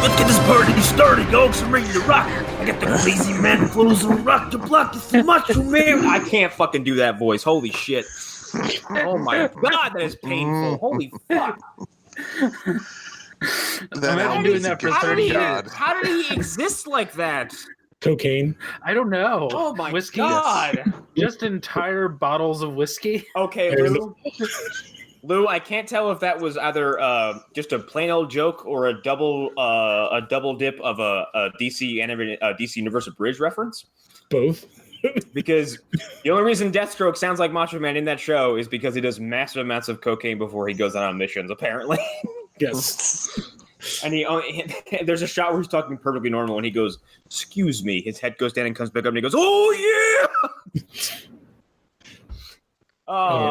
Let's get this party started, folks. I'm ready to rock. I got the lazy man flows and rock to block this macho man. I can't fucking do that voice. Holy shit. Oh my god, that is painful. Holy fuck. Imagine doing that for 30 years. How did he exist like that? Cocaine. I don't know. Oh my whiskey? god. Just entire bottles of whiskey. Okay, Lou, I can't tell if that was either just a plain old joke or a double dip of a DC animated DC Universe Bridge reference. Both. Because the only reason Deathstroke sounds like Macho Man in that show is because he does massive amounts of cocaine before he goes on missions, apparently. Yes. And there's a shot where he's talking perfectly normal, and he goes, "Excuse me." His head goes down and comes back up, and he goes, "Oh yeah."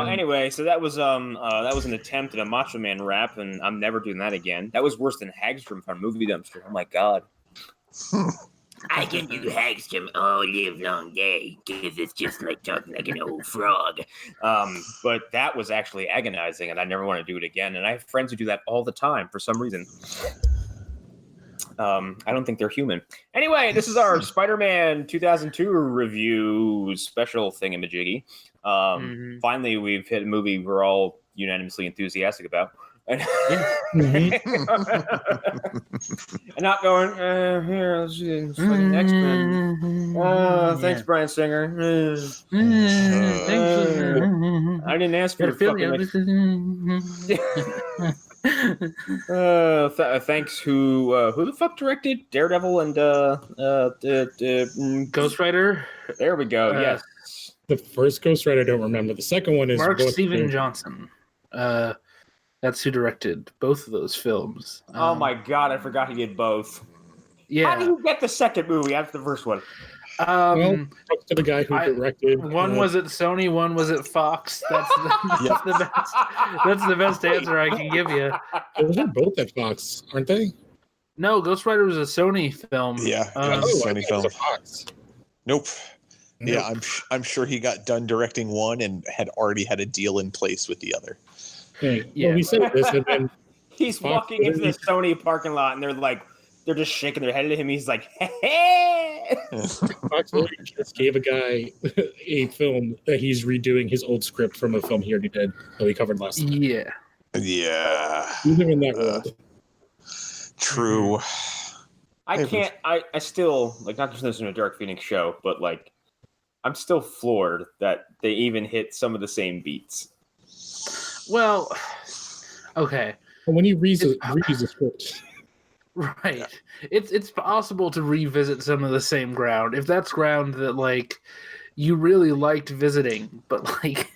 Anyway, so that was an attempt at a Macho Man rap, and I'm never doing that again. That was worse than Hagstrom from Movie Dumpster. Oh my god. I can do Hagstrom all live long day, because it's just like talking like an old frog. But that was actually agonizing, and I never want to do it again. And I have friends who do that all the time for some reason. I don't think they're human. Anyway, this is our Spider-Man 2002 review special thingamajiggy. Finally, we've hit a movie we're all unanimously enthusiastic about. And not going, here, let's see, fucking X-Men. Thanks, Bryan Singer. I didn't ask for your fucking thanks, who the fuck directed Daredevil and Ghost Rider? There we go, yes. The first Ghost Rider I don't remember. The second one is Mark Steven Johnson. That's who directed both of those films. Oh my god, I forgot he did both. Yeah. How did you get the second movie after the first one? To the guy who directed. One was at Sony, one was at Fox. That's the best. That's the best answer I can give you. Those are both at Fox, aren't they? No, Ghost Rider was a Sony film. Yeah, Sony film. Fox. Nope. Yeah, I'm sure he got done directing one and had already had a deal in place with the other. Hey, well, we said this, and then he's walking into the Sony parking lot, and they're just shaking their head at him. He's like, hey. Fox just gave a guy a film that he's redoing his old script from a film he already did that we covered last time. Yeah. Yeah. He's in that world. True. I still, like, not just listening to Dark Phoenix show, but, like, I'm still floored that they even hit some of the same beats. Well, okay. When he reads the script. Right. It's possible to revisit some of the same ground. If that's ground that, like, you really liked visiting, but, like,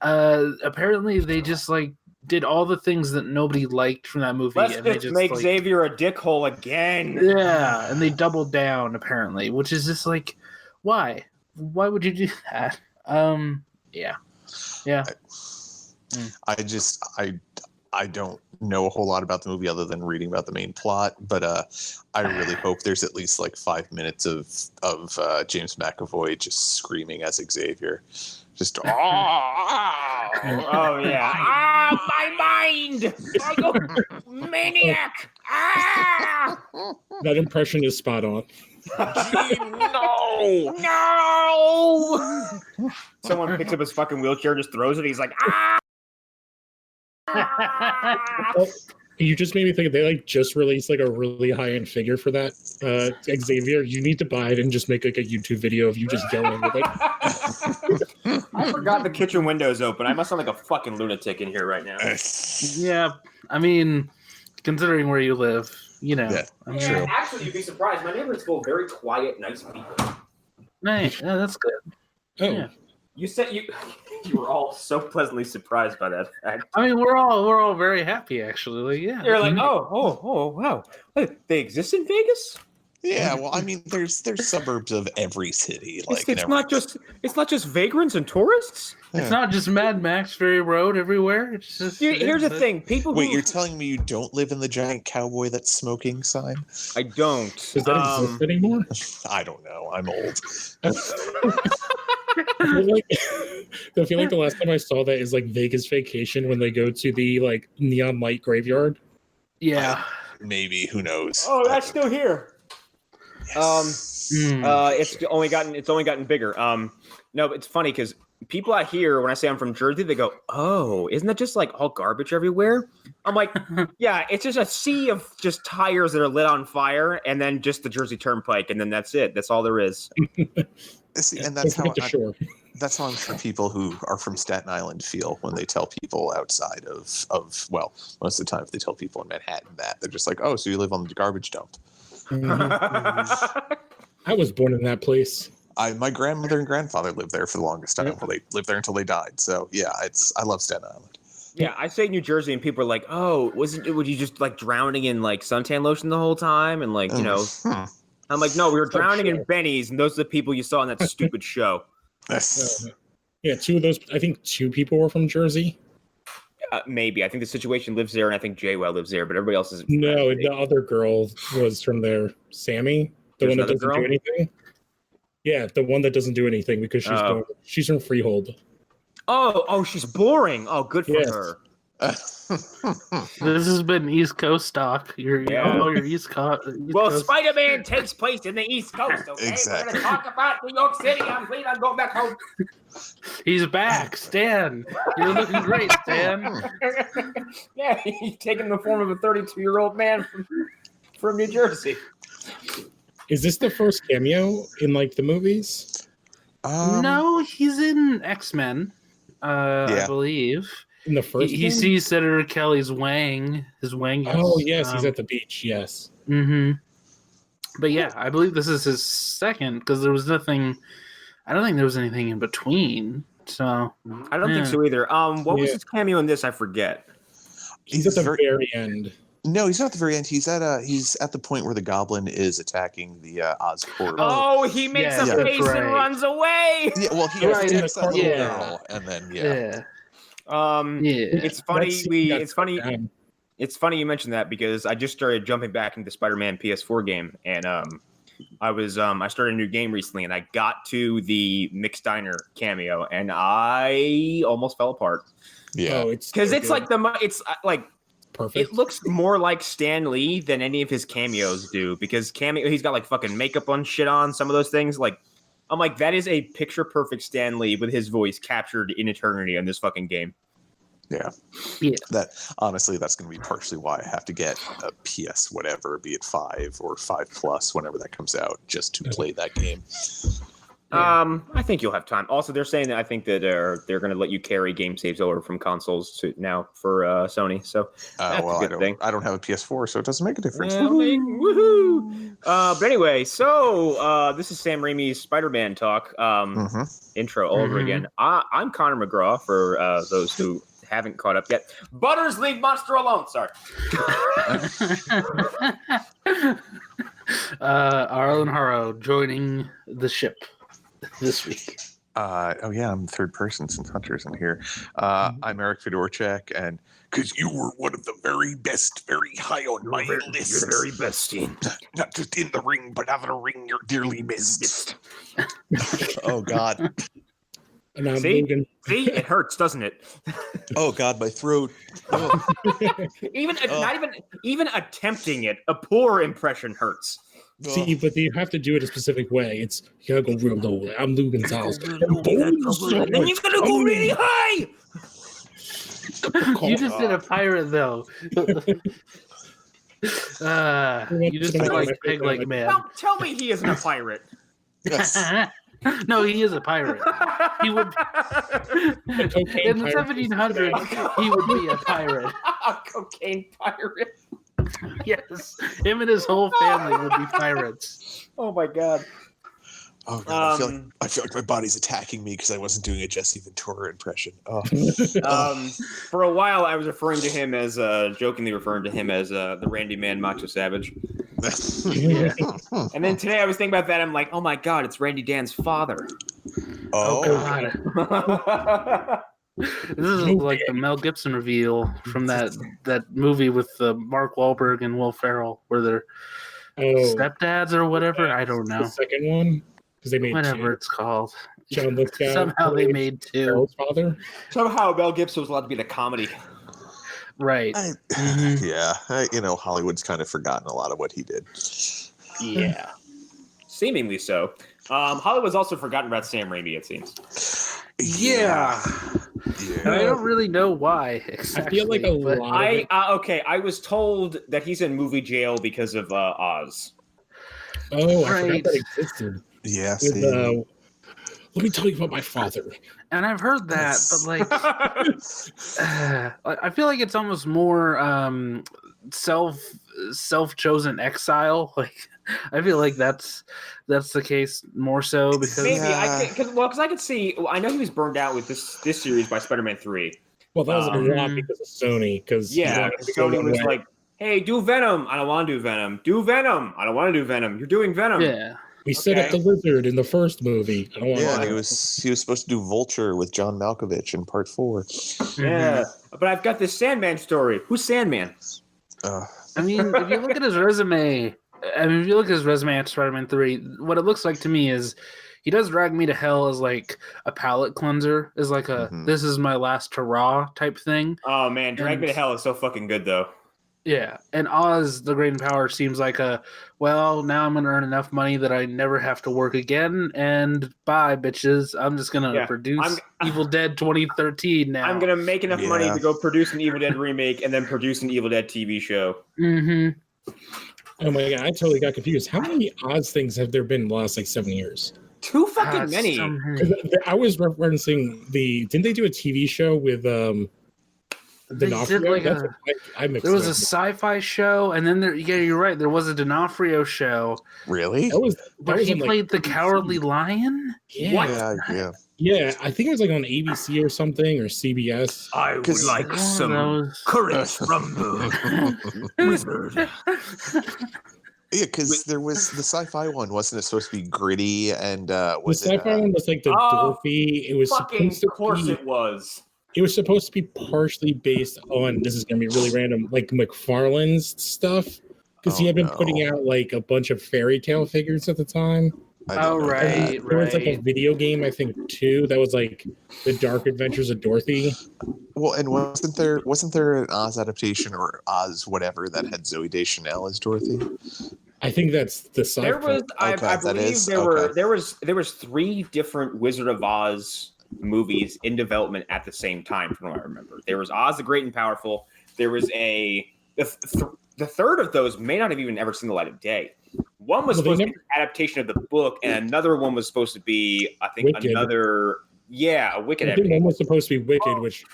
apparently they just, like, did all the things that nobody liked from that movie. Let's and just they just make like, Xavier a dickhole again. Yeah, and they doubled down, apparently, which is just like, why? Why would you do that? Yeah. I don't know a whole lot about the movie other than reading about the main plot, but I really hope there's at least like 5 minutes of James McAvoy just screaming as Xavier, just oh yeah, my mind, I go maniac. That impression is spot on. No. Someone picks up his fucking wheelchair, just throws it. He's like, ah. You just made me think they like just released like a really high-end figure for that Xavier. You need to buy it and just make like a YouTube video of you just yelling with it. I forgot the kitchen window's open. I must sound like a fucking lunatic in here right now. Yeah, I mean, considering where you live, you know. Yeah, I'm true. Actually, you'd be surprised. My neighborhood's full of very quiet, nice people. Nice. Yeah, that's good. Oh. Yeah. You said you were all so pleasantly surprised by that fact. I mean, we're all very happy, actually. Like, yeah. You're like, oh, wow. They exist in Vegas? Yeah, well, I mean, there's suburbs of every city. Like It's not just vagrants and tourists. It's not just Mad Max Ferry Road everywhere. It's just Here's the thing, people. Wait, you're telling me you don't live in the giant cowboy that's smoking sign? I don't. Does that exist anymore? I don't know. I'm old. I feel like the last time I saw that is like Vegas Vacation when they go to the like neon light graveyard. Yeah. maybe, who knows? Oh, that's still here. Yes. It's only gotten bigger. No, it's funny because people out here, when I say I'm from Jersey, they go, "Oh, isn't that just like all garbage everywhere?" I'm like, "Yeah, it's just a sea of just tires that are lit on fire, and then just the Jersey Turnpike, and then that's it. That's all there is." See, and that's how I'm sure people who are from Staten Island feel when they tell people outside of well, most of the time if they tell people in Manhattan that, they're just like, "Oh, so you live on the garbage dump." I was born in that place. My grandmother and grandfather lived there for the longest time. Well, they lived there until they died. So yeah, I love Staten Island. Yeah, I say New Jersey, and people are like, "Oh, would you just like drowning in like suntan lotion the whole time?" And like, you know, I'm like, "No, we were drowning in Benny's, and those are the people you saw in that stupid show." Yeah, two of those. I think two people were from Jersey. Maybe I think the situation lives there, and I think Jaywell lives there, but everybody else is. No, the other girl was from there. Sammy, the one that doesn't do anything. Yeah, the one that doesn't do anything because she's from Freehold. Oh, she's boring. Oh, good for her. This has been East Coast talk. Your East Coast. Well, Spider-Man takes place in the East Coast. Okay, Exactly. We're gonna talk about New York City. I'm pleased I'm going back home. He's back, Stan. You're looking great, Stan. Yeah, he's taking the form of a 32-year-old man from New Jersey. Is this the first cameo in like the movies? No, he's in X-Men. I believe. In the first he one? sees Senator Kelly's wang. His wang. Oh yes, he's at the beach. Yes. Mm-hmm. But yeah, I believe this is his second because there was nothing. I don't think there was anything in between. So I don't think so either. What was his cameo in this? I forget. He's at the very end. No, he's not at the very end. He's at the point where the Goblin is attacking the Oscorp. Oh, he makes a face and runs away. Yeah, well, he attacks that little girl, and then It's funny. It's funny you mentioned that because I just started jumping back into the Spider-Man PS4 game, and I started a new game recently, and I got to the Mick Steiner cameo, and I almost fell apart. Yeah, because it's like perfect. It looks more like Stan Lee than any of his cameos do because he's got like fucking makeup on shit on some of those things. Like, I'm like, that is a picture perfect Stan Lee with his voice captured in eternity in this fucking game. Yeah. That honestly, that's going to be partially why I have to get a PS whatever, be it 5 or 5 Plus, whenever that comes out, just to play that game. I think you'll have time. Also, they're saying that I think that they're going to let you carry game saves over from consoles to now for Sony. So that's a good thing. I don't have a PS4, so it doesn't make a difference. Woohoo! But anyway, so this is Sam Raimi's Spider-Man talk intro all over again. I'm Connor McGraw for those who haven't caught up yet. Butters, leave Monster alone. Sorry. Arlen Harrow joining the ship this week. I'm third person since Hunter's in here. I'm Erik Fedorchak, and because you were one of the very best, very high on my list. You're the very best, Steen. Not just in the ring, but out of the ring you're dearly missed. Oh, God. See, it hurts, doesn't it? Oh God, my throat. Oh. Even attempting it, a poor impression hurts. See, but you have to do it a specific way. It's you gotta go real low. I'm Lou Gonzalez. And then you gotta go really high. You just did a pirate though. You just did like Pig Leg Man. Tell me he isn't a pirate. Yes. No, he is a pirate. He would in the 1700s. He would be a pirate. A cocaine pirate. Yes, him and his whole family would be pirates. Oh my God. Oh God, I feel like my body's attacking me because I wasn't doing a Jesse Ventura impression. Oh. For a while, I was jokingly referring to him as the Randy Man Macho Savage. Yeah. And then today I was thinking about that. I'm like, oh my God, it's Randy Dan's father. Oh God. This is like the Mel Gibson reveal from that movie with Mark Wahlberg and Will Ferrell, where they're stepdads or whatever. I don't know. The second one, because they made whatever it's called. John Lithgow. Somehow they made two. Father. Somehow Mel Gibson was allowed to be the comedy. Right. Hollywood's kind of forgotten a lot of what he did. Yeah. Seemingly so. Hollywood's also forgotten about Sam Rami, it seems. Yeah. And I don't really know why exactly. I feel like a lot of it. I was told that he's in movie jail because of Oz. Oh, I forgot that existed. Yeah, Let me tell you about my father. And I've heard that, but I feel like it's almost more self-chosen exile. Like, I feel like that's the case more so because because I could see. I know he was burned out with this series by Spider-Man 3. Well, that was a lot because of Sony. Because Sony was like, "Hey, do Venom. I don't want to do Venom. Do Venom. I don't want to do Venom. You're doing Venom." Yeah. We set up the lizard in the first movie. I don't want he was supposed to do Vulture with John Malkovich in Part 4. Yeah, but I've got this Sandman story. Who's Sandman? I mean, if you look at his resume, at Spider-Man 3, what it looks like to me is he does Drag Me to Hell as like a palate cleanser, is like a this is my last hurrah type thing. Oh man, Drag Me to Hell is so fucking good though. Yeah, and Oz, the Great and Power seems like now I'm going to earn enough money that I never have to work again, and bye, bitches. I'm just going to produce Evil Dead 2013 now. I'm going to make enough money to go produce an Evil Dead remake and then produce an Evil Dead TV show. Mm-hmm. Oh my god, I totally got confused. How many Oz things have there been in the last 7 years? Too fucking many. I was referencing didn't they do a TV show with D'Onofrio? There was a sci-fi show, and then you're right. There was a D'Onofrio show. Really? But he played the Cowardly Lion. Yeah. Yeah, I think it was like on ABC or something, or CBS. I would like some current rumble. Yeah, because there was the sci-fi one. Wasn't it supposed to be gritty? And the sci-fi one was like the Dorothy. It was supposed to of course it was. It was supposed to be partially based on, this is going to be really random, like McFarlane's stuff. Because he had been putting out like a bunch of fairy tale figures at the time. Right. There was like a video game, I think, too, that was like The Dark Adventures of Dorothy. Well, and wasn't there an Oz adaptation or Oz whatever that had Zooey Deschanel as Dorothy? I think that's the sci-fi. There was, I believe there was 3 different Wizard of Oz movies in development at the same time, from what I remember. There was Oz the Great and Powerful. There was the third of those may not have even ever seen the light of day. One was supposed to be an adaptation of the book, and another one was supposed to be, I think, Wicked. a Wicked I think one was supposed to be Wicked, which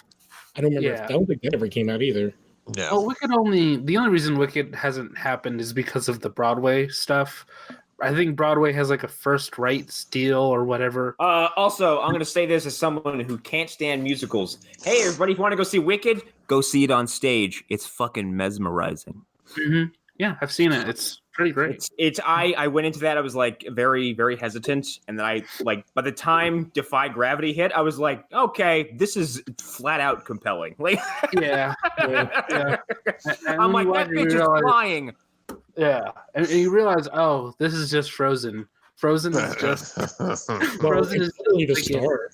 I don't remember. I don't think that ever came out either. No. Oh, the only reason Wicked hasn't happened is because of the Broadway stuff. I think Broadway has like a first rights deal or whatever. Also, I'm going to say this as someone who can't stand musicals. Hey, everybody, if you want to go see Wicked, go see it on stage. It's fucking mesmerizing. Mm-hmm. Yeah, I've seen it. It's pretty great. I went into that. I was like very, very hesitant. And then by the time Defy Gravity hit, I was like, okay, this is flat out compelling. Like, yeah. I'm like, that bitch is flying. Yeah, and you realize, this is just Frozen. Frozen is just Frozen is really the star.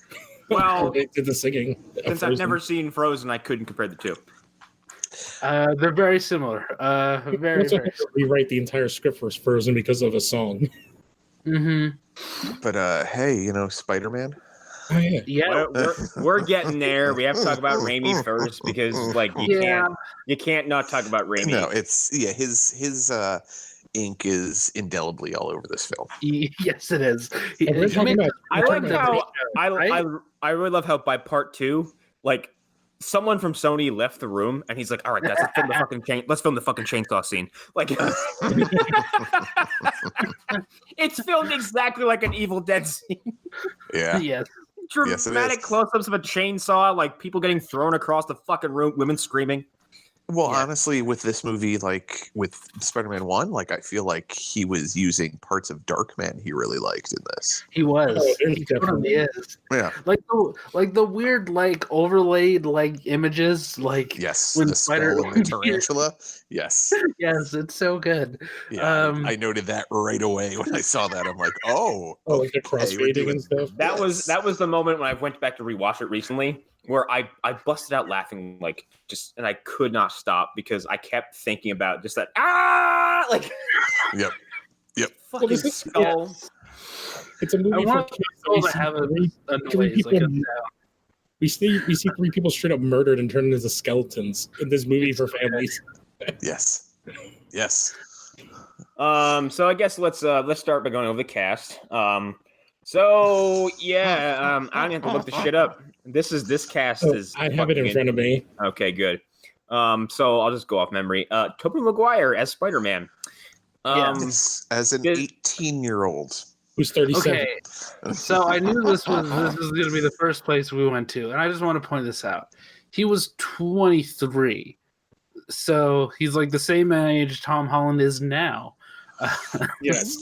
Well, they did the singing. Since I've never seen Frozen, I couldn't compare the two. They're very similar. Very. Rewrite the entire script for Frozen because of a song. Mm-hmm. But hey, Spider-Man. Oh, yeah. We're getting there. We have to talk about Raimi first because, like, you can't not talk about Raimi. No, it's his ink is indelibly all over this film. Yes, it is. I really love how by part 2, like, someone from Sony left the room and he's like, "All right, guys, let's film the fucking chainsaw scene." Like, it's filmed exactly like an Evil Dead scene. Yeah. Yes. Dramatic close-ups of a chainsaw, like people getting thrown across the fucking room, women screaming. Well, honestly, with this movie, like with Spider-Man 1, like I feel like he was using parts of Darkman he really liked in this. He was. He definitely is. Yeah. Like the weird overlaid images yes, when the skull and the tarantula. Yes. Yes, it's so good. Yeah, I noted that right away when I saw that. I'm like, like the crossfading and stuff. That was the moment when I went back to rewatch it recently. where I busted out laughing and I could not stop because I kept thinking about just that like Yep. fucking skull. It's a movie for kids. To have a noise, We see 3 people straight up murdered and turned into skeletons in this movie for families. Yes. So I guess let's start by going over the cast. So yeah, I don't have to look the shit up. This cast is. I have it in front of me. Okay, good. So I'll just go off memory. Tobey Maguire as Spider-Man. Yes, as an 18-year-old who's 37. Okay, so I knew this was going to be the first place we went to, and I just want to point this out. He was 23, so he's like the same age Tom Holland is now. Yes.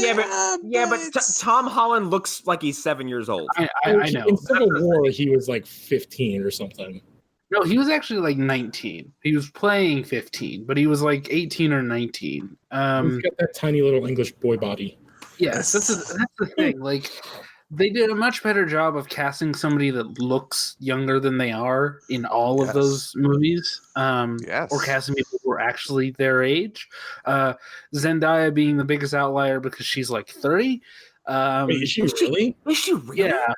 But Tom Holland looks like he's 7 years old. I know. In Civil War, he was like 15 or something. No, he was actually like 19. He was playing 15, but he was like 18 or 19. He's got that tiny little English boy body. Yes, that's the thing. Like, they did a much better job of casting somebody that looks younger than they are in all of those movies. Or casting people who are actually their age. Zendaya being the biggest outlier because she's like 30. Wait, is she really? Is she really? Yeah.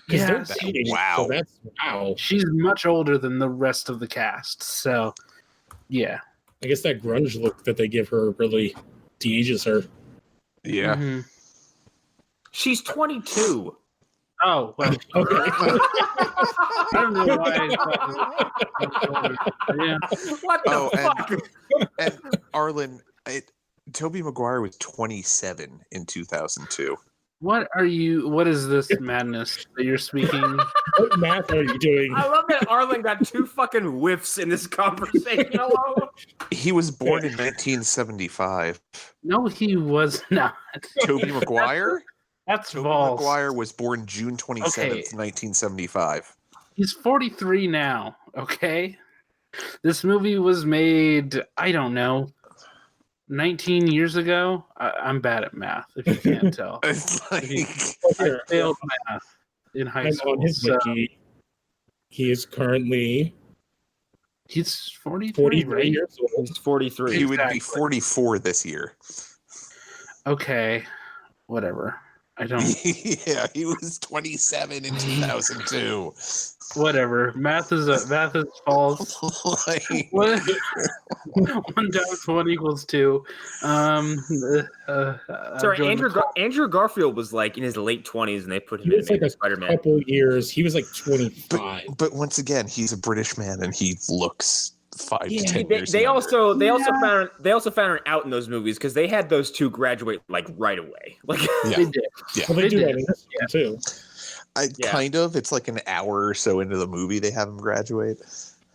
Yeah, wow. So wow. She's much older than the rest of the cast. So, yeah. I guess that grunge look that they give her really de-ages her. Yeah. Mm-hmm. She's 22. Oh, well. Okay. I don't know why. Yeah. What the fuck? And Arlen, Tobey Maguire was 27 in 2002. What is this madness that you're speaking? What math are you doing? I love that Arlen got 2 fucking whiffs in this conversation alone. He was born in 1975. No, he was not. Tobey Maguire? That's Tobey false. Maguire was born June 27th, 1975. He's 43 now, okay? This movie was made, I don't know, 19 years ago. I'm bad at math, if you can't tell. It's like... I failed math in high school. On his wiki, he is currently... He's 43, 43 right? years old. He's 43. He would be 44 this year. Okay, whatever. I don't... Yeah, he was 27 in 2002. Whatever. Math is false. Like... 1 times 1 equals 2. Sorry, Andrew Garfield was like in his late 20s, and they put him He was in like a Spider-Man. couple years. He was like 25. But once again, he's a British man, and he looks 5 to 10 years They younger. also found it out in those movies because they had those 2 graduate like right away. Like They did. Yeah. Well, they do that in this one too. Kind of. It's like an hour or so into the movie they have him graduate.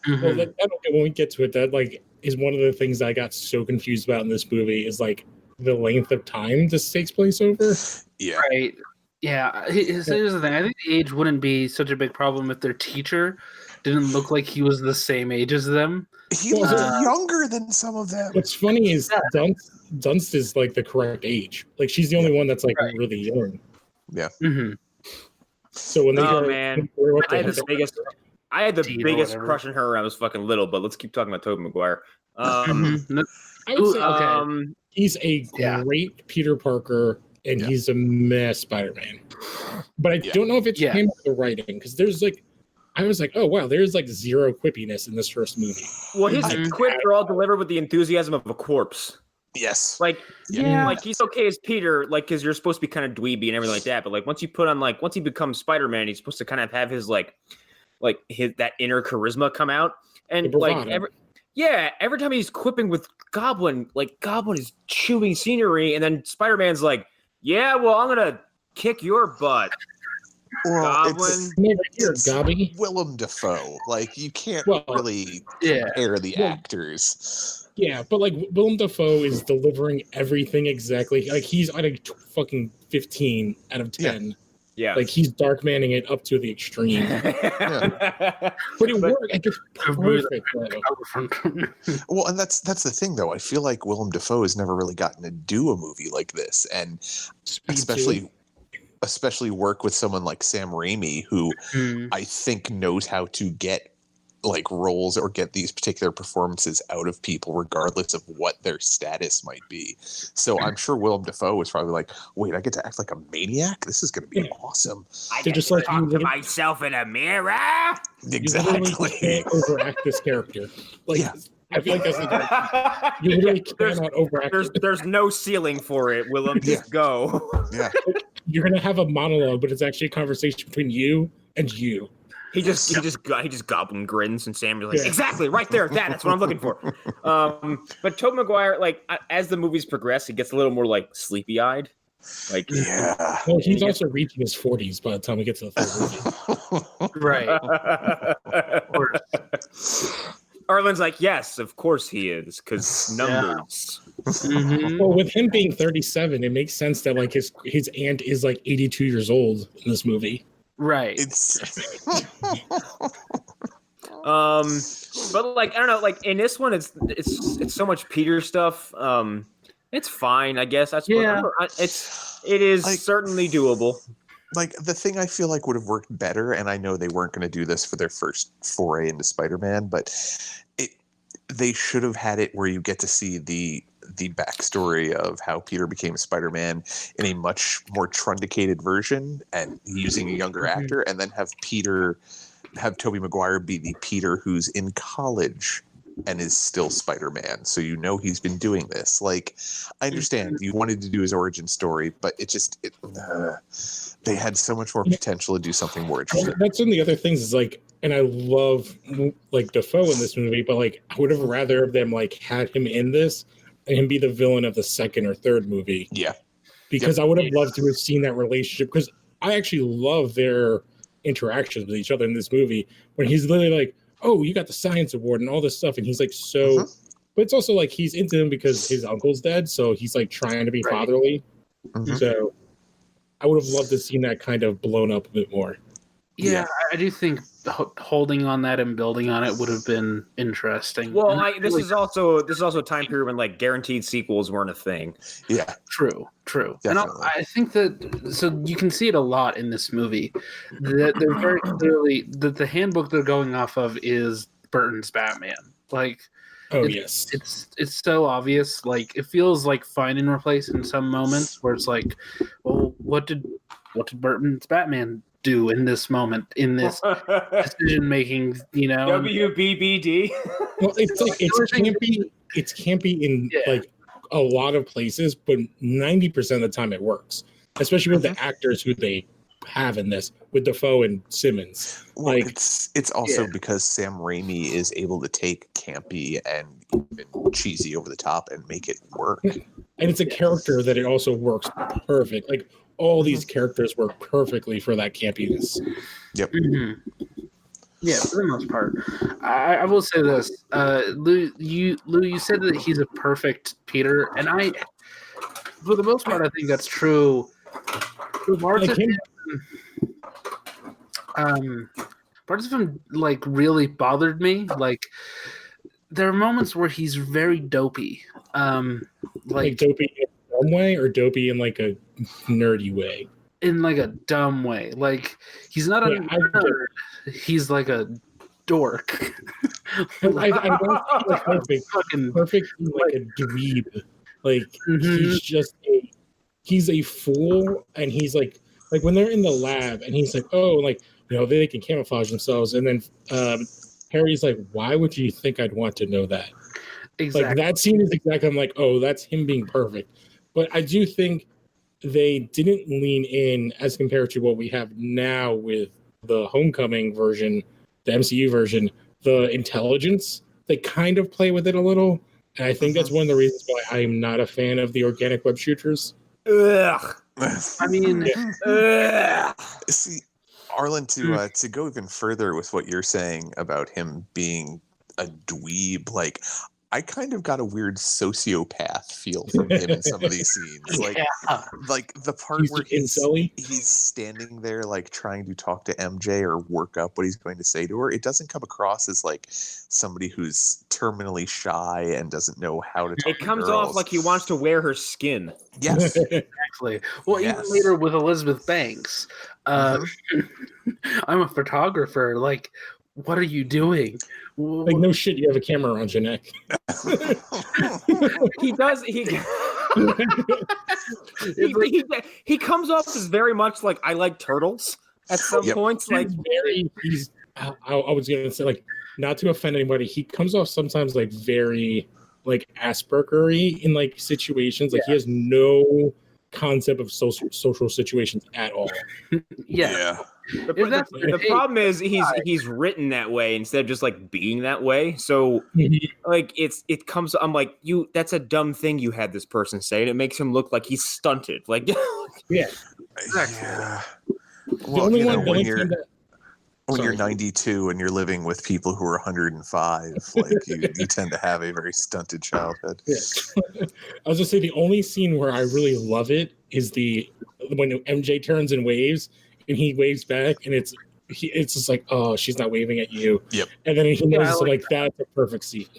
Mhm. Well, when we get to it, that like is one of the things I got so confused about in this movie is like the length of time this takes place over. Yeah. Right. Yeah. Here's the thing. I think the age wouldn't be such a big problem if their teacher didn't look like he was the same age as them. He looks younger than some of them. What's funny is Dunst is like the correct age. Like she's the only one that's like really young. Yeah. Mm-hmm. So when they man, I had the biggest crush on her when I was fucking little. But let's keep talking about Tobey Maguire. I would say Okay. he's a great Peter Parker and he's a mess Spider-Man. But I don't know if it's him or the writing because there's like. I was like, oh, wow, there's like zero quippiness in this first movie. Well, his quips are all delivered with the enthusiasm of a corpse. Yes. Like, like he's okay as Peter, like, because you're supposed to be kind of dweeby and everything like that. But like, once he becomes Spider-Man, he's supposed to kind of have his that inner charisma come out. And like, every time he's quipping with Goblin, like Goblin is chewing scenery, and then Spider-Man's like, yeah, well, I'm gonna kick your butt. Well, it's Willem Dafoe. Like you can't really compare the actors. Yeah, but like Willem Dafoe is delivering everything exactly. Like he's at a fucking 15 out of 10. Yeah. Like he's dark manning it up to the extreme. But it worked. Like it's perfect. Well, and that's the thing though. I feel like Willem Dafoe has never really gotten to do a movie like this, and especially. especially work with someone like Sam Rami, who I think knows how to get like roles or get these particular performances out of people regardless of what their status might be. So I'm sure Willem Dafoe was probably like, wait, I get to act like a maniac? This is going to be awesome. I get to talk to myself in a mirror. Exactly. You can't overact this character. Like, I feel like that's the you literally cannot overact. There's no ceiling for it, Willem. Just go. Yeah. You're gonna have a monologue, but it's actually a conversation between you and you. He just goblin grins, and Samuel's like, exactly, right there. That's what I'm looking for. But Tobey Maguire, like as the movies progress, he gets a little more like sleepy eyed. Like, well, he's also reaching his 40s by the time we get to the third movie. Right. Arlen's like, yes, of course he is, because numbers. Well, with him being 37, it makes sense that like his aunt is like 82 years old in this movie. Right. But like I don't know, like in this one, it's so much Peter stuff. It's fine, I guess. It is like, certainly doable. Like the thing I feel like would have worked better, and I know they weren't going to do this for their first foray into Spider-Man, but they should have had it where you get to see the backstory of how Peter became Spider-Man in a much more truncated version and using a younger actor, and then have Tobey Maguire be the Peter who's in college and is still Spider-Man. So you know he's been doing this. Like, I understand you wanted to do his origin story, but they had so much more potential to do something more interesting. That's one of the other things is like, and I love like Dafoe in this movie, but like I would have rather them like had him in this and him be the villain of the second or third movie. Yeah. Because I would have loved to have seen that relationship, because I actually love their interactions with each other in this movie when he's literally like, oh, you got the science award and all this stuff. And he's like, but it's also like he's into him because his uncle's dead. So he's like trying to be fatherly. So I would have loved to see that kind of blown up a bit more. Yeah, I do think holding on that and building on it would have been interesting. Well, this is also a time period when like guaranteed sequels weren't a thing. Yeah, true. Definitely. And I think that so you can see it a lot in this movie. That they're very clearly that the handbook they're going off of is Burton's Batman. Like, it's so obvious. Like, it feels like find and replace in some moments where it's like, well, what did Burton's Batman do in this moment, in this decision making, you know? WBBD. Well, it's like it's campy in like a lot of places, but 90% of the time it works, especially with the actors who they have in this, with Dafoe and Simmons. Like, it's also because Sam Raimi is able to take campy and even cheesy over the top and make it work. And it's a character that it also works perfect. Like, all these characters work perfectly for that campiness. Yep. Yeah, for the most part. I will say this, Lou, you said that he's a perfect Peter, and for the most part, I think that's true. Parts of him like really bothered me. Like, there are moments where he's very dopey. Like dopey in a dumb way, or dopey in like a nerdy way? In like a dumb way. Like, he's not a nerd. He's like a dork. I don't perfect like a dweeb. Like, he's a fool, and he's like when they're in the lab and he's like, oh, like, you know, they can camouflage themselves, and then Harry's like, why would you think I'd want to know that? Exactly. Like, that scene is exactly, I'm like, oh, that's him being perfect. But I do think they didn't lean in as compared to what we have now with the Homecoming version, the MCU version, the intelligence. They kind of play with it a little. And I think that's one of the reasons why I am not a fan of the organic web shooters. Ugh. I mean, see, Arlen, to go even further with what you're saying about him being a dweeb, like, I kind of got a weird sociopath feel from him in some of these scenes. Like the part where he's standing there like trying to talk to MJ or work up what he's going to say to her. It doesn't come across as like somebody who's terminally shy and doesn't know how to talk It comes off like he wants to wear her skin. Yes. Exactly. Well, even later with Elizabeth Banks, I'm a photographer. Like, what are you doing? Like, no shit, you have a camera around your neck. He does. He comes off as very much like I like turtles at some points. Like I was gonna say, like, not to offend anybody, he comes off sometimes like very like Asperger-y in like situations. Like he has no concept of social situations at all. Yeah. The problem is he's written that way instead of just like being that way. So like it comes. I'm like, that's a dumb thing you had this person say, and it makes him look like he's stunted. Like exactly. Yeah. Well, when you're 92 and you're living with people who are 105, like you tend to have a very stunted childhood. Yeah. I was just say the only scene where I really love it is when MJ turns and waves, and he waves back, and it's just like, oh, she's not waving at you. Yep. And then he knows like that's a perfect scene.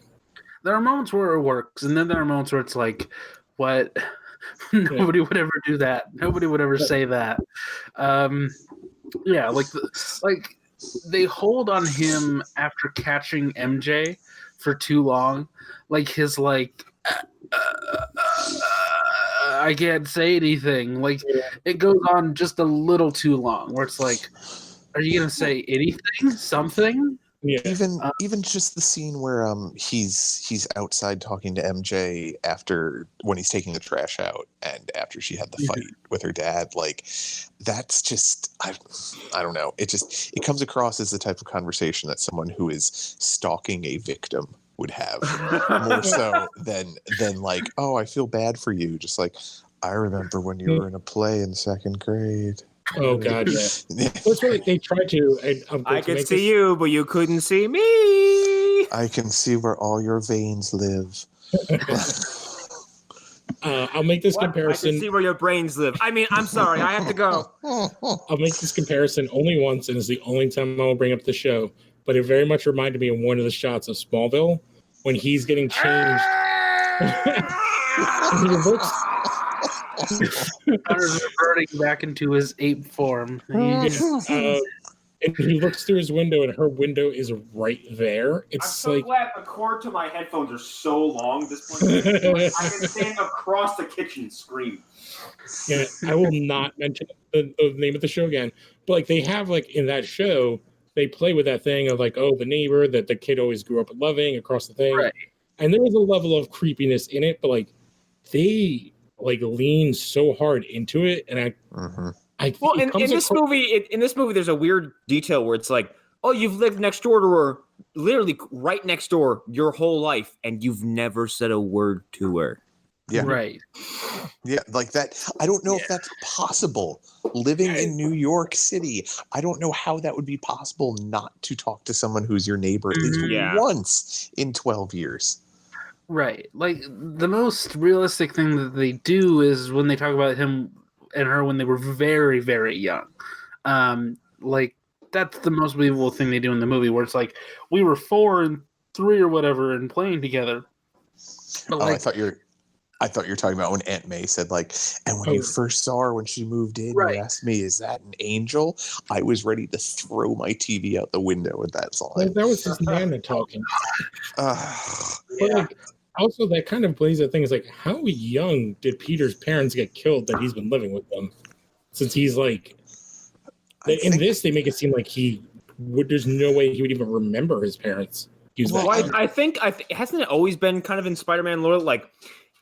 There are moments where it works, and then there are moments where it's like, what? Nobody would ever do that. Nobody would ever say that. Like they hold on him after catching MJ for too long. Like his I can't say anything. Like it goes on just a little too long. Where it's like, are you gonna say anything? Something? Yeah. Even just the scene where he's outside talking to MJ when he's taking the trash out and after she had the fight with her dad, like that's just I don't know. It comes across as the type of conversation that someone who is stalking a victim would have more so than like, oh, I feel bad for you. Just like, I remember when you were in a play in second grade. Oh God, yeah. That's what they tried to. I could see you, but you couldn't see me. I can see where all your veins live. I'll make this comparison. I can see where your brains live. I mean, I'm sorry, I have to go. I'll make this comparison only once, and it's the only time I will bring up the show. But it very much reminded me of one of the shots of Smallville when he's getting changed. He looks. Hunter's reverting back into his ape form. And he looks through his window, and her window is right there. It's I'm so like glad the cord to my headphones are so long at this point. I can stand across the kitchen and scream. Yeah, I will not mention the name of the show again, but like they have like in that show, they play with that thing of like, oh, the neighbor that the kid always grew up loving across the thing, right? And there was a level of creepiness in it, but like they like lean so hard into it, and in this movie, there's a weird detail where it's like, oh, you've lived next door to her, literally right next door, your whole life, and you've never said a word to her. Yeah, right. Yeah, like that. I don't know if that's possible. Living in New York City, I don't know how that would be possible not to talk to someone who's your neighbor at least once in 12 years. Right. Like the most realistic thing that they do is when they talk about him and her when they were very, very young. Like that's the most believable thing they do in the movie, where it's like we were 4 and 3 or whatever and playing together. But I thought you were talking about when Aunt May said like, and when you first saw her when she moved in, you asked me, "Is that an angel?" I was ready to throw my TV out the window with that song. Like, that was his nana talking. Like, also, that kind of plays that thing is like, how young did Peter's parents get killed that he's been living with them? Since he's like, this, they make it seem like there's no way he would even remember his parents. I think hasn't it always been kind of in Spider-Man lore, like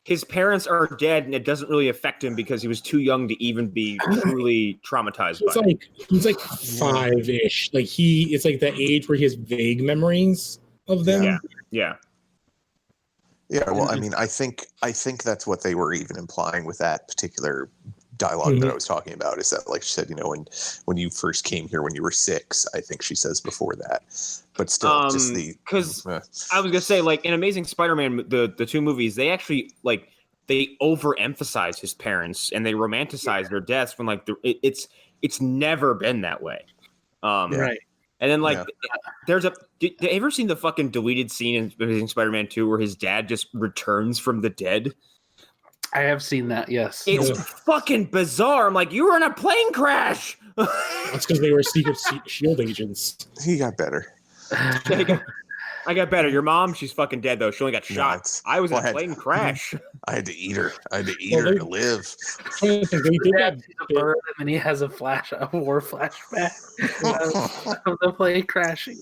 his parents are dead and it doesn't really affect him because he was too young to even be truly traumatized by it. He's like 5-ish. Like it's like the age where he has vague memories of them. Yeah. Yeah, well, I mean, I think that's what they were even implying with that particular dialogue that I was talking about. Is that, like she said, when you first came here when you were 6, I think she says before that. But still, just because I was gonna say, like, in Amazing Spider-Man, the 2 movies, they actually they overemphasize his parents and they romanticize their deaths when it's never been that way. Right. And then there's did you ever seen the fucking deleted scene in Amazing Spider-Man 2 where his dad just returns from the dead? I have seen that, yes. It's fucking bizarre. I'm like, you were in a plane crash. That's because they were secret shield agents. he got better. I got better. Your mom, she's fucking dead though. She only got shot. I was in a plane crash. I had to eat her. I had to eat her to live. They did that bird, and he has a war flashback of the plane crashing.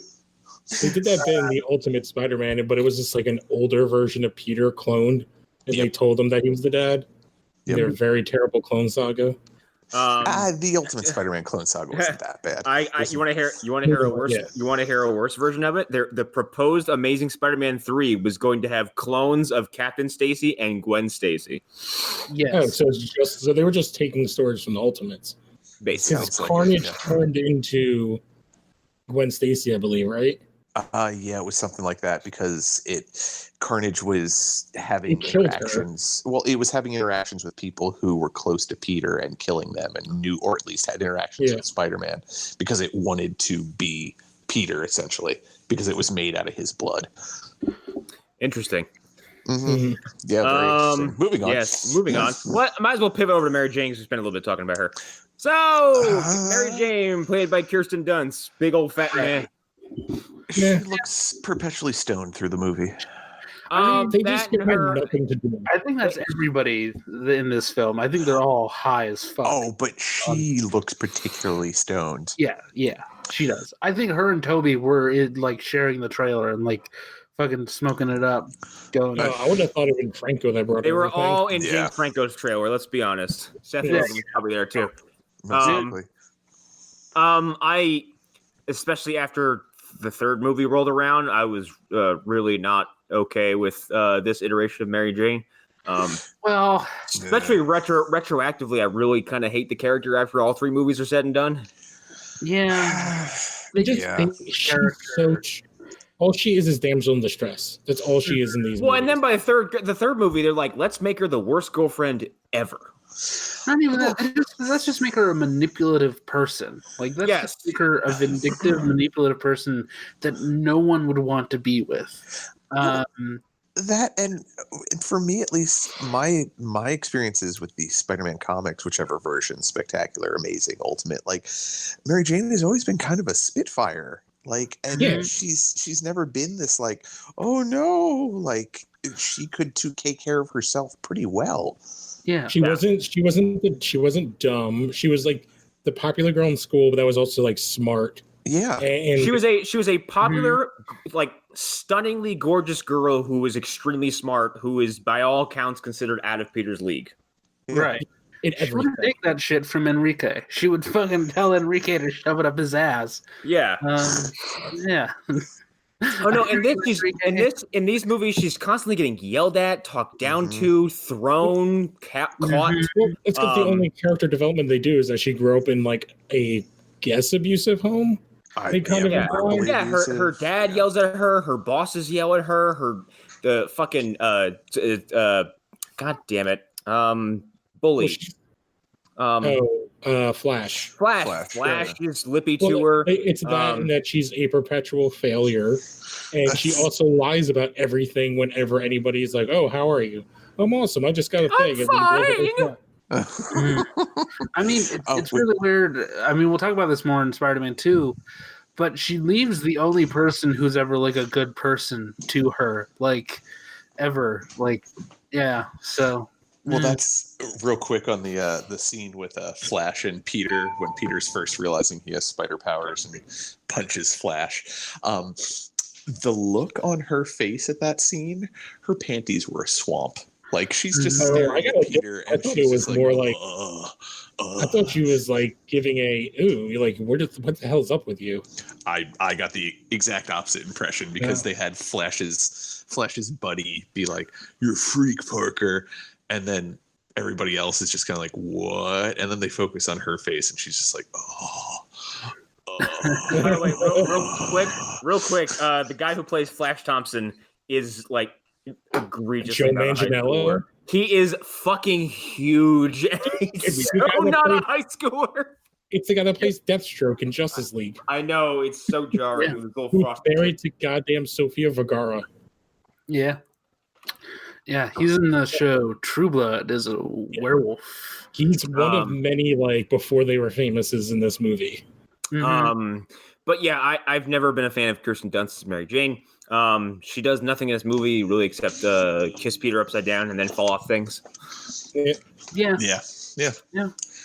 They did that bit in the Ultimate Spider-Man, but it was just like an older version of Peter cloned, and they told him that he was the dad. Yep. They're a very terrible clone saga. The Ultimate Spider-Man clone saga wasn't that bad. You want to hear a worse? Yeah. You want to hear a worse version of it? The proposed Amazing Spider-Man 3 was going to have clones of Captain Stacy and Gwen Stacy. Yes. Oh, so they were just taking stories from the Ultimates. Basically, Carnage turned into Gwen Stacy, I believe, right? Yeah, it was something like that because Carnage was having interactions. Well, it was having interactions with people who were close to Peter and killing them, and knew, or at least had interactions with Spider-Man because it wanted to be Peter essentially because it was made out of his blood. Interesting. Mm-hmm. Yeah, very interesting. Moving on. Yes, moving on. What? Might as well pivot over to Mary Jane because we spent a little bit talking about her. So, Mary Jane, played by Kirsten Dunst, big old fat man. She looks perpetually stoned through the movie. They just had nothing to do. I think that's everybody in this film. I think they're all high as fuck. Oh, but she looks particularly stoned. Yeah, she does. I think her and Toby were sharing the trailer and fucking smoking it up. Going. I would have thought it was Franco that brought. They were all in James Franco's trailer. Let's be honest. Seth Rogen was probably there too. Exactly. I, especially after the third movie rolled around, I was really not okay with this iteration of Mary Jane. Especially retroactively, I really kind of hate the character after all 3 movies are said and done. Yeah, they just think all she is damsel in distress. That's all she is in these. Well, movies. And then by the third movie, they're like, let's make her the worst girlfriend ever. Not even that. Let's just make her a manipulative person. Let's just make her a vindictive, manipulative person that no one would want to be with. That, and for me at least, my experiences with the Spider-Man comics, whichever version, Spectacular, Amazing, Ultimate, Mary Jane has always been kind of a spitfire. She's never been this oh no, she could take care of herself pretty well. Yeah, she wasn't dumb. She was the popular girl in school, but that was also smart. Yeah, and she was a popular, stunningly gorgeous girl who was extremely smart, who is by all accounts considered out of Peter's league. Right. She wouldn't take that shit from Enrique. She would fucking tell Enrique to shove it up his ass. Yeah. Yeah. Oh no! In these movies, she's constantly getting yelled at, talked down to, thrown, caught. Well, it's because the only character development they do is that she grew up in a abusive home. Her dad yells at her. Her bosses yell at her. The fucking god damn it, bully. Flash. Flash is lippy to her. It's that and that she's a perpetual failure, and she also lies about everything whenever anybody's like, "Oh, how are you? I'm awesome. I just got a thing." I'm fine. I mean, it's really weird. I mean, we'll talk about this more in Spider-Man 2, but she leaves the only person who's ever a good person to her, ever. So. Well, that's real quick on the scene with Flash and Peter when Peter's first realizing he has spider powers and punches Flash. The look on her face at that scene, her panties were a swamp. She's just staring at Peter. I thought it was more I thought she was giving a what the hell's up with you? I got the exact opposite impression because they had Flash's buddy be like, "You're a freak, Parker." And then everybody else is just kind of like, what? And then they focus on her face, and she's just like, oh. By the way, real quick, the guy who plays Flash Thompson is like egregiously Joe Manganiello. He is fucking huge. He's so not a high schooler. It's the guy that plays Deathstroke in Justice League. I know, it's so jarring. Yeah. It was Gold Who's Frost. married to goddamn Sofia Vergara. Yeah. Yeah, he's in the show True Blood as a werewolf. He's one of many, like, before they were famouses in this movie. Mm-hmm. But yeah, I've never been a fan of Kirsten Dunst's Mary Jane. She does nothing in this movie really except kiss Peter upside down and then fall off things. Yeah.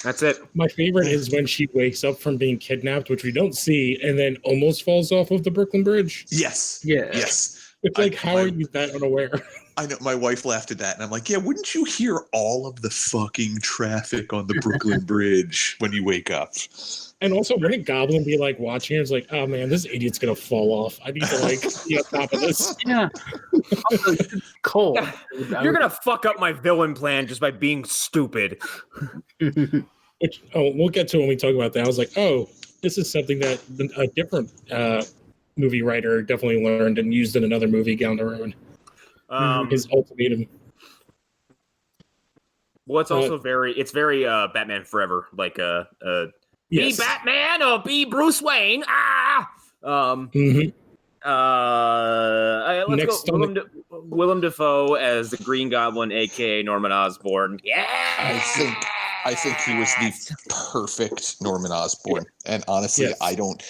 That's it. My favorite is when she wakes up from being kidnapped, which we don't see, and then almost falls off of the Brooklyn Bridge. Yes. Yeah. Yes. It's like, how are you that unaware? I know, my wife laughed at that, and I'm like, yeah, wouldn't you hear all of the fucking traffic on the Brooklyn Bridge when you wake up? And also, wouldn't Goblin be like watching it? It's like, oh man, this idiot's gonna fall off. I need to like be on top of this. Yeah. Cold. You're gonna fuck up my villain plan just by being stupid. Which, we'll get to when we talk about that. I was like, oh, this is something that a different movie writer definitely learned and used in another movie down the road. His ultimatum. Well, it's also very Batman Forever, like yes. Be Batman or be Bruce Wayne. Let's Next go. Willem Dafoe as the Green Goblin, aka Norman Osborn. Yeah, I think he was the perfect Norman Osborn, and honestly, Yes. I don't.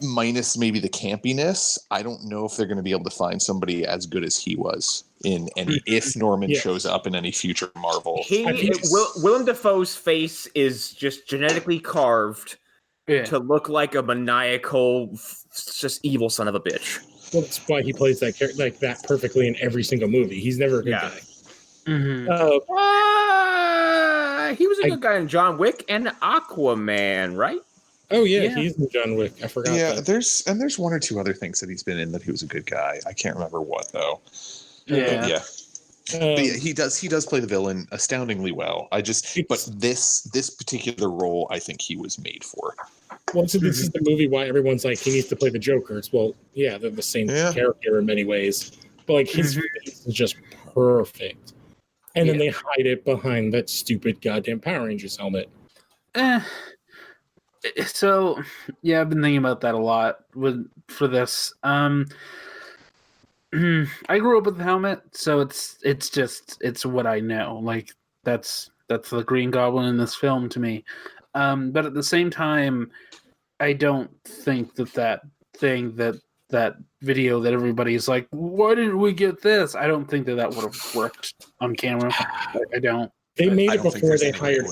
Minus maybe the campiness, I don't know if they're going to be able to find somebody as good as he was in any. If Norman shows up in any future Marvel, Willem Dafoe's face is just genetically carved to look like a maniacal, just evil son of a bitch. Well, that's why he plays that character like that perfectly in every single movie. He's never a good guy. Mm-hmm. He was a good guy in John Wick and Aquaman, right? Oh yeah, he's in John Wick. I forgot. Yeah, that. there's one or two other things that he's been in that he was a good guy. I can't remember what though. Yeah. But yeah, he does play the villain astoundingly well. But this particular role, I think he was made for. Well, so this is the movie why everyone's like he needs to play the Joker. It's they're the same character in many ways, but like his face is just perfect. And then they hide it behind that stupid goddamn Power Rangers helmet. So yeah, I've been thinking about that a lot for this. I grew up with the helmet, so it's what I know. Like that's the Green Goblin in this film to me. But at the same time, I don't think that video that everybody's like, why didn't we get this? I don't think that would have worked on camera. I don't. They made it before they hired.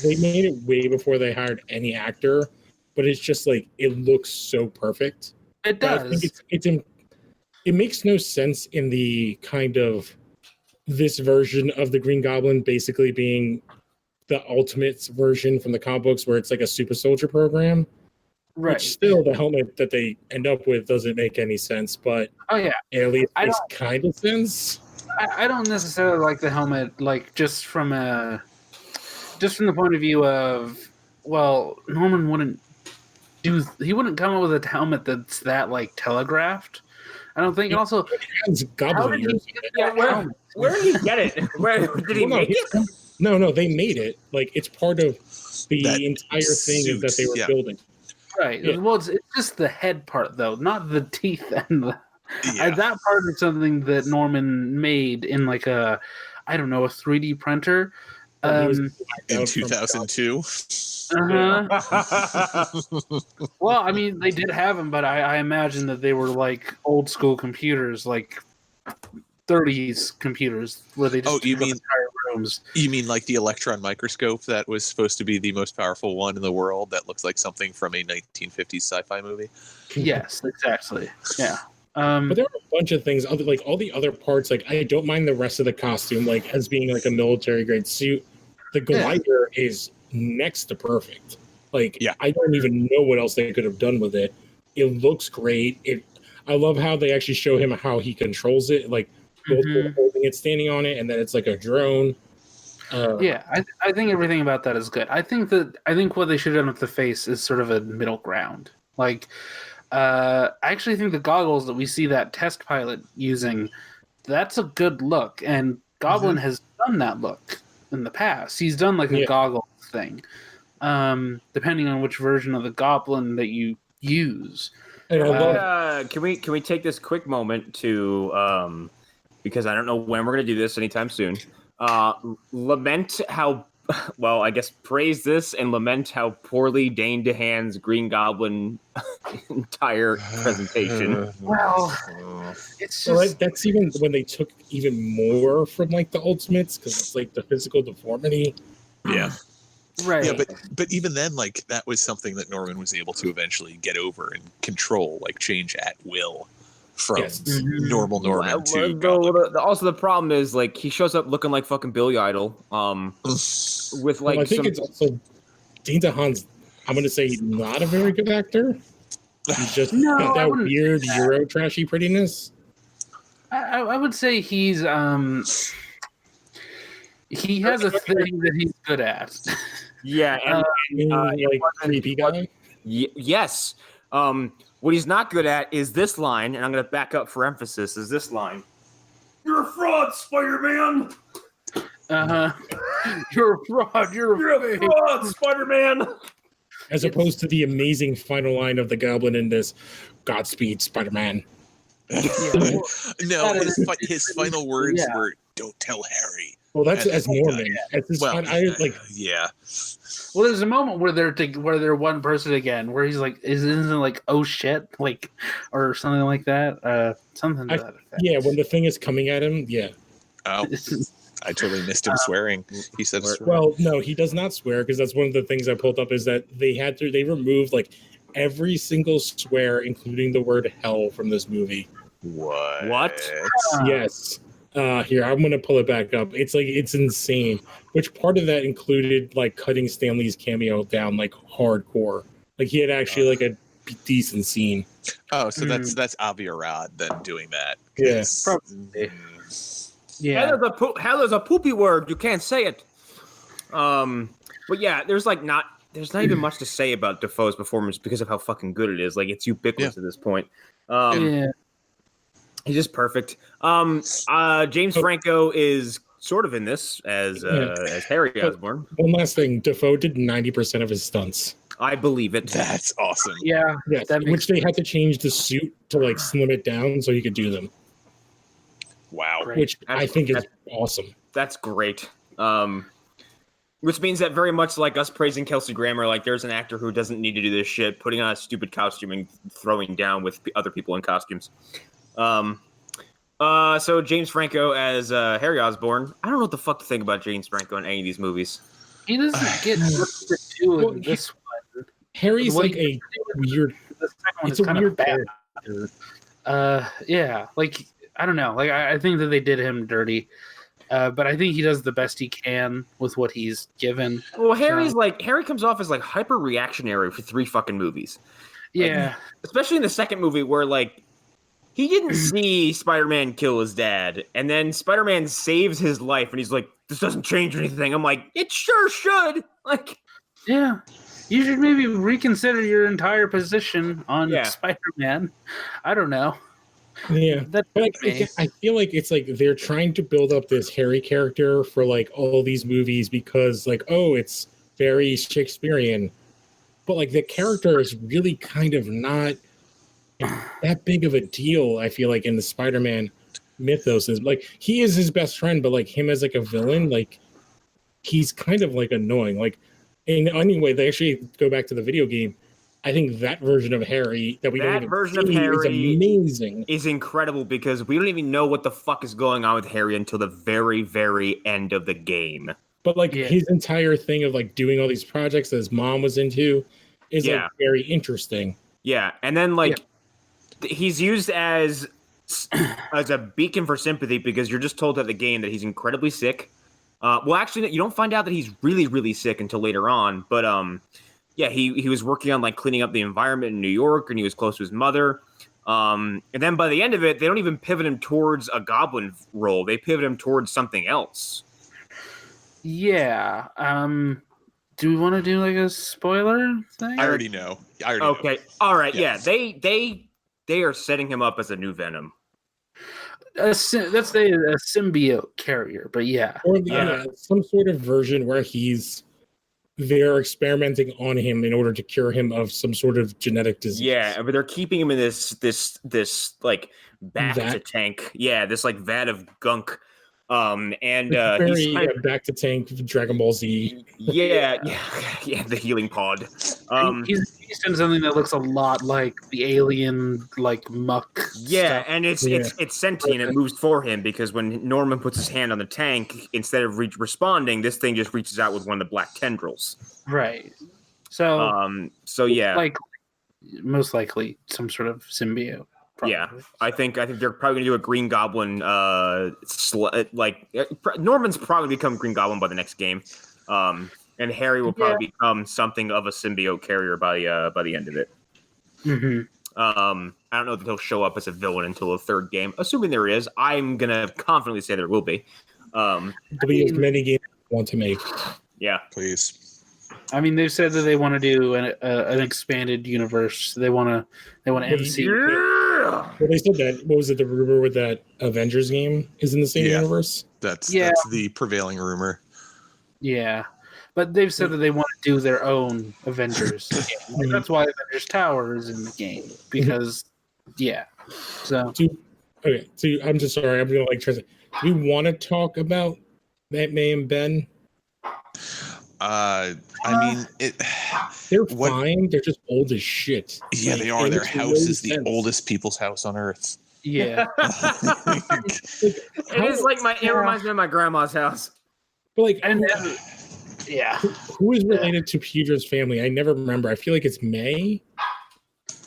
They made it way before they hired any actor, but it's just like it looks so perfect. It does. I think it makes no sense in the kind of this version of the Green Goblin basically being the ultimate version from the comic books where it's like a super soldier program. Right. Which still the helmet that they end up with doesn't make any sense, but at least makes kind of sense. I don't necessarily like the helmet, like just from the point of view of, well, Norman wouldn't come up with a helmet that's that like telegraphed. I don't think. And also, where did he get it? Where did he make it? No, they made it. Like it's part of the entire thing that they were building. Right. Yeah. Well, it's just the head part, though, not the teeth and the. That part is something that Norman made in like a 3D printer. In 2002. Well, I mean, they did have them, but I imagine that they were like old school computers, like 30s computers, where they just you mean entire rooms. You mean like the electron microscope that was supposed to be the most powerful one in the world that looks like something from a 1950s sci-fi movie? Yes, exactly. Yeah. But there are a bunch of things, like all the other parts. Like I don't mind the rest of the costume, like as being like a military grade suit. The glider is next to perfect. Like I don't even know what else they could have done with it. It looks great. I love how they actually show him how he controls it, like both holding it, standing on it, and then it's like a drone. I think everything about that is good. I think what they should have done with the face is sort of a middle ground. Like, I actually think the goggles that we see that test pilot using, that's a good look, and Goblin has done that look in the past. He's done like a goggle thing, depending on which version of the Goblin that you use. Can we take this quick moment to because I don't know when we're gonna do this anytime soon. Lament how well, I guess praise this and lament how poorly Dane DeHaan's Green Goblin entire presentation. Well, it's just that's even when they took even more from like the Ultimates because it's like the physical deformity. Yeah. Right. Yeah, but even then, like that was something that Norman was able to eventually get over and control, like change at will from normal Norman to Goblin. Also, the problem is like he shows up looking like fucking Billy Idol. With like I think it's also Dane DeHaan's. I'm gonna say not a very good actor. He's just got that weird Euro trashy prettiness. I would say he's he has a thing that he's good at. Yeah, and like creepy guy. Yes. What he's not good at is this line, and I'm going to back up for emphasis, is this line. You're a fraud, Spider-Man! You're a fraud, you're a fraud, Spider-Man! As opposed to the amazing final line of the Goblin in this, Godspeed, Spider-Man. No, his final words were, don't tell Harry. Well, that's as Norman. Well, there's a moment where they're one person again, where he's like, isn't it like, oh shit, like, or something like that, something to that effect. Yeah, when the thing is coming at him, yeah. Oh, I totally missed him swearing. He said, well, no, he does not swear because that's one of the things I pulled up is that they removed like every single swear, including the word hell, from this movie. What? Yes. Here, I'm gonna pull it back up. It's insane. Which part of that included like cutting Stanley's cameo down like hardcore? Like he had actually like a decent scene. Oh, so that's Avi Arad then doing that. Yes, probably. Yeah, hell is a poopy word. You can't say it. But yeah, there's not even much to say about Dafoe's performance because of how fucking good it is. Like it's ubiquitous at this point. He's just perfect. James Franco is sort of in this as Harry Osborn. One last thing, Dafoe did 90% of his stunts. I believe it. That's awesome. Yeah, yes, which they had to change the suit to like slim it down so he could do them. Wow, which I think is awesome. That's great. Which means that very much like us praising Kelsey Grammer, like there's an actor who doesn't need to do this shit, putting on a stupid costume and throwing down with other people in costumes. So James Franco as Harry Osborn. I don't know what the fuck to think about James Franco in any of these movies. He doesn't get much to do in this one. Harry's like a weird. It's a weird character. Yeah, like I don't know. Like I think that they did him dirty. But I think he does the best he can with what he's given. Well, Harry comes off as like hyper reactionary for 3 fucking movies. Yeah, like, especially in the second movie where like he didn't see Spider-Man kill his dad, and then Spider-Man saves his life, and he's like, "This doesn't change anything." I'm like, "It sure should." Like, yeah, you should maybe reconsider your entire position on Spider-Man. I don't know. Yeah, but I feel like it's like they're trying to build up this Harry character for like all these movies because like, oh, it's very Shakespearean, but like the character is really kind of not that big of a deal. I feel like in the Spider-Man mythos is like he is his best friend, but like him as like a villain, like he's kind of like annoying. Like in anyway, they actually go back to the video game. I think that version of Harry that we don't even see is amazing. Is incredible because we don't even know what the fuck is going on with Harry until the very, very end of the game. But like his entire thing of like doing all these projects that his mom was into is like very interesting. Yeah, and then like he's used as a beacon for sympathy because you're just told at the game that he's incredibly sick. Well, actually, you don't find out that he's really, really sick until later on. But yeah, he was working on like cleaning up the environment in New York, and he was close to his mother. And then by the end of it, they don't even pivot him towards a goblin role; they pivot him towards something else. Yeah. Do we want to do like a spoiler thing? I already know. Okay. All right. Yeah. Yeah. They are setting him up as a new Venom. Let's say a symbiote carrier, but yeah. Or some sort of version where they're experimenting on him in order to cure him of some sort of genetic disease. Yeah, but they're keeping him in this like back to tank. Yeah, this like vat of gunk. And he's back to tank Dragon Ball Z. Yeah, the healing pod. He's done something that looks a lot like the alien like muck. Yeah, stuff. and it's sentient. It moves for him because when Norman puts his hand on the tank, instead of responding, this thing just reaches out with one of the black tendrils. Right. So yeah, like most likely some sort of symbiote. Probably. Yeah, I think they're probably gonna do a Green Goblin. Norman's probably become Green Goblin by the next game, and Harry will probably become something of a symbiote carrier by the end of it. Mm-hmm. I don't know that he'll show up as a villain until the third game. Assuming there is, I'm gonna confidently say there will be. There'll be as many games I want to make. Yeah, please. I mean, they've said that they want to do an expanded universe. They want MCU. Well, they said that. What was it? The rumor with that Avengers game is in the same universe. That's the prevailing rumor. Yeah, but they've said that they want to do their own Avengers. Like, that's why Avengers Tower is in the game because, So I'm just sorry. I'm gonna try to. Do we want to talk about Aunt May and Ben? I mean, they're fine. They're just old as shit. Yeah, they are. Their house is the oldest people's house on earth. Yeah. It reminds me of my grandma's house. But who is related to Peter's family? I never remember. I feel like it's May.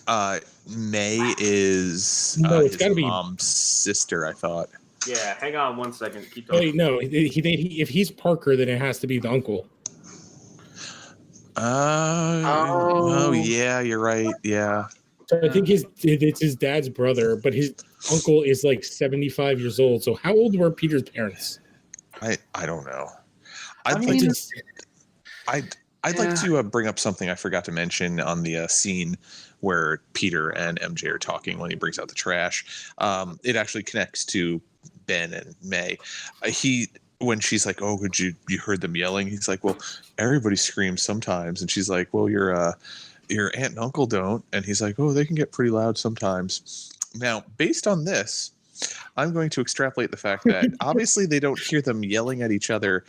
May is it's got to be mom's sister, I thought. Yeah, hang on 1 second. Keep talking. Wait, no. If he's Parker, then it has to be the uncle. Oh yeah, you're right. Yeah. So I think it's his dad's brother, but his uncle is like 75 years old. So how old were Peter's parents? I don't know. I'd like to bring up something I forgot to mention on the scene where Peter and MJ are talking when he brings out the trash. It actually connects to Ben and May. When she's like, "Oh, you heard them yelling?" He's like, "Well, everybody screams sometimes." And she's like, "Well, your aunt and uncle don't." And he's like, "Oh, they can get pretty loud sometimes." Now, based on this, I'm going to extrapolate the fact that obviously they don't hear them yelling at each other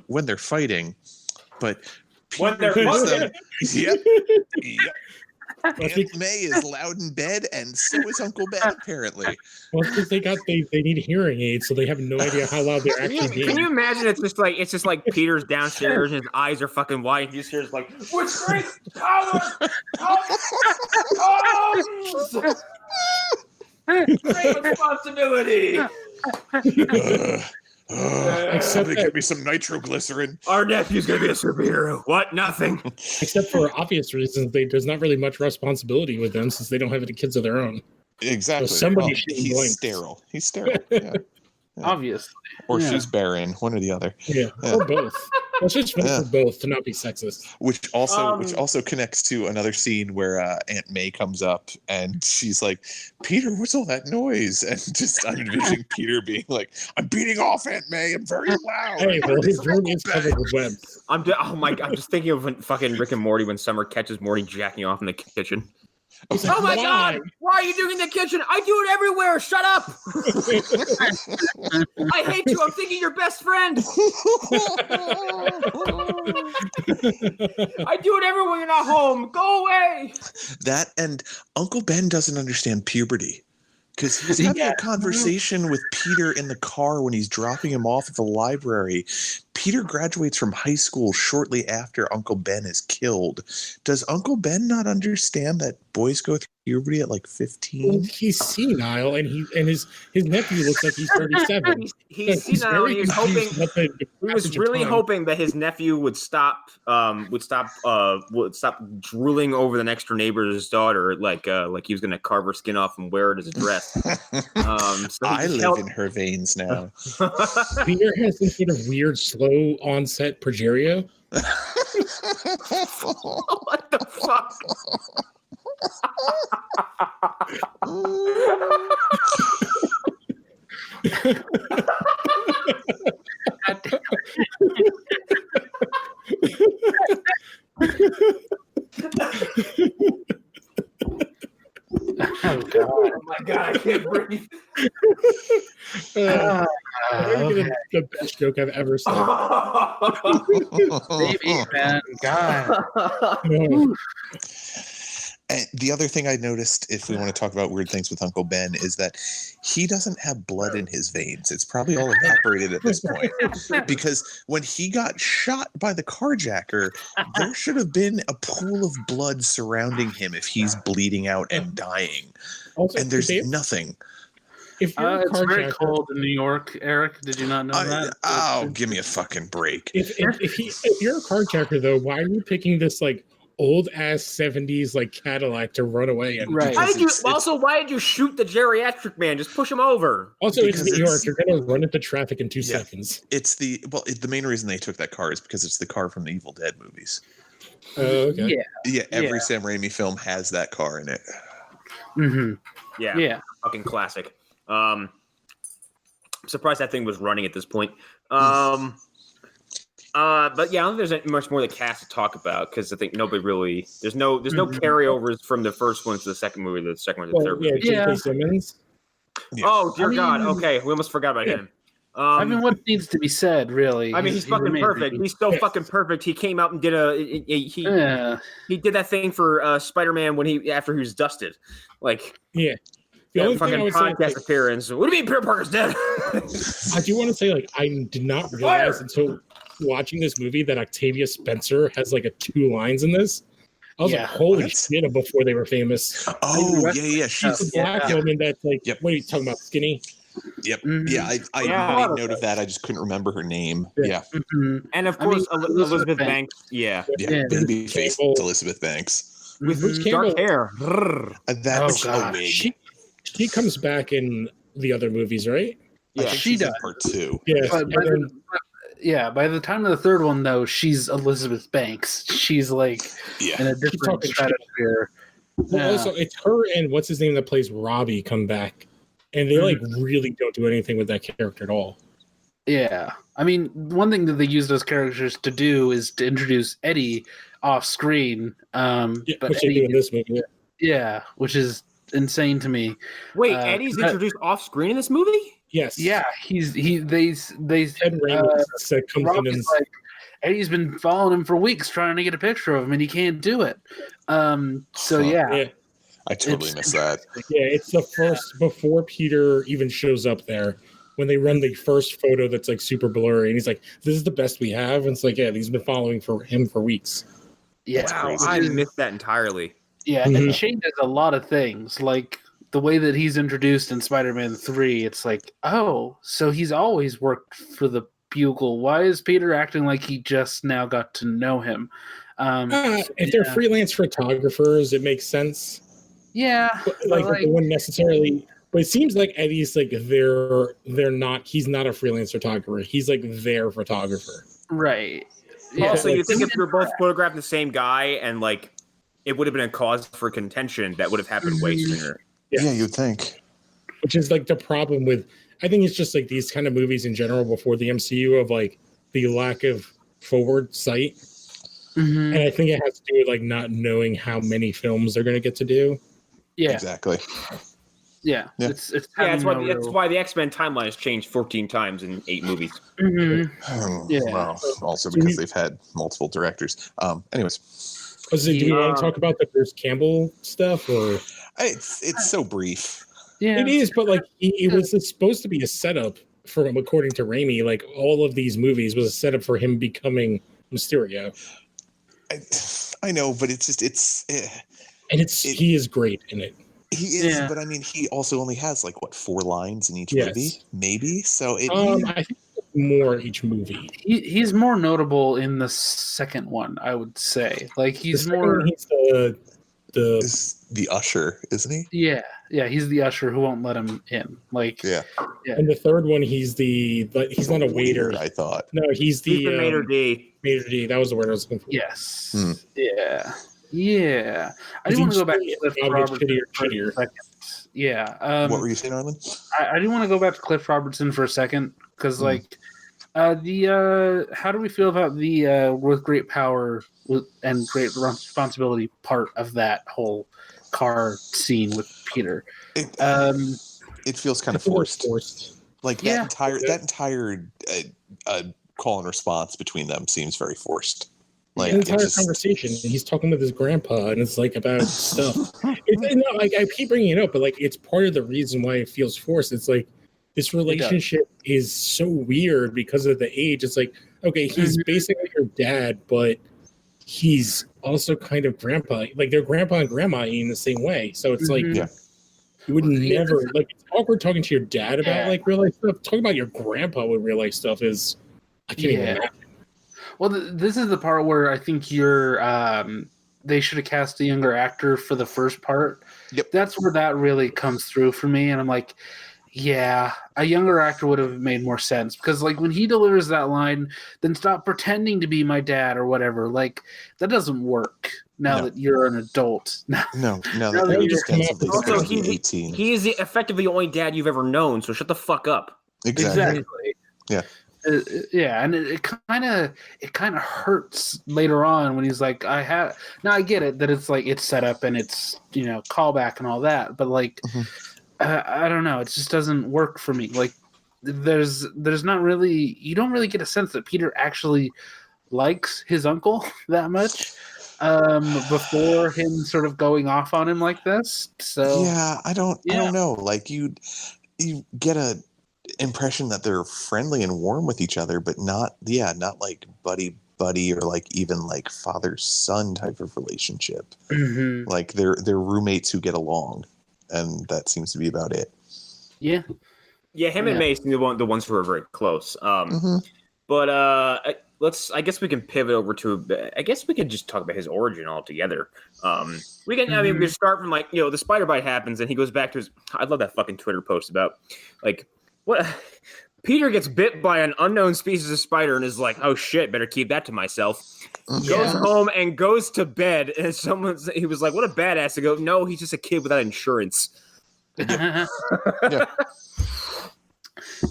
when they're fighting, but when they're fighting, yep. Aunt May is loud in bed, and so is Uncle Ben, apparently. Well, because they need hearing aids, so they have no idea how loud they're actually being. Can you imagine? It's just like Peter's downstairs, and his eyes are fucking wide. And he just hears like, "With great power comes great responsibility." Somebody get me some nitroglycerin. Our nephew's gonna be a superhero. What? Nothing. Except for obvious reasons, there's not really much responsibility with them since they don't have any kids of their own. Exactly. So he's sterile. He's sterile. Yeah. Obviously. Or she's barren, one or the other. Yeah. Or both. Let's just vote for both to not be sexist. Which also connects to another scene where Aunt May comes up and she's like, "Peter, what's all that noise?" And just I'm envisioning Peter being like, "I'm beating off Aunt May. I'm very loud." Hey, well, his room is covered with webs. I'm just thinking of when fucking Rick and Morty when Summer catches Morty jacking off in the kitchen. Oh my God! Why are you doing it in the kitchen? I do it everywhere. Shut up! I hate you. I'm thinking you're best friend. I do it everywhere you're not home. Go away. That and Uncle Ben doesn't understand puberty. Because he's having a conversation with Peter in the car when he's dropping him off at the library. Peter graduates from high school shortly after Uncle Ben is killed. Does Uncle Ben not understand that boys go through Puberty at like 15. He's senile, and his nephew looks like he's 37. He's senile. He was hoping. He was really hoping that his nephew would stop drooling over the next door neighbor's daughter, like he was going to carve her skin off and wear it as a dress. So I live in her veins now. Peter has some sort of weird, slow onset progeria. What the fuck? Oh god! Oh my god! I can't breathe. Okay. The best joke I've ever said. Baby, man, God. And the other thing I noticed, if we want to talk about weird things with Uncle Ben, is that he doesn't have blood in his veins. It's probably all evaporated at this point. Because when he got shot by the carjacker, there should have been a pool of blood surrounding him if he's bleeding out and dying. Also, and there's nothing. If you're it's very cold in New York, Eric. Did you not know that? Oh, give me a fucking break. If you're a carjacker, though, why are you picking this like old ass 70s like Cadillac to run away in? Right. Why did you shoot the geriatric man? Just push him over. Also, it's New York. You're gonna run into traffic in 2 seconds. It's the main reason they took that car is because it's the car from the Evil Dead movies. Okay. Yeah. Every Sam Raimi film has that car in it. Mm-hmm. Yeah. Fucking classic. I'm surprised that thing was running at this point. But yeah, I don't think there's much more the cast to talk about because I think nobody really there's no carryovers from the first one to the second movie, the second one to the third movie. J.K. Simmons. Yeah. Oh dear God! Okay, we almost forgot about him. I mean, what needs to be said, really? I mean, he's fucking perfect. He's so fucking perfect. He came out and did he did that thing for Spider-Man after he was dusted, like The only fucking thing I would podcast say, appearance. What do you mean Peter Parker's dead? I do want to say, like, I did not realize until watching this movie that Octavia Spencer has like 2 lines in this. I was like, holy shit, before they were famous. Oh, yeah. She's the black woman that's like, what are you talking about, skinny? Yep. Yeah, I made note of that. I just couldn't remember her name. Yeah. Mm-hmm. And of course, Elizabeth Banks. Yeah. Baby face Elizabeth Banks. With dark hair. That's a wig. She comes back in the other movies, right? Yeah, she does. Part 2. Yeah. By the time of the third one, though, she's Elizabeth Banks. She's like in a different stratosphere. Well, also, it's her and what's his name that plays Robbie come back, and they like really don't do anything with that character at all. Yeah, I mean, one thing that they use those characters to do is to introduce Eddie off screen. But which they do in this movie. Yeah, which is insane to me. Wait, Eddie's introduced off screen in this movie? Yes. Yeah, they Ted Raimi comes in and like, Eddie's been following him for weeks trying to get a picture of him and he can't do it. I totally missed that. Yeah, it's the first before Peter even shows up there. When they run the first photo that's like super blurry and he's like, this is the best we have. And it's like, he's been following for him for weeks. Yeah. Wow, I missed that entirely. Yeah, and it changes a lot of things. Like the way that he's introduced in Spider-Man 3, it's like, oh, so he's always worked for the Bugle. Why is Peter acting like he just now got to know him? If they're freelance photographers, it makes sense. Yeah. Like they wouldn't necessarily. But it seems like Eddie's like they're not. He's not a freelance photographer. He's like their photographer. Right. Yeah. Also, you think if you're both photographing the same guy and like it would have been a cause for contention that would have happened way sooner. Yeah, you'd think. Which is like the problem with. I think it's just like these kind of movies in general before the MCU of like the lack of forward sight. And I think it has to do with like not knowing how many films they're going to get to do. Yeah, exactly. Yeah, it's that's why the X-Men timeline has changed 14 times in 8 movies. Well, also because they've had multiple directors. Anyways, do we want to talk about the Bruce Campbell stuff, or it's so brief? Yeah, it is, but like it was supposed to be a setup for him, according to Raimi. Like all of these movies was a setup for him becoming Mysterio. I know, but it's just And he is great in it. He is, but I mean, he also only has like 4 lines in each movie, maybe. So I think more each movie. He's more notable in the second one, I would say. Like he's more. He's the usher, isn't he? Yeah, he's the usher who won't let him in. Like yeah. And the third one, he's not a waiter. I thought. No, he's the Mater D. Mater D. That was the word I was looking for. Yes. Yeah. I didn't want to go back to Cliff Robertson for a second. Yeah. What were you saying, Arlen? I didn't want to go back to Cliff Robertson for a second because, like, how do we feel about the with great power and great responsibility part of that whole car scene with Peter? It feels kind of forced. Like that entire call and response between them seems very forced. Like the entire conversation, he's talking with his grandpa, and it's like about stuff. I keep bringing it up, but like it's part of the reason why it feels forced. It's like this relationship is so weird because of the age. It's like, okay, he's basically your dad, but he's also kind of grandpa. Like they're grandpa and grandma in the same way. So it's like you would never like it's awkward talking to your dad about like real life stuff. Talking about your grandpa with real life stuff is I can't even imagine. Well, this is the part where I think they should have cast a younger actor for the first part. Yep. That's where that really comes through for me. And I'm like, yeah, a younger actor would have made more sense. Because, like, when he delivers that line, then stop pretending to be my dad or whatever. Like, that doesn't work now that you're an adult. No, that you're just also, 18. He is effectively the only dad you've ever known, so shut the fuck up. Exactly. Yeah. And it kind of hurts later on when he's like, I get it that it's like it's set up and it's callback and all that, but like I don't know, it just doesn't work for me. Like there's not really, you don't really get a sense that Peter actually likes his uncle that much before him sort of going off on him like this. So I don't know. Like you get a impression that they're friendly and warm with each other, but not like buddy or like even like father son type of relationship. Like they're roommates who get along, and that seems to be about it. Him and Mason are the ones who are very close. But I guess we can pivot over to, I guess we can just talk about his origin altogether. We can start from like, the spider bite happens and he goes back to his, I love that fucking Twitter post about like, what Peter gets bit by an unknown species of spider and is like, oh shit, better keep that to myself. Goes home and goes to bed. And he was like, what a badass. To go, no, he's just a kid without insurance.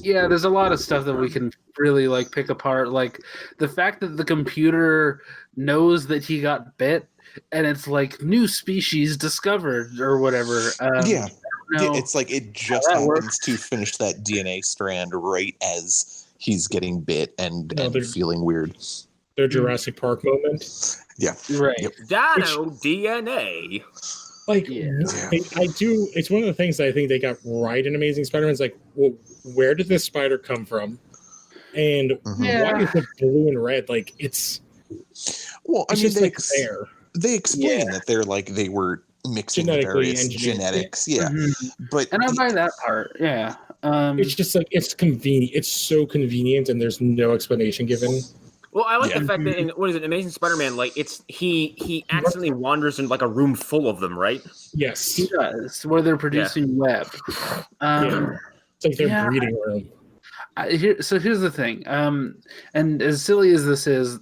Yeah, there's a lot of stuff that we can really like pick apart. Like the fact that the computer knows that he got bit and it's like new species discovered or whatever. It's like it just happens to finish that DNA strand right as he's getting bit and feeling weird. Their Jurassic Park moment. Yeah. Right. Yep. Dino DNA. Like, I do. It's one of the things that I think they got right in Amazing Spider-Man. It's like, well, where did this spider come from? And why is it blue and red? Like, it's. Well, I mean, they explain that they're like they were mixing various genetics. But and I buy that part. Yeah. It's just like it's convenient. It's so convenient, and there's no explanation given. Well, I like the fact that in Amazing Spider-Man, like he accidentally wanders in like a room full of them, right? Yes, he does. Where they're producing web. It's like their breeding room. So here's the thing. And as silly as this is,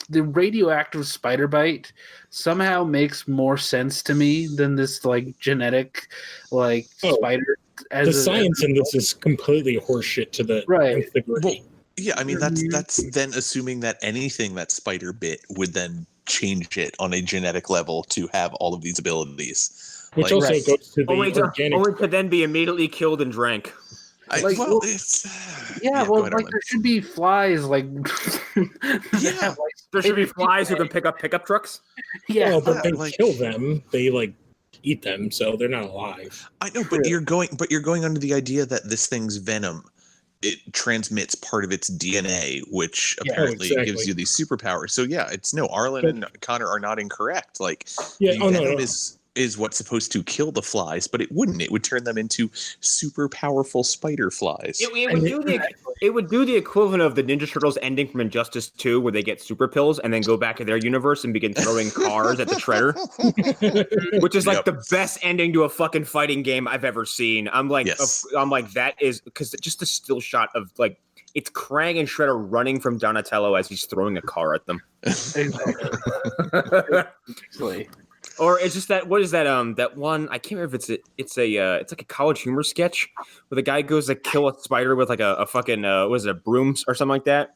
the radioactive spider bite somehow makes more sense to me than this like genetic spider. The science in this is completely horseshit to the nth degree. Well, yeah, I mean that's then assuming that anything that spider bit would then change it on a genetic level to have all of these abilities, which also goes to the organic. Only to then be immediately killed and drank. There should be flies. Like, there should be flies who can pick up pickup trucks. Yeah, but they kill them. They eat them, so they're not alive. I know, but you're going under the idea that this thing's venom. It transmits part of its DNA, which apparently gives you these superpowers. So Arlen and Connor are not incorrect. Like, venom is what's supposed to kill the flies, but it wouldn't. It would turn them into super powerful spider flies. It would do the equivalent of the Ninja Turtles ending from Injustice 2, where they get super pills and then go back to their universe and begin throwing cars at the Shredder, which is like the best ending to a fucking fighting game I've ever seen. I'm like, that is because just the still shot of like it's Krang and Shredder running from Donatello as he's throwing a car at them. Exactly. Or it's just that, what is that, that one, I can't remember if it's like a College Humor sketch where the guy goes to kill a spider with like a fucking, what is it, a broom or something like that?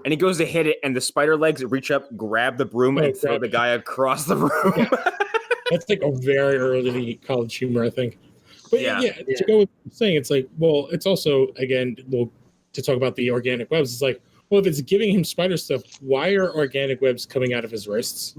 And he goes to hit it, and the spider legs reach up, grab the broom, and throw the guy across the room. Yeah. That's like a very early College Humor, I think. But yeah, to go with what you're saying, it's like, well, it's also, again, to talk about the organic webs, it's like, well, if it's giving him spider stuff, why are organic webs coming out of his wrists?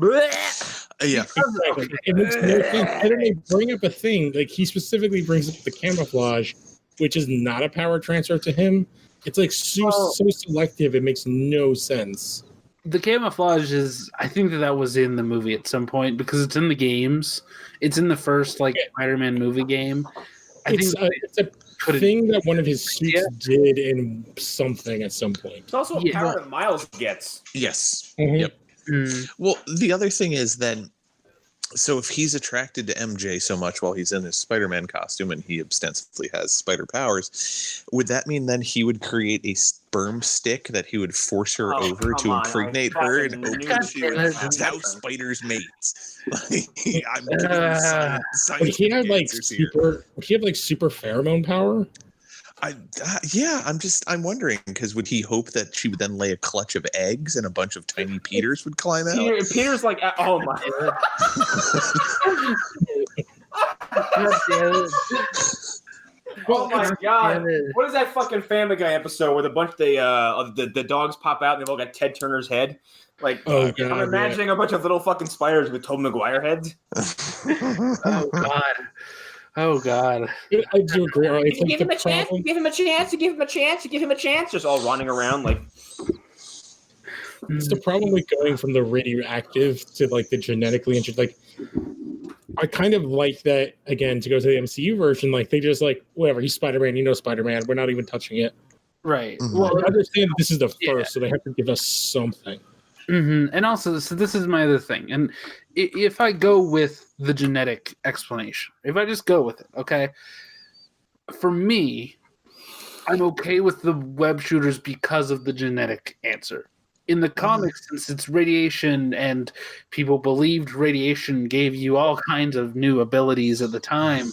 Yeah. Exactly. It makes no sense. And then they bring up a thing, like he specifically brings up the camouflage, which is not a power transfer to him. It's like so selective, it makes no sense. The camouflage is, I think that was in the movie at some point because it's in the games. It's in the first Spider-Man movie game. It's a thing that one of his suits did in something at some point. It's also a power that Miles gets. Yes. Mm-hmm. Yep. Well, the other thing is then, so if he's attracted to MJ so much while he's in his Spider-Man costume and he ostensibly has spider powers, would that mean then he would create a sperm stick that he would force her over to impregnate her and hope that she would how spiders mates? I'm giving you science. Would he have super pheromone power? I'm wondering, because would he hope that she would then lay a clutch of eggs and a bunch of tiny Peters would climb out? Peter's like, oh my oh my god! What is that fucking Family Guy episode where the bunch of the dogs pop out and they've all got Ted Turner's head? Like, I'm imagining a bunch of little fucking spiders with Tobey Maguire heads. Oh God! I do agree. Right? You give him a chance. You give him a chance. You give him a chance. You give him a chance. Just all running around like. It's the problem with going from the radioactive to like the genetically engineered. Like, I kind of like that again to go to the MCU version. Like, they just like whatever. He's Spider-Man. Spider-Man. We're not even touching it. Right. Mm-hmm. Well, I understand this is the first, so they have to give us something. Mm-hmm. And also, so this is my other thing. And if I go with the genetic explanation, if I just go with it, okay, for me, I'm okay with the web shooters because of the genetic answer. In the comics, since it's radiation and people believed radiation gave you all kinds of new abilities at the time,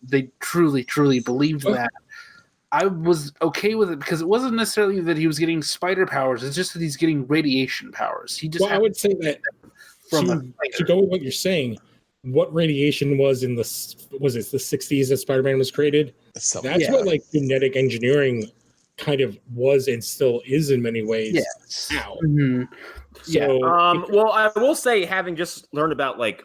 they truly, truly believed that. I was okay with it because it wasn't necessarily that he was getting spider powers. It's just that he's getting radiation powers. He just. Well, I would say that to go with what you're saying, what radiation was in the 60s that Spider-Man was created? That's what like genetic engineering kind of was and still is in many ways. Yes. Now. Mm-hmm. Well, I will say, having just learned about like.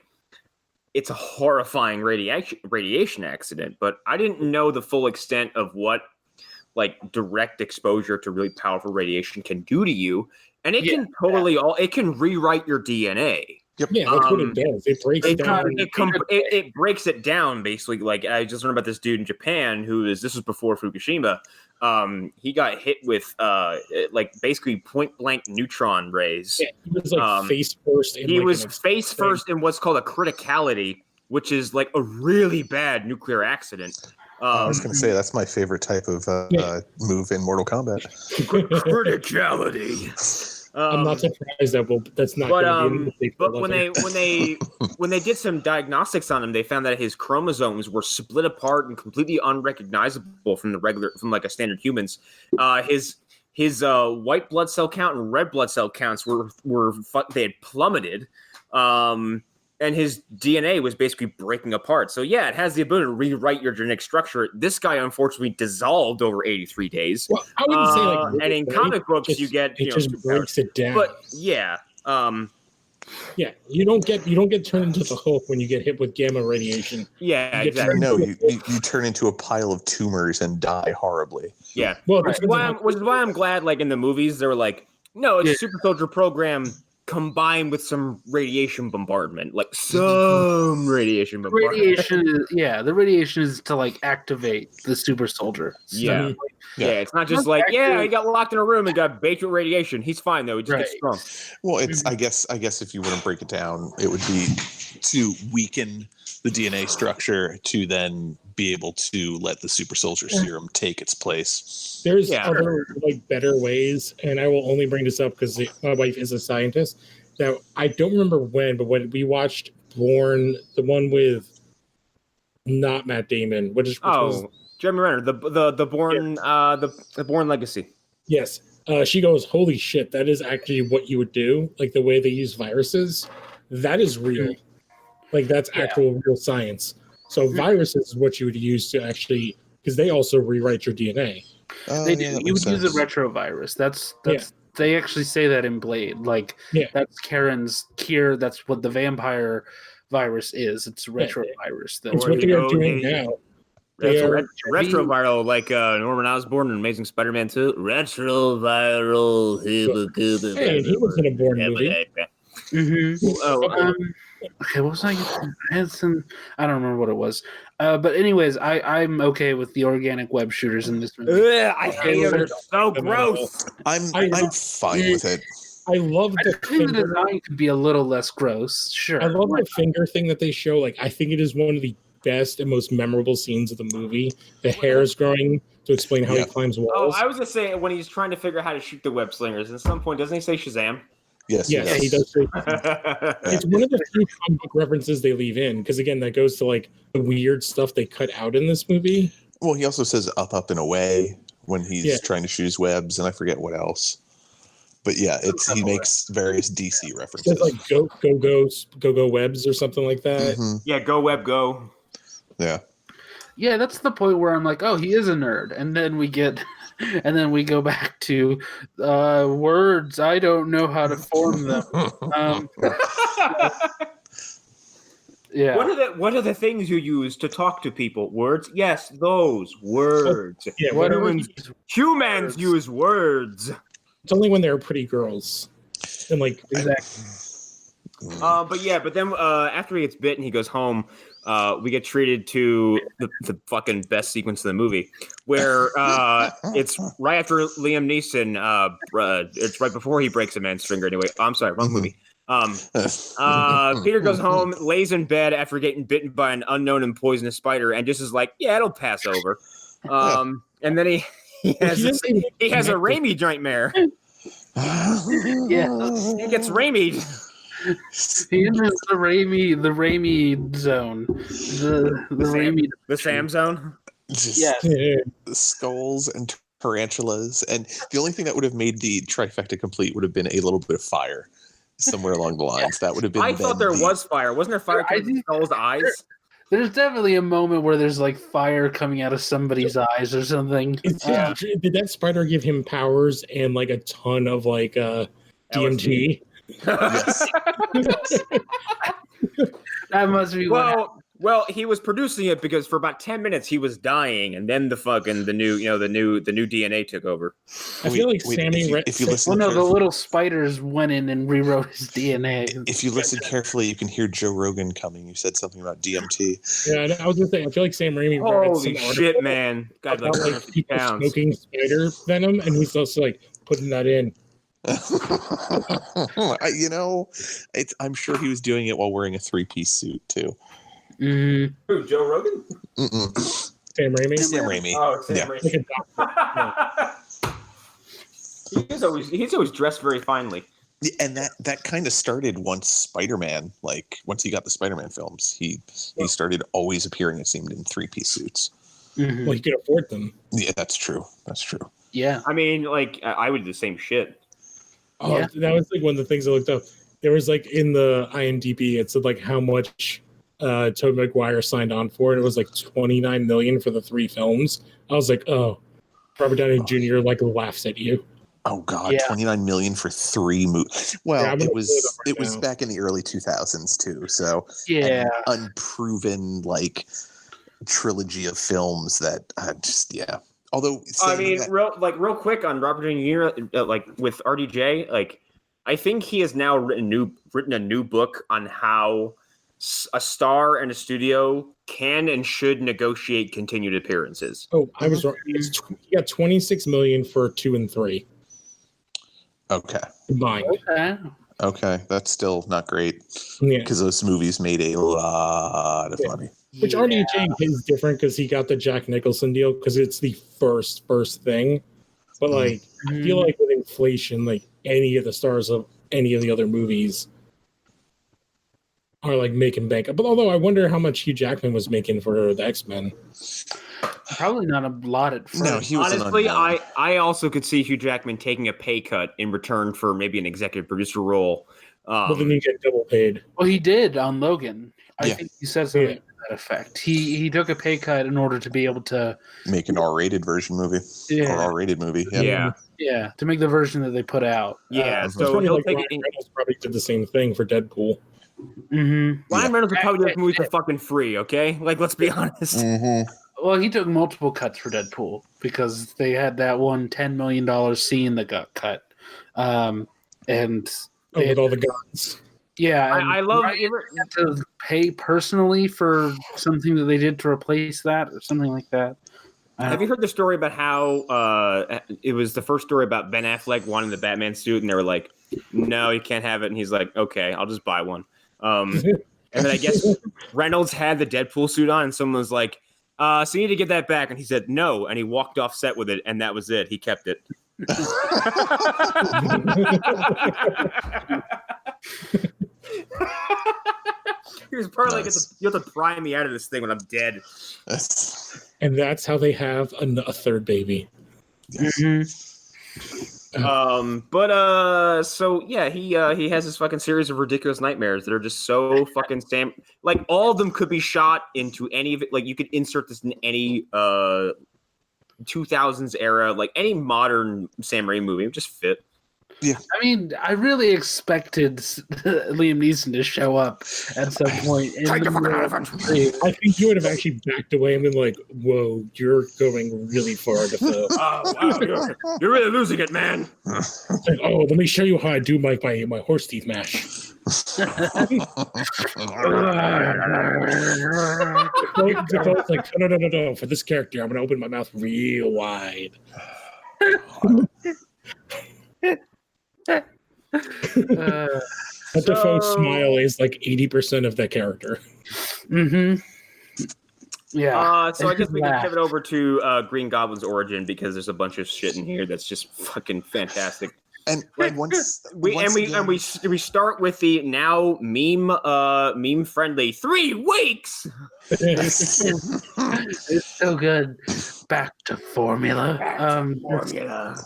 It's a horrifying radiation accident, but I didn't know the full extent of what like direct exposure to really powerful radiation can do to you. And it can totally it can rewrite your DNA. Yep. Yeah, that's what it does. It breaks it down. It breaks it down basically. Like I just learned about this dude in Japan this was before Fukushima. He got hit with like basically point blank neutron rays. Yeah, he was like face first. He was face first in what's called a criticality, which is like a really bad nuclear accident. I was going to say that's my favorite type of move in Mortal Kombat. Criticality. I'm not surprised that's not. But when they did some diagnostics on him, they found that his chromosomes were split apart and completely unrecognizable from like a standard human's. His white blood cell count and red blood cell counts they had plummeted. And his DNA was basically breaking apart. So yeah, it has the ability to rewrite your genetic structure. This guy unfortunately dissolved over 83 days. Well, I wouldn't say like. And in comic books, you get just breaks it down. But yeah, yeah, you don't get turned into the Hulk when you get hit with gamma radiation. Yeah, exactly. No, you turn into a pile of tumors and die horribly. Yeah, which is why I'm glad. Like in the movies, they were like, no, it's a super soldier program. combined with some radiation bombardment, like some radiation bombardment. The radiation is to like activate the super soldier. Yeah. It's not just like, he got locked in a room and got baked with radiation. He's fine though. He just gets strong. Well, it's I guess if you were to break it down, it would be to weaken the DNA structure to then be able to let the super soldier serum take its place. There's other like better ways, and I will only bring this up because my wife is a scientist. Now I don't remember when, but when we watched Born, the one with not Matt Damon, which was Jeremy Renner, the Born the Born Legacy. Yes, she goes, "Holy shit, that is actually what you would do. Like the way they use viruses, that is real. Like that's actual real science. So viruses is what you would use to actually, because they also rewrite your DNA. They do. You would use a retrovirus. That's they actually say that in Blade. Like that's Karen's cure. That's what the vampire virus is. It's a retrovirus. It's what they are doing now. Retroviral, like Norman Osborn in Amazing Spider-Man 2. Retroviral. Hey, he was in a Born movie. Okay, what was I don't remember what it was. But anyways, I'm okay with the organic web shooters in this movie. I hate them. They're so gross. I'm fine with it. I love the finger. The design could be a little less gross. Sure. I love the finger thing that they show. Like, I think it is one of the best and most memorable scenes of the movie. The hair is growing to explain how he climbs walls. Oh, I was gonna say when he's trying to figure out how to shoot the web slingers. At some point, doesn't he say Shazam? Yes. Yeah, he does. It's one of the few comic book references they leave in, because again, that goes to like the weird stuff they cut out in this movie. Well, he also says up and away when he's trying to shoot his webs, and I forget what else. But yeah, he makes various DC references. It's like go webs or something like that. Mm-hmm. Yeah, go web go. Yeah. Yeah, that's the point where I'm like, oh, he is a nerd, and then we go back to words. I don't know how to form them. Yeah. What are the things you use to talk to people? Words? Yes, those words. Humans use words. It's only when they're pretty girls. And like exactly. But then after he gets bit and he goes home, we get treated to the fucking best sequence of the movie, where it's right after Liam Neeson. It's right before he breaks a man's finger. Anyway, I'm sorry, wrong movie. Peter goes home, lays in bed after getting bitten by an unknown and poisonous spider, and just is like, "Yeah, it'll pass over." And then he has a Raimi nightmare. He gets Raimi'd. He enters the Raimi zone. The Sam zone. Skulls and tarantulas, and the only thing that would have made the trifecta complete would have been a little bit of fire somewhere along the lines. That would have been. I thought there was fire. Wasn't there fire coming from Skull's eyes? There's definitely a moment where there's like fire coming out of somebody's eyes or something. Did that spider give him powers and like a ton of like DMT? Yes. That must be well, he was producing it because for about 10 minutes he was dying, and then the new DNA took over. I feel like Sammy. If you listen, the little spiders went in and rewrote his DNA. If you listen carefully, you can hear Joe Rogan coming. You said something about DMT. Yeah, I was gonna say. I feel like Sam Raimi. Holy shit, man! God, like people smoking spider venom, and he's also like putting that in. I'm sure he was doing it while wearing a 3-piece suit too. Who, Joe Rogan? Sam Raimi. Sam Raimi. Oh, Sam Raimi. He's always dressed very finely. And that kind of started once he got the Spider-Man films. He started always appearing, it seemed, in 3-piece suits. Mm-hmm. Well, he could afford them. Yeah, that's true. Yeah. I mean, like, I would do the same shit. Oh, yeah. That was like one of the things I looked up. There was like in the IMDb, it said like how much Tobey Maguire signed on for, and it was like $29 million for the 3 films. I was like, oh, Robert Downey Jr. like laughs at you. Oh God, $29 million for 3 movies. Well, it was back in the early 2000s too. So an unproven like trilogy of films that Although real quick on Robert Downey Jr. Like with RDJ, like I think he has now written a new book on how a star and a studio can and should negotiate continued appearances. Oh, I was wrong. He got $26 million for 2 and 3. Okay. Combined. Okay, that's still not great. Yeah. Because those movies made a lot of money. Which RDJ is different because he got the Jack Nicholson deal because it's the first thing. But like, I feel like with inflation, like any of the stars of any of the other movies are like making bank. But although I wonder how much Hugh Jackman was making for the X-Men. Probably not a lot at first. No, he was honestly. I also could see Hugh Jackman taking a pay cut in return for maybe an executive producer role. But then you get double paid. Well, he did on Logan. I think he said something to that effect. He took a pay cut in order to be able to make an R-rated version movie. Or R-rated movie. Yeah, to make the version that they put out. Yeah, so he'll take it. Reynolds probably did the same thing for Deadpool. Mm-hmm. Ryan Reynolds will probably do this movie for fucking free. Okay, like let's be honest. Mm-hmm. Well, he took multiple cuts for Deadpool because they had that one $10 million scene that got cut, and with all the guns. Yeah, I love to pay personally for something that they did to replace that or something like that. Have you heard the story about how it was the first story about Ben Affleck wanting the Batman suit, and they were like, "No, you can't have it," and he's like, "Okay, I'll just buy one." And then I guess Reynolds had the Deadpool suit on, and someone was like, "So you need to get that back," and he said no, and he walked off set with it, and that was it. He kept it. He was probably like, "You have to pry me out of this thing when I'm dead." And that's how they have a third baby. Yes. So yeah, he has this fucking series of ridiculous nightmares that are just so fucking like all of them could be shot into any of it. Like you could insert this in any 2000s era, like any modern Sam Raimi movie, it would just fit. Yeah, I mean, I really expected Liam Neeson to show up at some point. I think you would have actually backed away and been like, "Whoa, you're going really far." Wow, you're really losing it, man. Like, oh, let me show you how I do my horse teeth mash. Dakota's like, no. For this character, I'm going to open my mouth real wide. That Dafoe's smile is like 80% of that character. Mm-hmm. Yeah. So I guess we can pivot over to Green Goblin's origin because there's a bunch of shit in here that's just fucking fantastic. And we start with the now meme friendly 3 weeks. It's so good. Back to formula. Formula.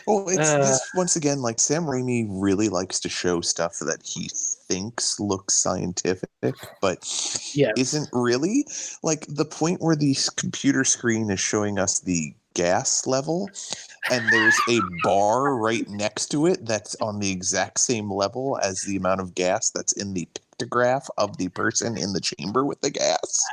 Well, it's this, once again, like Sam Raimi really likes to show stuff that he thinks looks scientific, but isn't really. Like the point where the computer screen is showing us the gas level, and there's a bar right next to it that's on the exact same level as the amount of gas that's in the pictograph of the person in the chamber with the gas.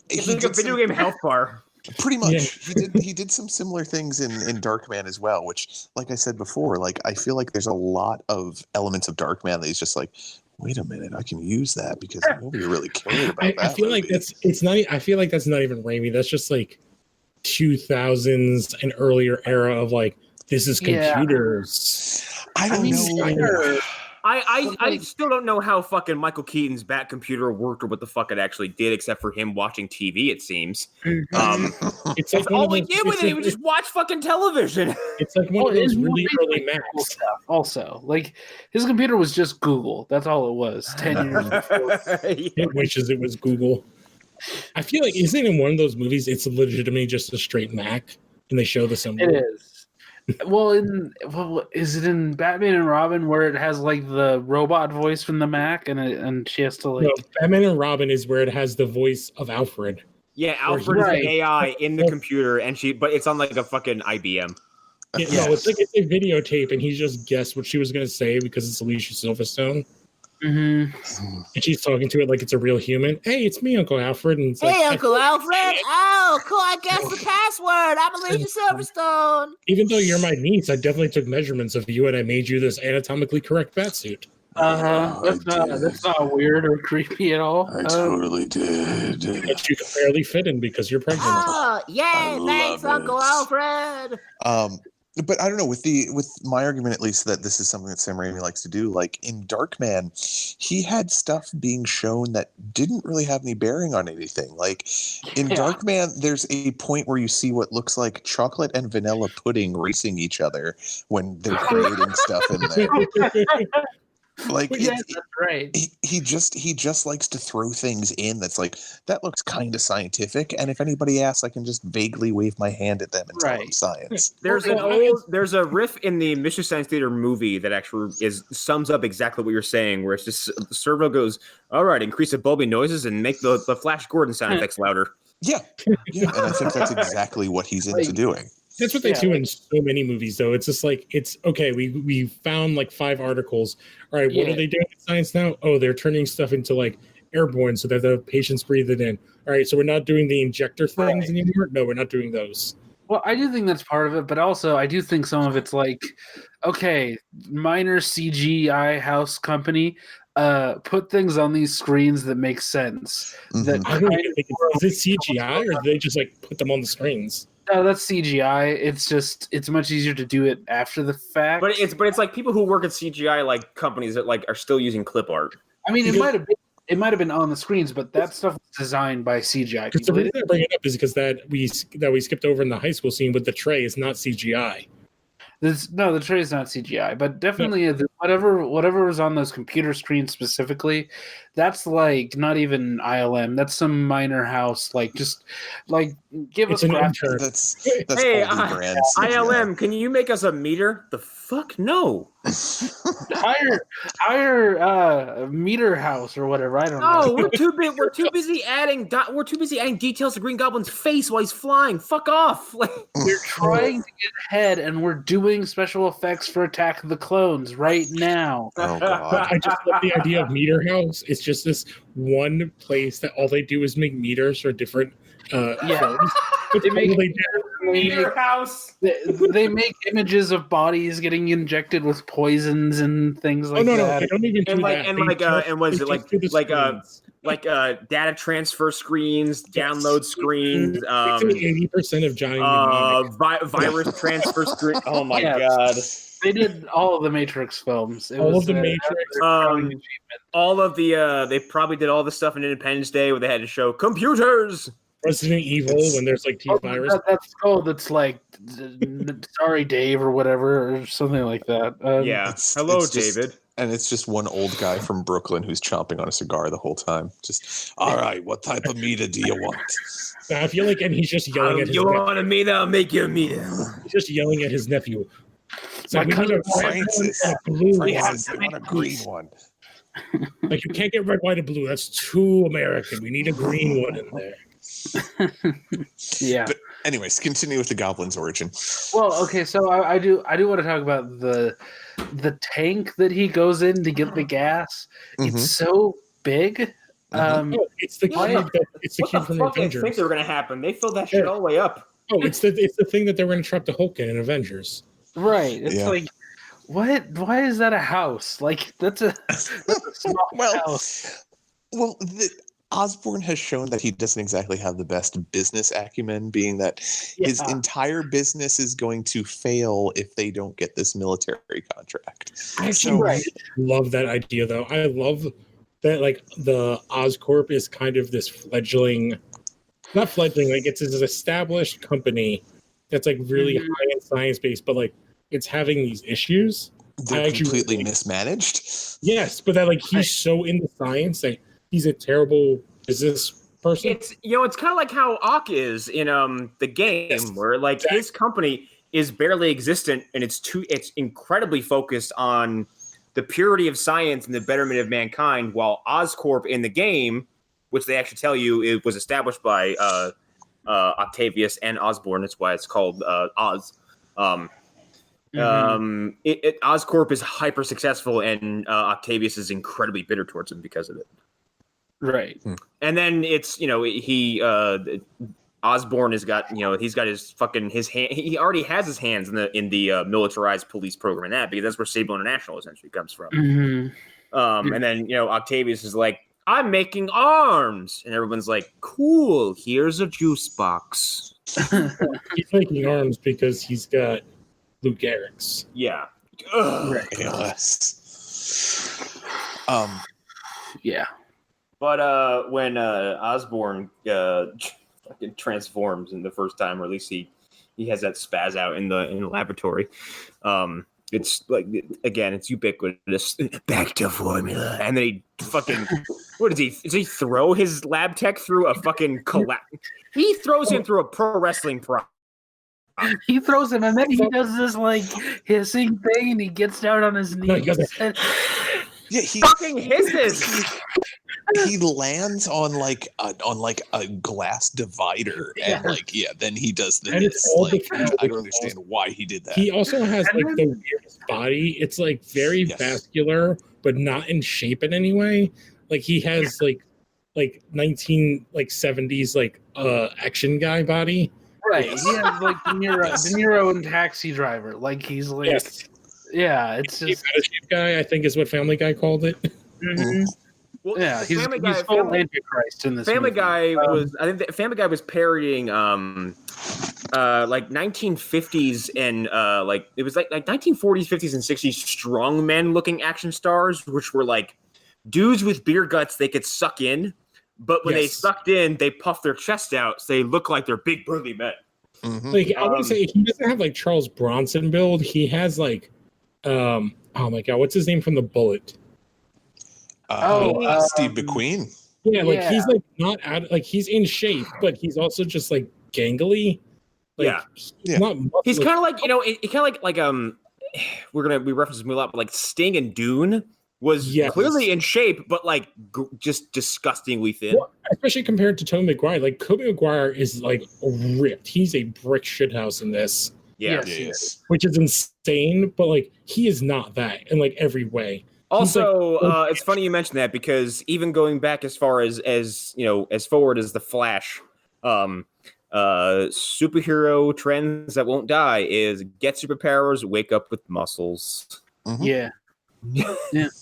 It's like a video game health bar. Pretty much. He did some similar things in Darkman as well, which, like I said before, like I feel like there's a lot of elements of Darkman that he's just like, wait a minute, I can use that because nobody really cared about that. I feel like it's not. I feel like that's not even Raimi. That's just like 2000s and earlier era of like, this is computers. I don't know. I still don't know how fucking Michael Keaton's Bat computer worked or what the fuck it actually did, except for him watching TV, it seems. It's like all we did with it. He would just watch fucking television. It's like one of those really early Macs. Stuff also, like his computer was just Google. That's all it was. 10 years before. It wishes it was Google. I feel like, isn't it in one of those movies, it's legitimately just a straight Mac, and they show the symbol? It is. Well, is it in Batman and Robin where it has like the robot voice from the Mac and she has to like? No, Batman and Robin is where it has the voice of Alfred. Yeah, Alfred is an AI in the computer, but it's on like a fucking IBM. Yeah, no, it's like it's a videotape, and he just guessed what she was going to say because it's Alicia Silverstone. Mm-hmm. And she's talking to it like it's a real human. Hey, it's me, Uncle Alfred. And it's Hey, like, Uncle Alfred. Oh, cool. I guess the password. I'm Alicia Silverstone. Even though you're my niece, I definitely took measurements of you and I made you this anatomically correct batsuit. That's not weird or creepy at all. I totally did. But you can barely fit in because you're pregnant. Oh, yay. Thanks, Uncle Alfred. But I don't know, with my argument at least, that this is something that Sam Raimi likes to do. Like in Darkman, he had stuff being shown that didn't really have any bearing on anything. Like in Darkman, there's a point where you see what looks like chocolate and vanilla pudding racing each other when they're creating stuff in there. Like that's right. He just likes to throw things in that's like, that looks kind of scientific, and if anybody asks, I can just vaguely wave my hand at them and tell them science. There's a riff in the Mystery Science Theater movie that actually sums up exactly what you're saying, where it's just Servo goes, all right, increase the bulby noises and make the Flash Gordon sound effects louder. Yeah, and I think that's exactly what he's into doing. That's what they do in so many movies, though. It's just like, it's okay. We found like 5 articles. All right, what are they doing in science now? Oh, they're turning stuff into like airborne so that the patients breathe it in. All right, so we're not doing the injector things anymore. No, we're not doing those. Well, I do think that's part of it, but also I do think some of it's like, okay, minor CGI house company, put things on these screens that make sense. That I don't even think is it CGI or do they just like put them on the screens? No, that's CGI. It's much easier to do it after the fact. But it's like people who work at CGI like companies that like are still using clip art. I mean, it might have been on the screens, but that stuff was designed by CGI. The reason I bring it up is because that we skipped over in the high school scene with the tray is not CGI. The tray is not CGI, but definitely whatever was on those computer screens specifically, that's like not even ILM. That's some minor house, like just like give us graphics. That's hey, ILM, can you make us a meter? The fuck no. hire Meter House or whatever. I don't know. We're too busy adding details to Green Goblin's face while he's flying. Fuck off. We're trying to get ahead, and we're doing special effects for Attack of the Clones right now. Oh god! I just love the idea of Meter House. It's just this one place that all they do is make meters for different films. They make Meter House. They make images of bodies getting injected with poisons and things like that. No, they don't even do that. And was it like data transfer screens, download screens, 80% of Johnny virus transfer screen. Oh my god. They did all of the Matrix films. All of the Matrix. All of the they probably did all the stuff in Independence Day where they had to show computers. Resident Evil when there's like T-virus. That's called. It's like sorry, Dave, or whatever, or something like that. Hello, David. And it's just one old guy from Brooklyn who's chomping on a cigar the whole time. Just, all right, what type of meter do you want? I feel like, and he's just yelling at his nephew. You want a meter? I'll make you a meter. He's just yelling at his nephew. It's like, we need a Francis. Francis, they want a green one. Like, you can't get red, white, and blue. That's too American. We need a green one in there. Yeah. But anyways, continue with the Goblin's origin. Well, okay, so I do want to talk about the tank that he goes in to get the gas. Mm-hmm. It's so big. It's the cube. It's the cube from Avengers. They think they were going to happen. They filled that shit all the way up. Oh, it's the thing that they were going to trap the Hulk in Avengers. Right. It's like, what? Why is that a house? Like that's a small house. Well, Osborn has shown that he doesn't exactly have the best business acumen, being that his entire business is going to fail if they don't get this military contract. I actually love that idea, though. I love that, like, the Oscorp is kind of this not fledgling, like, it's this established company that's, like, really high in science-based, but, like, it's having these issues. They're completely mismanaged. Yes, but that, like, he's so into science that he's a terrible business person. It's kind of like how Ock is in the game, where like his company is barely existent, and it's incredibly focused on the purity of science and the betterment of mankind. While Oscorp in the game, which they actually tell you it was established by Octavius and Osborn, that's why it's called Oz. Oscorp is hyper successful, and Octavius is incredibly bitter towards him because of it. Right. And then it's Osborn has got he's got his hand. He already has his hands in the militarized police program and that because that's where Sable International essentially comes from. And then Octavius is like, I'm making arms, and everyone's like, cool. Here's a juice box. He's making arms because he's got Luke Eric's. Yeah. Right. ALS. Yeah. But when Osborn fucking transforms in the first time, or at least he has that spaz out in the laboratory. It's like, again, it's ubiquitous. Back to formula. And then he fucking, what does he throw his lab tech through a fucking he throws him through a pro wrestling prop. He throws him, and then he does this like hissing thing, and he gets down on his knees. Yeah, he fucking hisses. He lands on like a glass divider, and then he does this. I don't understand why he did that. He also has like the weirdest body. It's like very vascular, but not in shape in any way. Like he has like 70s action guy body. Right. He has like De Niro and Taxi Driver. Like he's like, it's just a shape guy. I think is what Family Guy called it. Mm-hmm. Well, yeah, he's full Antichrist in this. Family movie. Guy was. I think Family Guy was parodying like 1950s and it was like 1940s, 50s, and 60s strongmen looking action stars, which were like dudes with beer guts they could suck in, but when they sucked in, they puffed their chest out, so they look like they're big burly men. Mm-hmm. Like I would say, he doesn't have like Charles Bronson build. He has like, oh my god, what's his name from The Bullet? Steve McQueen. Yeah, he's like not out. Like he's in shape, but he's also just like gangly. Like, he's not. He's kind of like we reference this movie a lot, but like Sting and Dune was clearly in shape, but like just disgustingly thin. Well, especially compared to Tobey Maguire. Like Tobey Maguire is like ripped. He's a brick shithouse in this. Yes. Which is insane, but like he is not that in like every way. Also, it's funny you mentioned that because even going back as far as forward as the Flash, superhero trends that won't die is get superpowers, wake up with muscles. Mm-hmm. Yeah.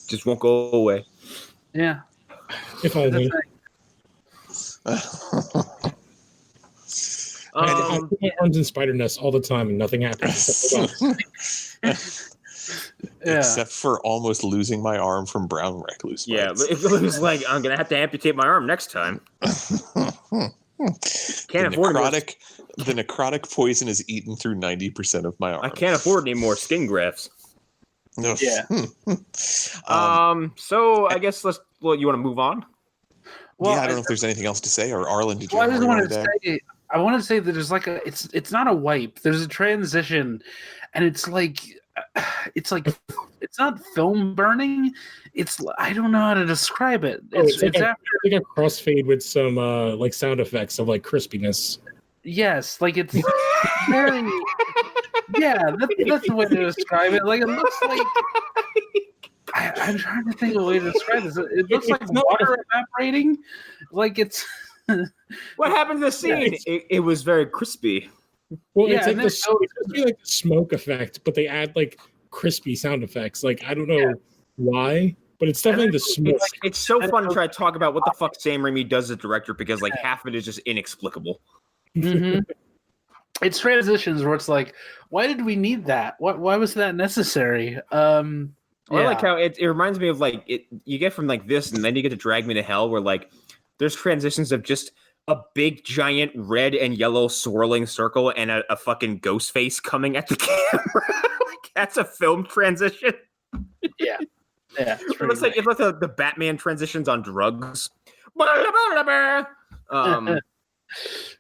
Just won't go away. Yeah. If only. I put my arms in spider nests all the time and nothing happens. Except for almost losing my arm from brown recluse bites. Yeah, but it was like, I'm going to have to amputate my arm next time. Can't afford it. The necrotic poison is eaten through 90% of my arm. I can't afford any more skin grafts. No. Yeah. So I guess you want to move on? Well, I don't know if there's anything else to say, or Arlen, did you I just wanted to say, I want to say that there's like it's not a wipe. There's a transition, and it's not film burning. I don't know how to describe it. It's after like a crossfade with some like sound effects of like crispiness. Yes, like it's very. That's the way to describe it. Like it looks like. I'm trying to think of a way to describe this. It looks like water evaporating. Like it's. What happened to the scene? It was very crispy. Well, it's like it's supposed to be like the smoke effect, but they add like crispy sound effects. Like I don't know why, but it's definitely the smoke. It's so fun to try to talk about what the fuck Sam Rami does as director because like half of it is just inexplicable. Mm-hmm. It's transitions where it's like, why did we need that? Why was that necessary? I like how it reminds me of like you get from like this and then you get to Drag Me to Hell where like there's transitions of just a big giant red and yellow swirling circle and a fucking ghost face coming at the camera. Like that's a film transition. Yeah. It's like the Batman transitions on drugs.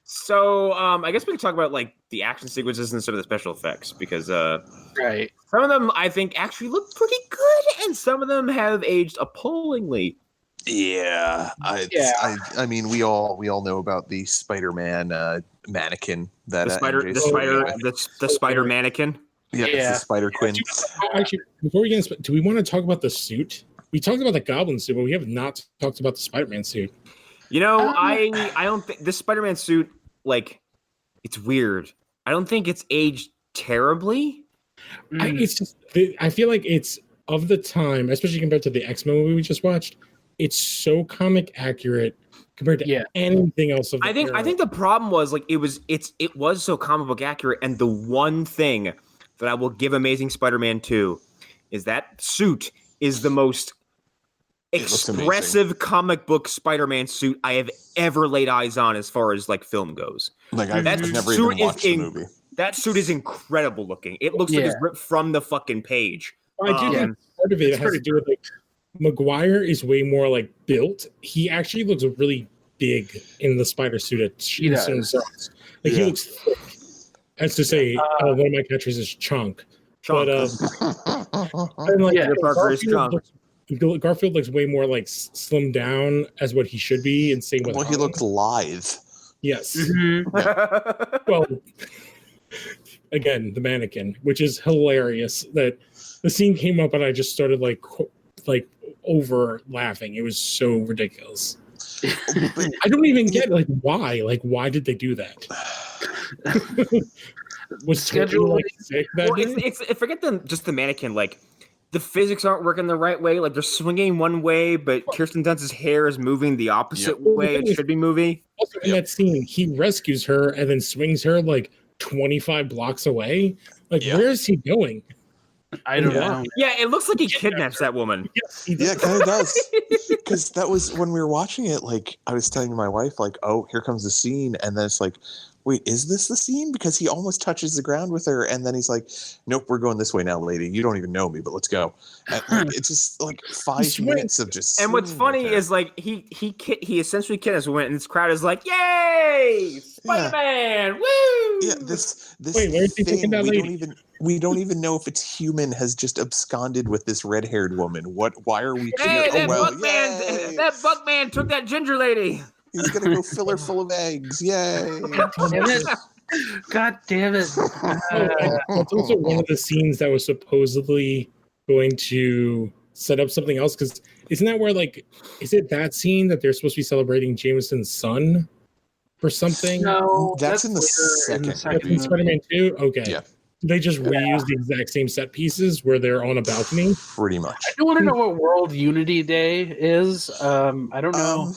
So I guess we can talk about like the action sequences and some of the special effects because right. Some of them I think actually look pretty good and some of them have aged appallingly. Yeah. I mean we all know about the Spider-Man mannequin that the spider mannequin. Yeah, it's the Spider Quinn. Actually, before we get into, do we want to talk about the suit? We talked about the Goblin suit, but we have not talked about the Spider-Man suit. You know, I don't think this Spider-Man suit, like, it's weird. I don't think it's aged terribly. It's just, I feel like it's of the time, especially compared to the X-Men movie we just watched. It's so comic accurate compared to anything else. I think the problem was like it was so comic book accurate, and the one thing that I will give Amazing Spider-Man 2 is that suit is the most expressive comic book Spider-Man suit I have ever laid eyes on as far as like film goes. Like I've never even watched the movie. That suit is incredible looking. It looks like it's ripped from the fucking page. I do think part of it has to do with like Maguire is way more like built. He actually looks really big in the spider suit. He looks thick. As to say, one of my catchphrases is chunk. But and like Garfield looks way more like slimmed down as what he should be, and same with he looks lithe. Yes. Well, again, the mannequin, which is hilarious. That the scene came up and I just started like over laughing. It was so ridiculous. I don't even get like why. Like, why did they do that? Was schedule like sick that day? It's forget just the mannequin. Like the physics aren't working the right way. Like they're swinging one way, but Kirsten Dunst's hair is moving the opposite way it should be moving. Also, in that scene, he rescues her and then swings her like 25 blocks away. Like, where is he going? I don't know. Yeah, it looks like he kidnaps that woman. Yeah, it kind of does. Because that was when we were watching it. Like I was telling my wife, like, "Oh, here comes the scene," and then it's like, "Wait, is this the scene?" Because he almost touches the ground with her, and then he's like, "Nope, we're going this way now, lady. You don't even know me, but let's go." And, like, it's just like 5 minutes of just. And what's funny is like he essentially kidnaps a woman, and this crowd is like, "Yay, Spider-Man! Woo!" Yeah, this Wait, where is he taking that lady? We don't even know if it's human has just absconded with this red-haired woman. Why are we cheering? Hey, that Buckman took that ginger lady. He's gonna go fill her full of eggs. Yay! God damn it. It's also one of the scenes that was supposedly going to set up something else, because isn't that where like is it that scene that they're supposed to be celebrating Jameson's son or something? No, that's in the second. That's in Spider-Man 2? Okay. Yeah. They just reuse the exact same set pieces where they're on a balcony. Pretty much. I do want to know what World Unity Day is. I don't know.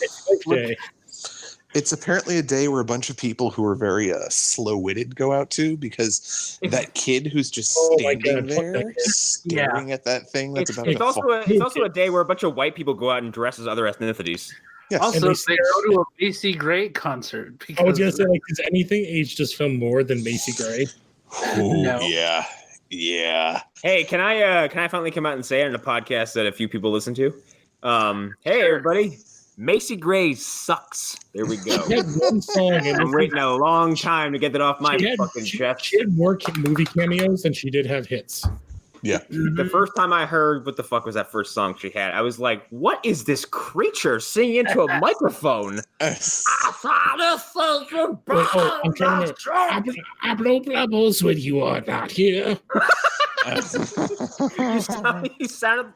It's apparently a day where a bunch of people who are very slow-witted go out to, because that kid who's just standing there staring at that thing that's about to fall. It's also a day where a bunch of white people go out and dress as other ethnicities. Yes. Also, they go to a Macy Gray concert. I was going to say, like, does anything age this film more than Macy Gray? Ooh, no. Yeah. Hey, can I finally come out and say it on a podcast that a few people listen to? Hey, everybody. Macy Gray sucks. There we go. One song, and I'm waiting a long time to get that off my fucking chest. She had more movie cameos than she did have hits. Yeah. The first time I heard what the fuck was that first song she had, I was like, what is this creature singing into a microphone? I'm trying to I blow bubbles when you are not here. You sounded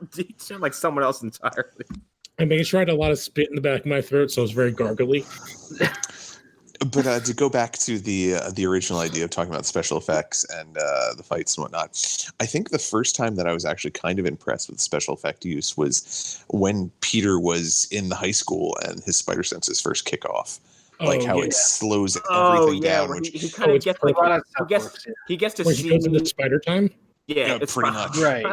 like someone else entirely. I made sure I had a lot of spit in the back of my throat, so it was very gargly. But to go back to the original idea of talking about special effects and the fights and whatnot, I think the first time that I was actually kind of impressed with special effect use was when Peter was in the high school and his spider senses first kick off. Like how it slows everything down. Which he kind of gets he gets to see the spider time. Yeah, it's pretty much right.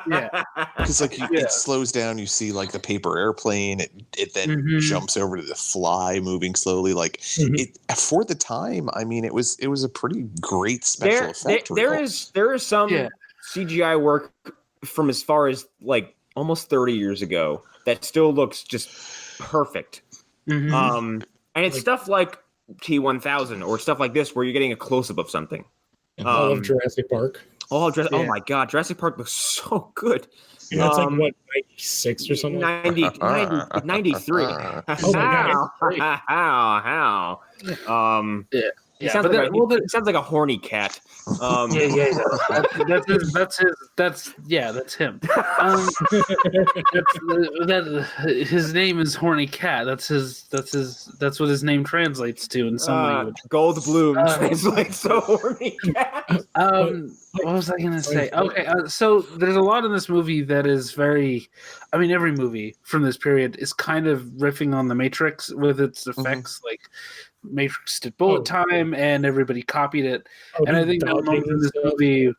Yeah, because like it slows down. You see like the paper airplane. It then jumps over to the fly moving slowly. Like it for the time. I mean, it was a pretty great special effect. There is some CGI work from as far as like almost 30 years ago that still looks just perfect. And it's stuff like T-1000 or stuff like this where you're getting a close up of something. All of Jurassic Park. Oh my God, Jurassic Park looks so good. Yeah, it's like what, 96 or something? 93. Oh my God. How? He sounds it sounds like a horny cat. Yeah. That's him. His name is Horny Cat. That's what his name translates to in some language. Goldblum translates to Horny Cat. What was I gonna say? Okay, so there's a lot in this movie that is very. I mean, every movie from this period is kind of riffing on the Matrix with its effects, like Matrix did bullet time, and everybody copied it. And I think there are moments in this movie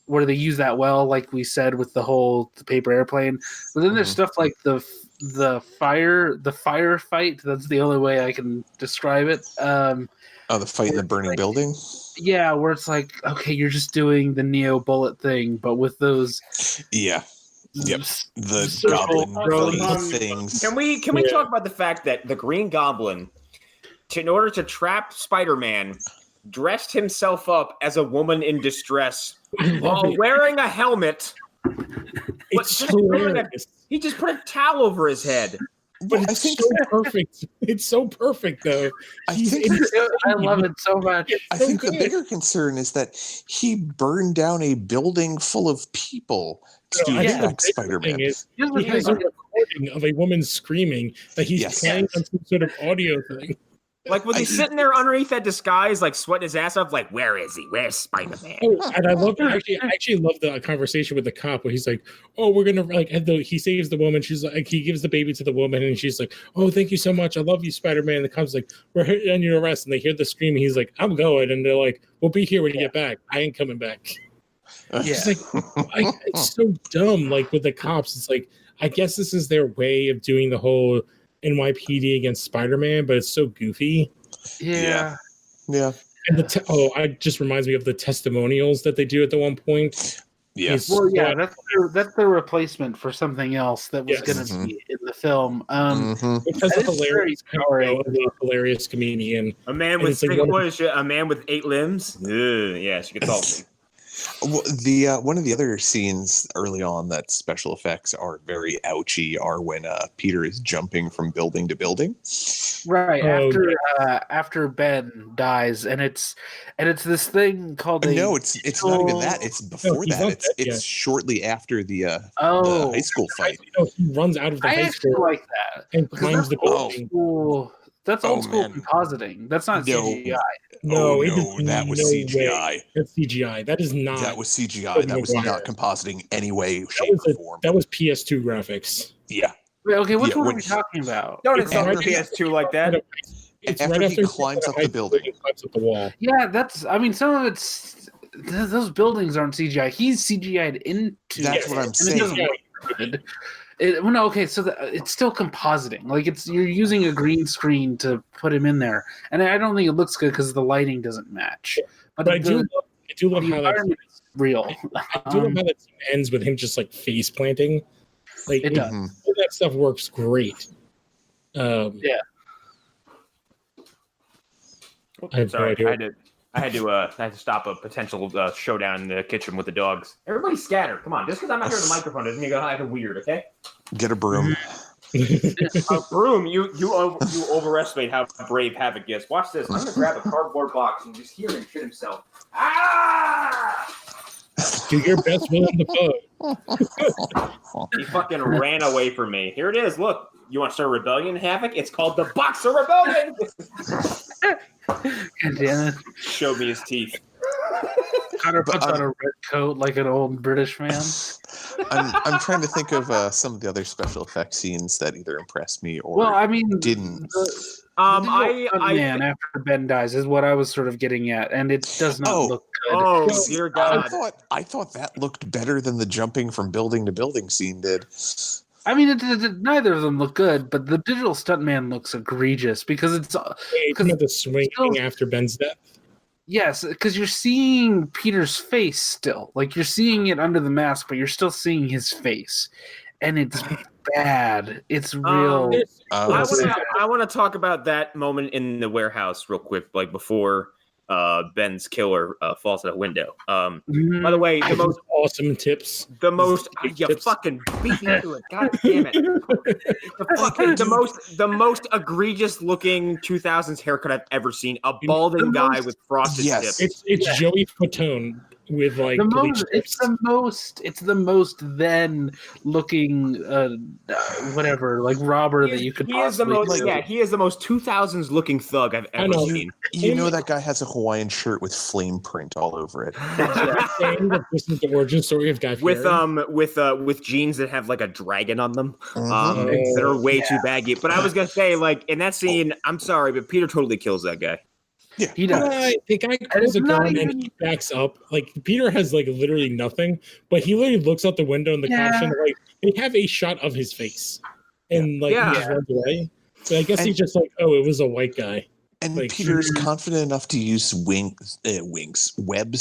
where they use that well, like we said with the paper airplane. But then there's stuff like the firefight. That's the only way I can describe it. The fight in the burning building. Yeah, where it's like, okay, you're just doing the Neo bullet thing, but with those. Yeah. Yep. The goblin things. Can we talk about the fact that the Green Goblin, in order to trap Spider-Man, dressed himself up as a woman in distress while wearing a helmet? He just put a towel over his head. But it's so perfect. It's so perfect, though. I love it so much. I think the bigger concern is that he burned down a building full of people to attack Spider-Man. He has a recording of a woman screaming that he's playing on some sort of audio thing. Like, was he sitting there underneath that disguise, like sweating his ass off? Like, where is he? Where's Spider-Man? Oh, and I actually love the conversation with the cop where he's like, "Oh, we're gonna he saves the woman. She's like, he gives the baby to the woman, and she's like, "Oh, thank you so much. I love you, Spider-Man." And the cop's like, "We're under arrest," and they hear the scream. And he's like, "I'm going," and they're like, "We'll be here when you get back. I ain't coming back." It's like, it's so dumb. Like with the cops, it's like, I guess this is their way of doing the whole NYPD against Spider-Man, but it's so goofy. Yeah. And it just reminds me of the testimonials that they do at the one point. Yes. Well, that's the replacement for something else that was going to be in the film. It has a hilarious comedian. A man with a man with 8 limbs. Yeah, she gets all. Well, one of the other scenes early on that special effects are very ouchy are when Peter is jumping from building to building. Right after Ben dies, and it's this thing called it's not even that. It's before that. It's shortly after the high school fight. He runs out of the high school like that and climbs the building. That's old school compositing. That's not CGI. No, that was CGI. That's CGI. That is not. That was CGI. That was not compositing any way, shape, or form. That was PS2 graphics. Yeah. Wait, okay, which one are we talking about? Don't insult PS2 like that. It's after right he climbs up the building. Climbs up the wall. Yeah, some of it's those buildings aren't CGI. He's CGI'd into. That's what I'm saying. It's still compositing. Like you're using a green screen to put him in there, and I don't think it looks good because the lighting doesn't match. But I do love how that's real. I do love how that scene ends with him just like face planting. Like it does. All that stuff works great. Yeah. I had to stop a potential showdown in the kitchen with the dogs. Everybody scatter. Come on. Just because I'm not here on the microphone doesn't mean you're going to weird, okay? Get a broom. A broom? You overestimate how brave Havoc gets. Watch this. I'm going to grab a cardboard box and just hear him shit himself. Ah! Do your best, Willem Dafoe. He fucking ran away from me. Here it is. Look. You want to start a rebellion, Havoc? It's called the Boxer Rebellion! God damn it. Showed me his teeth. Connor puts on a red coat like an old British man. I'm trying to think of some of the other special effects scenes that either impressed me or didn't. After Ben dies is what I was sort of getting at, and it does not look good. Oh, dear God. I thought that looked better than the jumping from building to building scene did. I mean, neither of them look good, but the digital stuntman looks egregious because it's the swinging after Ben's death. Yes, because you're seeing Peter's face still. Like you're seeing it under the mask, but you're still seeing his face, and it's bad. It's real. I want to talk about that moment in the warehouse real quick, like before Ben's killer falls out a window. By the way, the most awesome tips. The most you tips. fucking beat me to it. God damn it. The most egregious looking 2000s haircut I've ever seen. A balding guy with frosted tips. It's Joey Fatone with like it's the most then looking whatever like robber that you could he is the most he is the most 2000s looking thug I've ever seen. You know that guy has a Hawaiian shirt with flame print all over it. Saying that this is the origin story of Guy Fieri. with jeans that have like a dragon on them that are way too baggy. But I was gonna say, like, in that scene, I'm sorry, but Peter totally kills that guy. Yeah, he does. The guy calls a gun and he backs up. Like Peter has like literally nothing, but he literally looks out the window and the cops and like they have a shot of his face, and he just runs away. So I guess he's just like, oh, it was a white guy. And like, Peter's confident enough to use webs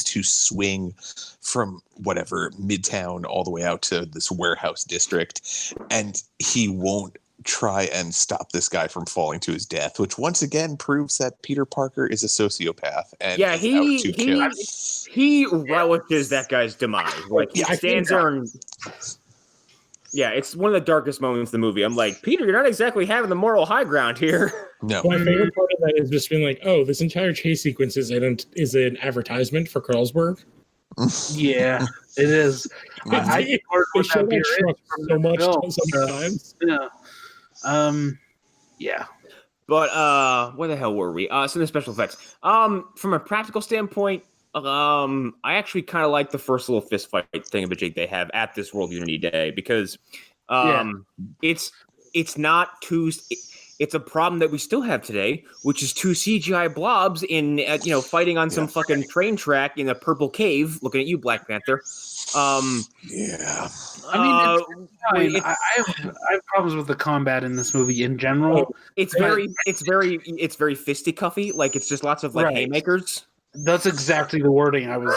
to swing from whatever Midtown all the way out to this warehouse district, and he won't try and stop this guy from falling to his death, which once again proves that Peter Parker is a sociopath and he relishes that guy's demise. Like he stands there and it's one of the darkest moments in the movie. I'm like, Peter, you're not exactly having the moral high ground here. No. My favorite part of that is just being like, oh, this entire chase sequence is an advertisement for Carlsberg. Yeah, it is. I show that truck so much sometimes. Yeah. But where the hell were we? Some of the special effects. From a practical standpoint, I actually kind of like the first little fist fight thingamajig they have at this World Unity Day because it's not too. It's a problem that we still have today, which is two CGI blobs in fighting on some fucking train track in a purple cave. Looking at you, Black Panther. I mean, I have problems with the combat in this movie in general. It's very fisticuffy. Like it's just lots of haymakers. That's exactly the wording I was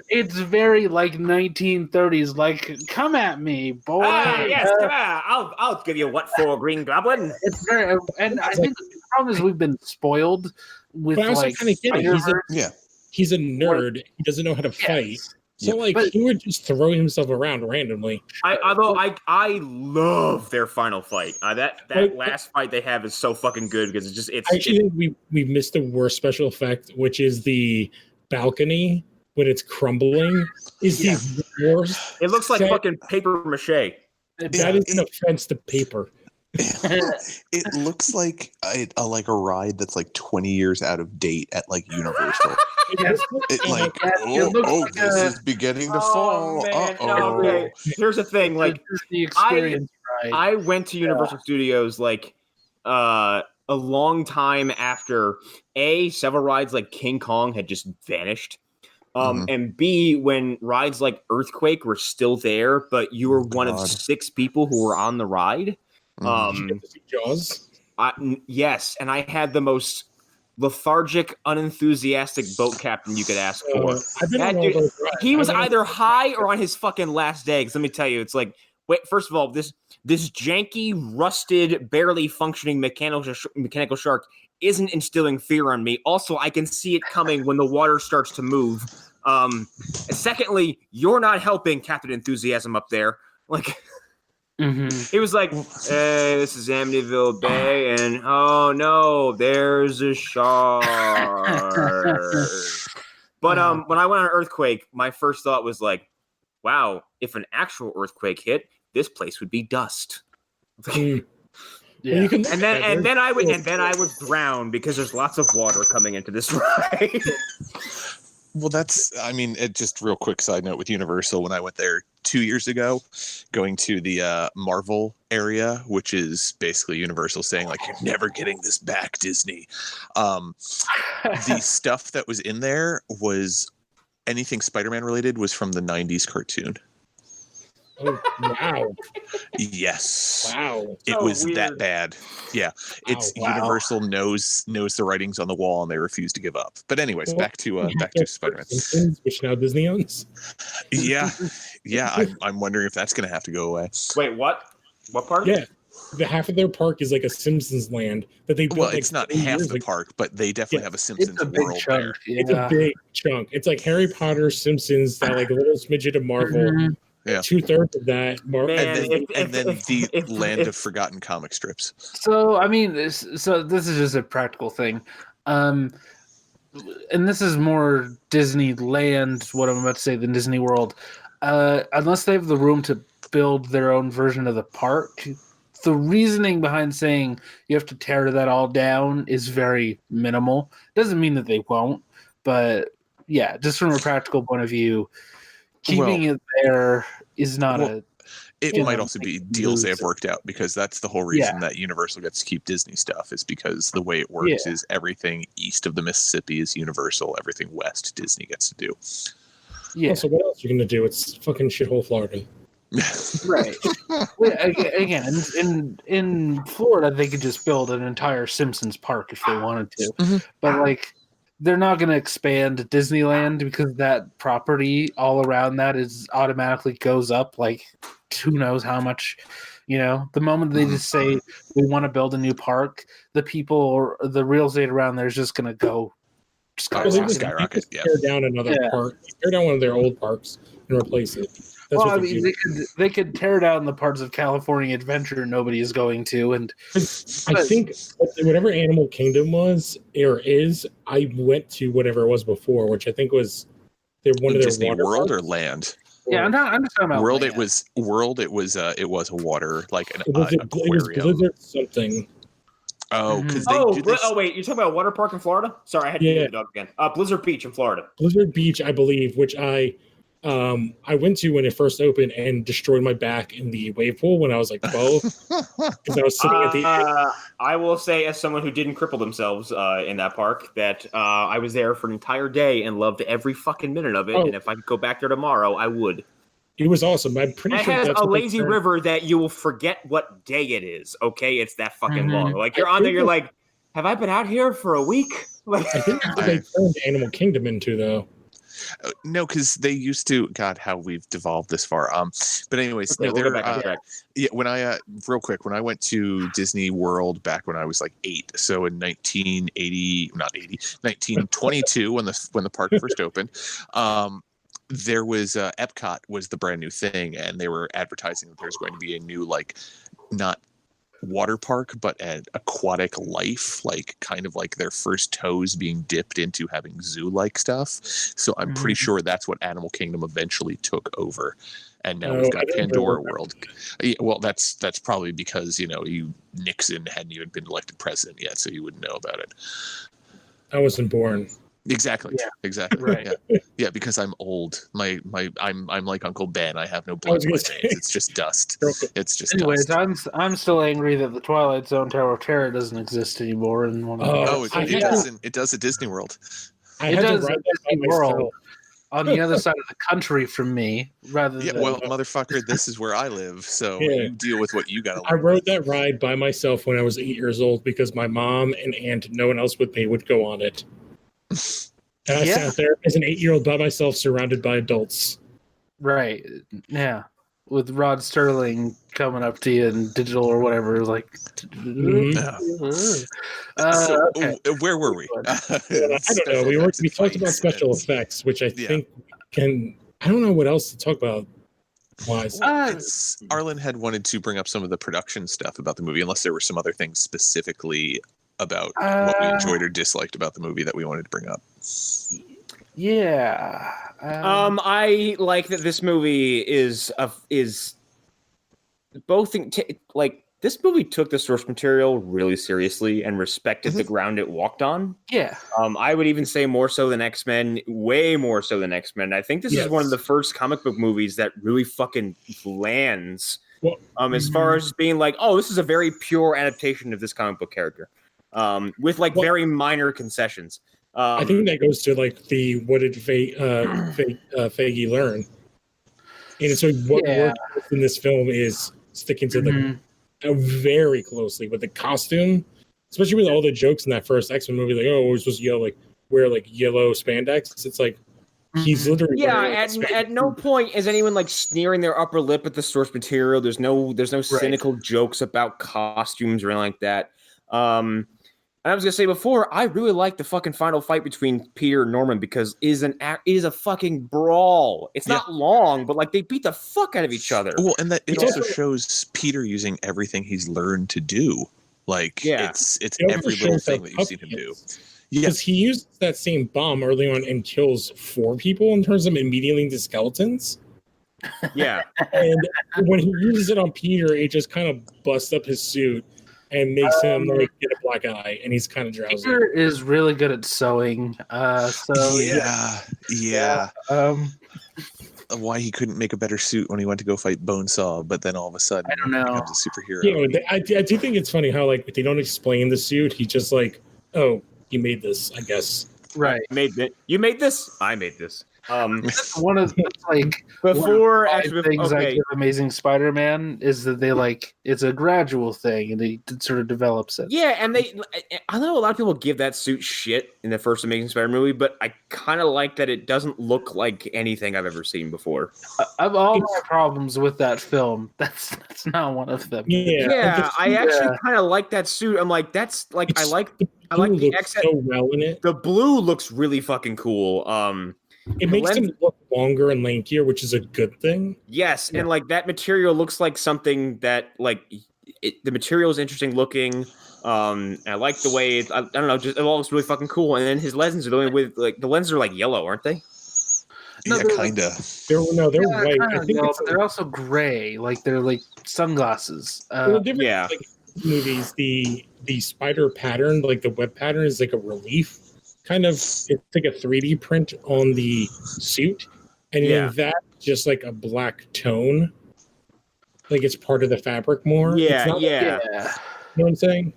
it's very like 1930s. Like, come at me, boy. Yes, come on. I'll give you what for, Green Goblin. It's very, and I think the problem is we've been spoiled with like. He's a nerd. He doesn't know how to fight. So he would just throw himself around randomly. I love their final fight. That last fight they have is so fucking good because I actually think we missed the worst special effect, which is the balcony when it's crumbling. The worst. It looks like fucking paper mache. That is an offense to paper. It looks like a ride that's like 20 years out of date at like Universal. This is beginning to fall. Okay. Here's the thing, like the experience. I went to Universal Studios like a long time after several rides like King Kong had just vanished. And B, when rides like Earthquake were still there, but you were one of 6 people who were on the ride. Did you get to see Jaws? Yes, and I had the most lethargic, unenthusiastic boat captain you could ask for. He was either high or on his fucking last day. Let me tell you, it's like, first of all, this janky, rusted, barely functioning mechanical shark isn't instilling fear on me. Also, I can see it coming when the water starts to move. Secondly, you're not helping Captain Enthusiasm up there. Like. He was like, hey, this is Amityville Bay, and oh no, there's a shark. But when I went on Earthquake, my first thought was like, wow, if an actual earthquake hit, this place would be dust. And then I would drown because there's lots of water coming into this ride. Well, it just real quick side note with Universal, when I went there 2 years ago, going to the Marvel area, which is basically Universal saying like, you're never getting this back, Disney. The stuff that was in there was anything Spider-Man related was from the 90s cartoon. Oh, wow. Yes. Wow. It was weird. That bad. Yeah. Universal knows the writings on the wall and they refuse to give up. But anyways, back to Spider-Man. Which now Disney owns. Yeah. I'm wondering if that's going to have to go away. Wait, what? What part? Yeah. the half of their park is like a Simpsons land that they built. Well, like it's not half the park, but they definitely have a Simpsons world there. It's a big chunk. It's like Harry Potter, Simpsons, that like a little smidget of Marvel. Yeah. 2/3 of that. And then the land of forgotten comic strips. So I mean, this is just a practical thing, and this is more Disneyland, what I'm about to say, than Disney World. Unless they have the room to build their own version of the park, the reasoning behind saying you have to tear that all down is very minimal. Doesn't mean that they won't, but yeah, just from a practical point of view, keeping it there is not It might also be deals they have worked out, because that's the whole reason that Universal gets to keep Disney stuff, is because the way it works is everything east of the Mississippi is Universal, everything west Disney gets to do. Yeah. So what else are you going to do? It's fucking shithole Florida. Right. Again, in Florida, they could just build an entire Simpsons park if they wanted to. But like, they're not going to expand Disneyland, because that property all around that is automatically goes up like who knows how much. You know, the moment they just say we want to build a new park, the people or the real estate around there is just going to go skyrocket. Tear down another park. Tear down one of their old parks and replace it. Well, I mean, they could tear down the parts of California Adventure nobody is going to, and I think whatever Animal Kingdom was or is, I went to whatever it was before, which I think was one of their Disney water World parks. or Land. Yeah, I'm just talking about World. land. It was World. It was a water, like an It was aquarium. Blizzard something. Oh, because wait, you're talking about a water park in Florida? Sorry, I had to get the dog again. Blizzard Beach in Florida. Blizzard Beach, I believe, which I went to when it first opened and destroyed my back in the wave pool when I was like 12 because I was sitting at the end. I will say, as someone who didn't cripple themselves in that park, that I was there for an entire day and loved every fucking minute of it. And if I could go back there tomorrow, I would. It was awesome. I'm pretty sure it has a lazy river that you will forget what day it is. Okay, it's that fucking long. Like you're on there, you're like, have I been out here for a week? Like, I think that's what they turned Animal Kingdom into, though. No, because they used to. God, how we've devolved this far. But anyways, okay, we'll go back on track. Yeah, when I real quick, when I went to Disney World back when I was like 8, so in 1922, when the park first opened, there was Epcot was the brand new thing, and they were advertising that there's going to be a new, like, not water park but an aquatic life, like kind of like their first toes being dipped into having zoo-like stuff. So I'm pretty sure that's what Animal Kingdom eventually took over, and now we've got Pandora World. Yeah, well, that's probably because Nixon hadn't even been elected president yet, so you wouldn't know about it. I wasn't born. Exactly. Yeah. Exactly. Right. Yeah, because I'm old. I'm like Uncle Ben. I have no blood in my veins. It's just dust. It's just Anyways, dust. I'm still angry that the Twilight Zone Tower of Terror doesn't exist anymore. And it does at Disney World. It does at Disney World on the other side of the country from me, rather than. Well, motherfucker, this is where I live, so you deal with what you got to. I rode that ride by myself when I was 8 years old because my mom and aunt, no one else with me, would go on it. And I sat there as an 8-year-old by myself, surrounded by adults. Right. Yeah. With Rod Sterling coming up to you in digital or whatever, like. Okay. Where were we? I don't know. We talked about special effects, which I think I don't know what else to talk about. Arlen had wanted to bring up some of the production stuff about the movie, unless there were some other things specifically about what we enjoyed or disliked about the movie that we wanted to bring up. Yeah. I like that this movie is both this movie took the source material really seriously and respected the ground it walked on. Yeah. I would even say more so than X-Men, way more so than X-Men. I think this is one of the first comic book movies that really fucking lands as far as being like, oh, this is a very pure adaptation of this comic book character. With very minor concessions. I think that goes to like what did Feige learn? And so what worked in this film is sticking to the very closely with the costume, especially with all the jokes in that first X-Men movie. Like, oh, we're supposed to wear like yellow spandex. It's like, He's literally At no point is anyone like sneering their upper lip at the source material. There's no cynical jokes about costumes or anything like that. And I was gonna say before, I really like the fucking final fight between Peter and Norman because it is a fucking brawl. It's not long, but like they beat the fuck out of each other. Well, and that it also shows Peter using everything he's learned to do. Like it's every little thing that you've seen him do. Because he uses that same bomb early on and kills 4 people in terms of immediately the skeletons. Yeah. And when he uses it on Peter, it just kind of busts up his suit and makes him like get a black eye, and he's kind of drowsy. Peter is really good at sewing. Why he couldn't make a better suit when he went to go fight Bonesaw, but then all of a sudden I don't know. He becomes a superhero. Yeah, I do think it's funny how like they don't explain the suit. He just like, oh, you made this, I guess. Right. You made this? I made this. One of the things I give Amazing Spider-Man is that they like it's a gradual thing and it sort of develops it. Yeah, and I know a lot of people give that suit shit in the first Amazing Spider-Man movie, but I kind of like that it doesn't look like anything I've ever seen before. Of all my problems with that film, that's not one of them. Yeah, I actually kind of like that suit. I'm like, that's like I like the so well in it. The blue looks really fucking cool. It makes him look longer and lankier, which is a good thing. Yes, and like that material looks like something that like the material is interesting looking. I like the way I don't know, just it all looks really fucking cool. And then his lenses are the only with like the lenses are like yellow, aren't they? No, kinda. They're white. I think they're also gray, like they're like sunglasses. Like, movies, the spider pattern, like the web pattern, is like a relief. Kind of, it's like a 3D print on the suit, and then that just like a black tone, like it's part of the fabric more. You know what I'm saying?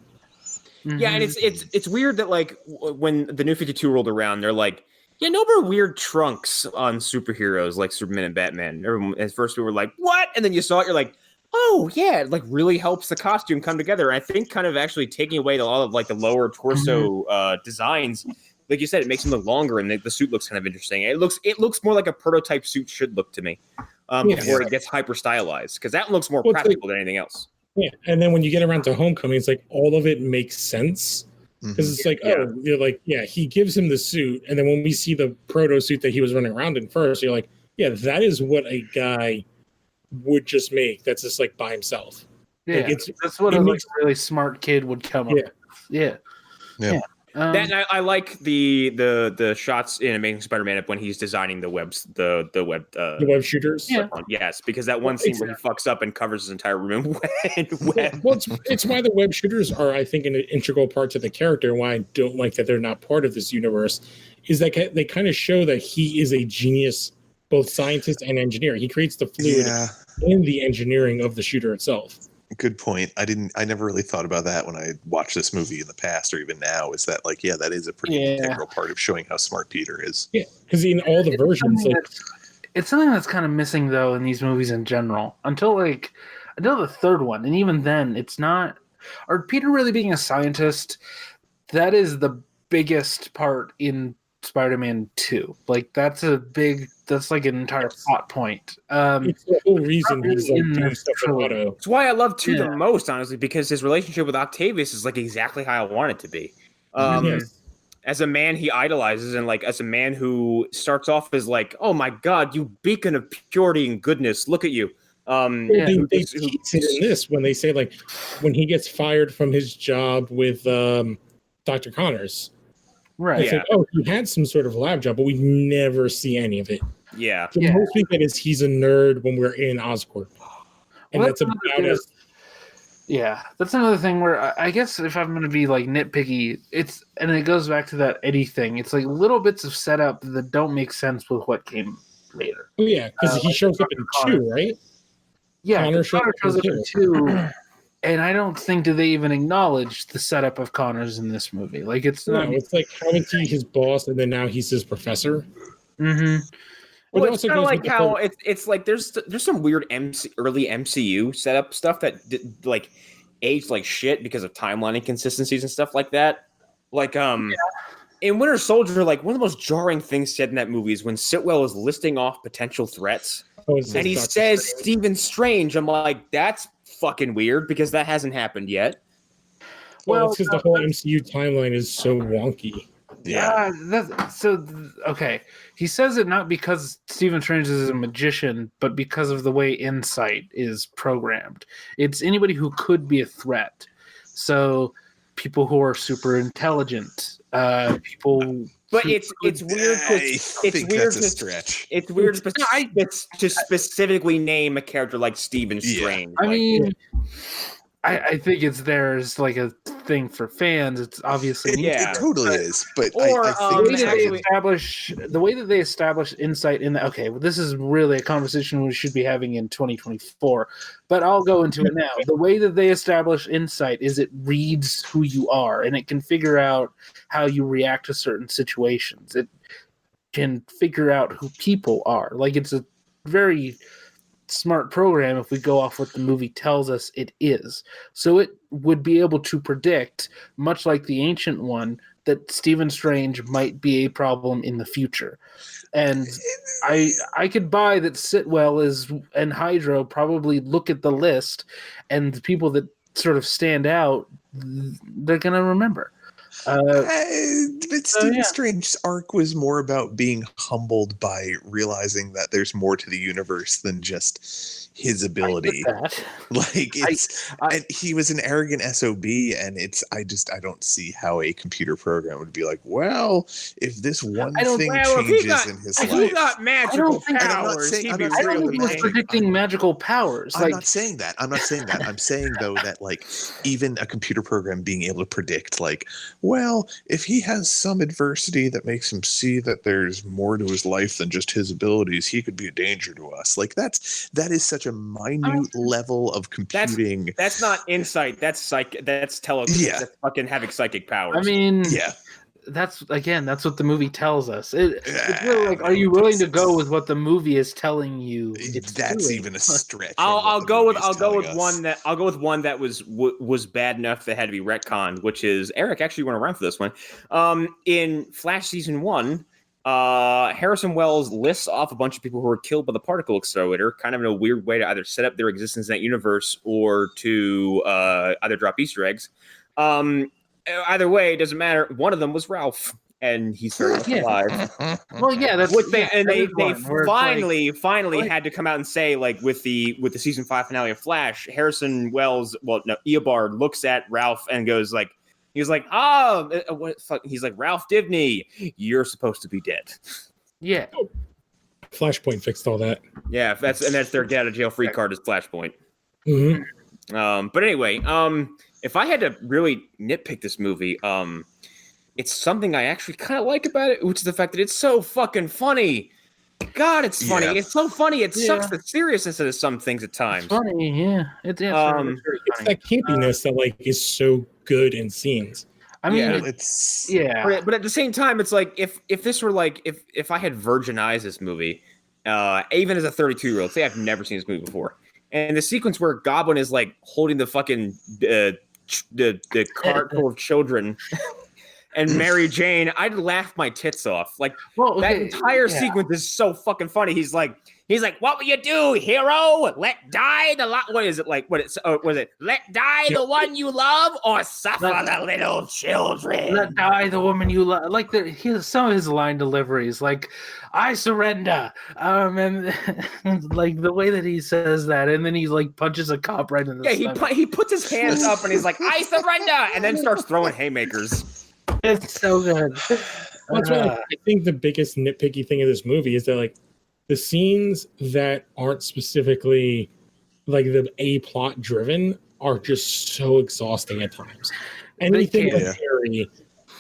Mm-hmm. Yeah, and it's weird that like when the New 52 rolled around, they're like, yeah, no more weird trunks on superheroes like Superman and Batman. Everyone, at first we were like, what? And then you saw it, you're like, oh yeah, it like really helps the costume come together. And I think kind of actually taking away a lot of like the lower torso designs. Like you said, it makes him look longer, and the suit looks kind of interesting. It looks more like a prototype suit should look to me before it gets hyper stylized, because that looks more practical than anything else. Yeah, and then when you get around to Homecoming, it's like all of it makes sense because it's like, you're like, he gives him the suit, and then when we see the proto suit that he was running around in first, you're like, yeah, that is what a guy would just make. That's just like by himself. Yeah, like that's what a really smart kid would come up with. Yeah. I like the shots in Amazing Spider-Man when he's designing the web shooters. Yes, because that one scene where he fucks up and covers his entire room in web. Well, it's why the web shooters are, I think, an integral part to the character. And why I don't like that they're not part of this universe is that they kind of show that he is a genius, both scientist and engineer. He creates the fluid in the engineering of the shooter itself. Good point. I never really thought about that when I watched this movie in the past or even now. Is that like, that is a pretty integral part of showing how smart Peter is. Yeah, because in all the versions, it's something that's kind of missing though in these movies in general. Until the third one, and even then, it's not. Or Peter really being a scientist, that is the biggest part in Spider-Man 2. Like that's like an entire plot point. It's the whole reason he's like doing stuff with Otto. It's why I love 2 the most, honestly, because his relationship with Octavius is like exactly how I want it to be. As a man he idolizes, and like as a man who starts off as like, oh my god, you beacon of purity and goodness, look at you. They tease it in this when they say like when he gets fired from his job with Dr. Connors. Right. It's like, he had some sort of lab job, but we never see any of it. Yeah. The most we get is he's a nerd when we're in Oscorp. And that's about it. Yeah. That's another thing where I guess if I'm going to be like nitpicky, and it goes back to that Eddie thing. It's like little bits of setup that don't make sense with what came later. Oh, yeah, because he shows up in 2, right? Yeah, Connor shows up in 2. And I don't think that they even acknowledge the setup of Connors in this movie. Like it's not. It's like having to be his boss, and then now he's his professor. Mm-hmm. Well, it's kind of like how it's like there's some weird early MCU setup stuff that like aged like shit because of timeline inconsistencies and stuff like that. Like in in Winter Soldier, like one of the most jarring things said in that movie is when Sitwell is listing off potential threats, and he says Stephen Strange. I'm like, that's fucking weird because that hasn't happened yet. Well, it's because the whole MCU timeline is so wonky. Yeah. Okay. He says it not because Stephen Strange is a magician, but because of the way Insight is programmed. It's anybody who could be a threat. So people who are super intelligent, people. But it's weird. That's a stretch. It's weird to specifically name a character like Stephen Strange. I mean, I think it's there as like a thing for fans. It's obviously it totally is. But I think the way that they establish Insight in the this is really a conversation we should be having in 2024. But I'll go into it now. The way that they establish Insight is it reads who you are, and it can figure out how you react to certain situations. It can figure out who people are. Like, it's a very smart program if we go off what the movie tells us it is. So it would be able to predict, much like the Ancient One, that Stephen Strange might be a problem in the future. And I could buy that Sitwell and Hydro probably look at the list, and the people that sort of stand out, they're going to remember. But Stephen Strange's arc was more about being humbled by realizing that there's more to the universe than just his ability. Like, and he was an arrogant SOB, and I don't see how a computer program would be like, well, if this one thing changes in his life, he got magical powers. I don't think he was predicting magical powers. I'm not saying that. I'm saying though that, like, even a computer program being able to predict, like, well, if he has some adversity that makes him see that there's more to his life than just his abilities, he could be a danger to us. Like, that is such a minute level of computing. That's not insight. That's that's telekinesis. Yeah. That's fucking having psychic powers. I mean, yeah. That's what the movie tells us. It's really like, are you willing to go with what the movie is telling you? That's even a stretch. I'll go with one that was bad enough that had to be retconned, which is Erik. Actually, went around for this one. In Flash season 1, Harrison Wells lists off a bunch of people who were killed by the particle accelerator, kind of in a weird way to either set up their existence in that universe or to either drop Easter eggs. Either way, it doesn't matter. One of them was Ralph, and he's very much alive. Well, yeah, they finally had to come out and say, like, with the season 5 finale of Flash, Harrison Wells, Eobard looks at Ralph and goes like, he's like, he's like, Ralph Dibny, you're supposed to be dead. Yeah. Flashpoint fixed all that. Yeah, that's their get out of jail free card is Flashpoint. Mm-hmm. But anyway, if I had to really nitpick this movie, it's something I actually kind of like about it, which is the fact that it's so fucking funny. God, it's funny. Yeah. It's so funny. It sucks the seriousness of some things at times. It's funny, yeah. It's that campiness that, like, is so good in scenes. I mean, But at the same time, it's like if this were like if I had virginized this movie, even as a 32-year-old, say I've never seen this movie before, and the sequence where Goblin is like holding the fucking the cart full of children. And Mary Jane, I'd laugh my tits off. Like, that entire sequence is so fucking funny. He's like, what will you do, hero? Let die the what is it like? Was it? Let die the one you love, or suffer the little children? Let die the woman you love. Like, some of his line deliveries, like, I surrender. And like the way that he says that, and then he like punches a cop right in the stomach. He puts his hands up and he's like, I surrender, and then starts throwing haymakers. It's so good. That's why I think the biggest nitpicky thing of this movie is that, like, the scenes that aren't specifically like the A plot driven are just so exhausting at times. Anything with Harry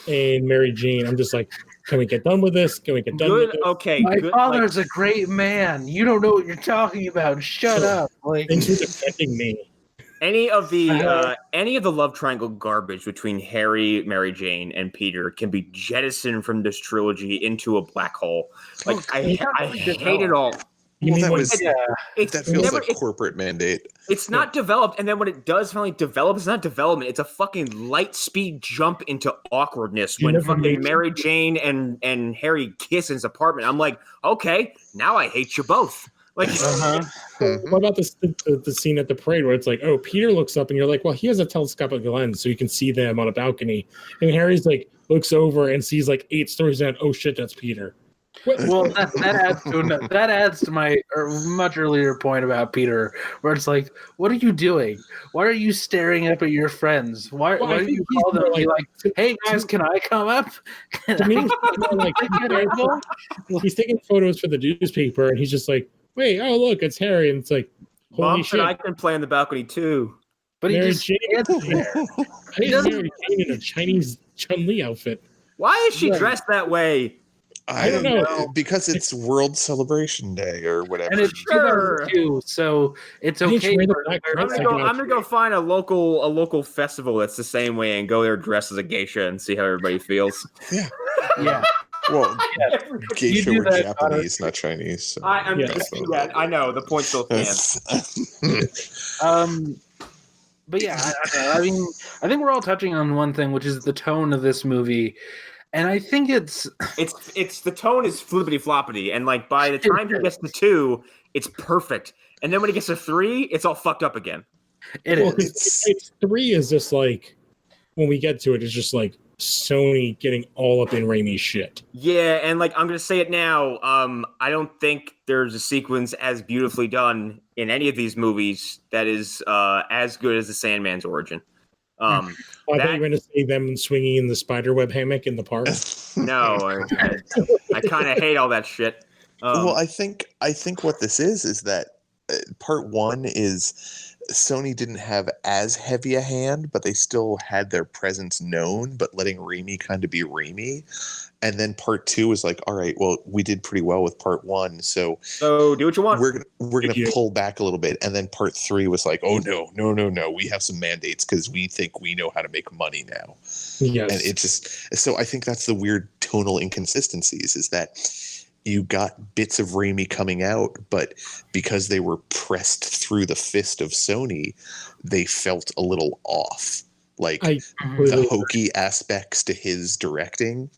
and Mary Jane, I'm just like, can we get done with this? Can we get done with this? Okay. My father's a great man. You don't know what you're talking about. Shut up. Like, thanks for defending me. Any of the love triangle garbage between Harry, Mary Jane, and Peter can be jettisoned from this trilogy into a black hole. Like, I hate it all. You mean that feels like corporate mandate. It's not developed, and then when it does finally develop, it's not development. It's a fucking light speed jump into awkwardness when fucking Mary Jane and Harry kiss in his apartment. I'm like, okay, now I hate you both. Like, what about the scene at the parade where it's like, oh, Peter looks up, and you're like, well, he has a telescopic lens, so you can see them on a balcony, and Harry's like looks over and sees like 8 stories down. Oh shit, that's Peter. Well, that adds to my much earlier point about Peter, where it's like, what are you doing? Why are you staring up at your friends? Why do you call them? Like, hey guys, can I come up? He's taking photos for the newspaper, and he's just like, wait, oh look, it's Harry, and it's like, holy Mom shit! I can play on the balcony too. But Mary Jane in a Chinese Chun-Li outfit. Why is she dressed that way? I don't know, because it's World Celebration Day or whatever. And it's 2002, so it's okay. I'm gonna go find a local festival that's the same way and go there dressed as a geisha and see how everybody feels. Yeah. Well, geisha were Japanese, not Chinese. So. I know the point still stands. But yeah, I mean, I think we're all touching on one thing, which is the tone of this movie. And I think it's the tone is flippity floppity, and like by the time he gets to 2, it's perfect, and then when he gets to 3, it's all fucked up again. It's 3 is just like when we get to it, it's just like Sony getting all up in Raimi's shit. Yeah, and like I'm gonna say it now, I don't think there's a sequence as beautifully done in any of these movies that is as good as the Sandman's origin. I thought you were going to say them swinging in the spiderweb hammock in the park. No, I kind of hate all that shit. Well, I think what this is that part 1 is Sony didn't have as heavy a hand, but they still had their presence known, but letting Raimi kind of be Raimi. And then part 2 is like, all right, well, we did pretty well with part 1, so do what you want. We're gonna pull back a little bit. And then part 3 was like, oh no, we have some mandates because we think we know how to make money now. Yes. And it just so I think that's the weird tonal inconsistencies is that you got bits of Raimi coming out, but because they were pressed through the fist of Sony, they felt a little off. Like the hokey aspects to his directing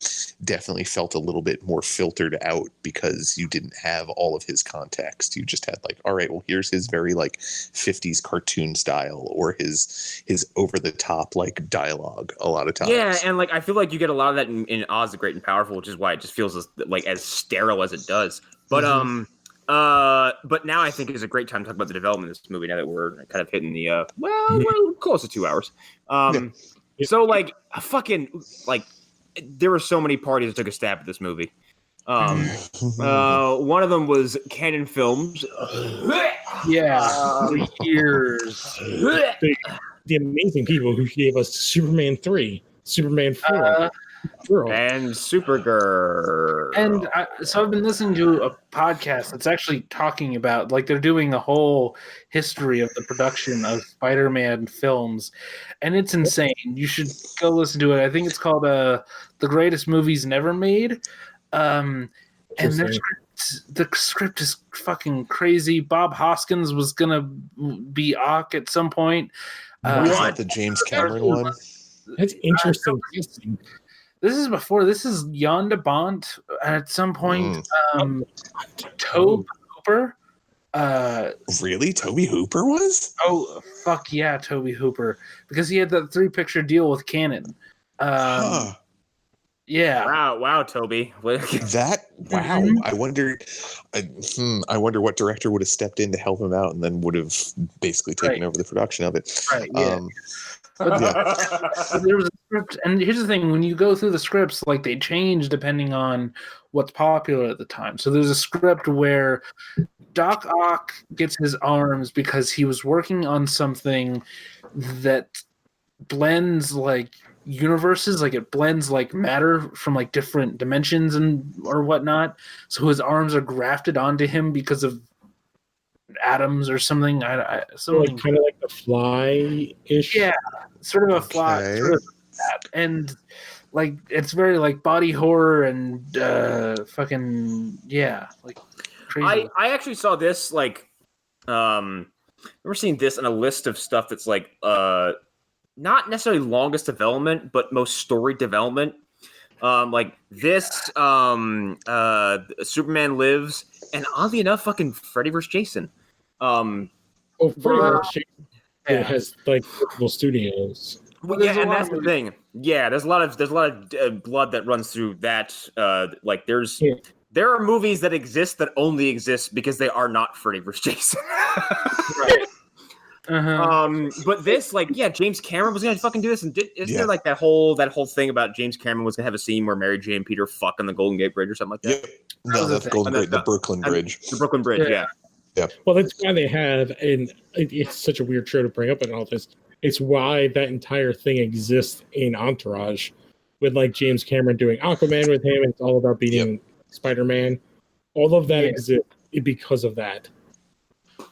definitely felt a little bit more filtered out because you didn't have all of his context. You just had like, all right, well, here's his very like 50s cartoon style or his over the top like dialogue a lot of times. Yeah, and like I feel like you get a lot of that in Oz the Great and Powerful, which is why it just feels as sterile as it does. But but now I think is a great time to talk about the development of this movie. Now that we're kind of hitting the we're close to 2 hours. So like there were so many parties that took a stab at this movie. One of them was Canon Films. For years. The amazing people who gave us Superman 3, Superman 4. And Supergirl. And so I've been listening to a podcast that's actually talking about, like, they're doing a whole history of the production of Spider-Man films, and it's insane. You should go listen to it. I think it's called The Greatest Movies Never Made. And the script is fucking crazy. Bob Hoskins was going to be Ock at some point. Was that the James Cameron one? That's interesting. This is Jan de Bont at some point. Tobe Hooper. Really? Tobe Hooper was? Oh, fuck yeah, Tobe Hooper. Because he had that 3-picture deal with Canon. Yeah. Wow, Toby. Wow. I wonder what director would have stepped in to help him out and then would have basically taken over the production of it. Right, yeah. But there was a script, and here's the thing: when you go through the scripts, like they change depending on what's popular at the time. So there's a script where Doc Ock gets his arms because he was working on something that blends like universes, like it blends like matter from like different dimensions or whatnot. So his arms are grafted onto him because of atoms or something. Something like, kind of like the Fly-ish. Yeah, sort of a Fly. Okay. Sort of that. And like it's very like body horror and fucking yeah. Like Crazy. I actually saw this like remember seeing this on a list of stuff that's like not necessarily longest development, but most story development. Like this, Superman Lives, and oddly enough, fucking Freddy vs. Jason. Freddy vs. Jason has like multiple studios. Well, yeah, and that's the thing. Yeah, there's a lot of blood that runs through that. Like there are movies that exist that only exist because they are not Freddy vs. Jason. Right. But this, like, yeah, James Cameron was gonna fucking do this, and isn't there like that whole thing about James Cameron was gonna have a scene where Mary Jane and Peter fuck on the Golden Gate Bridge or something like that? Yep. No, that's Golden Gate, the Brooklyn Bridge. The Brooklyn Bridge, yeah. Well, that's why they have, and it's such a weird show to bring up in all this. It's why that entire thing exists in Entourage, with like James Cameron doing Aquaman with him. It's all about beating Spider-Man. All of that exists because of that.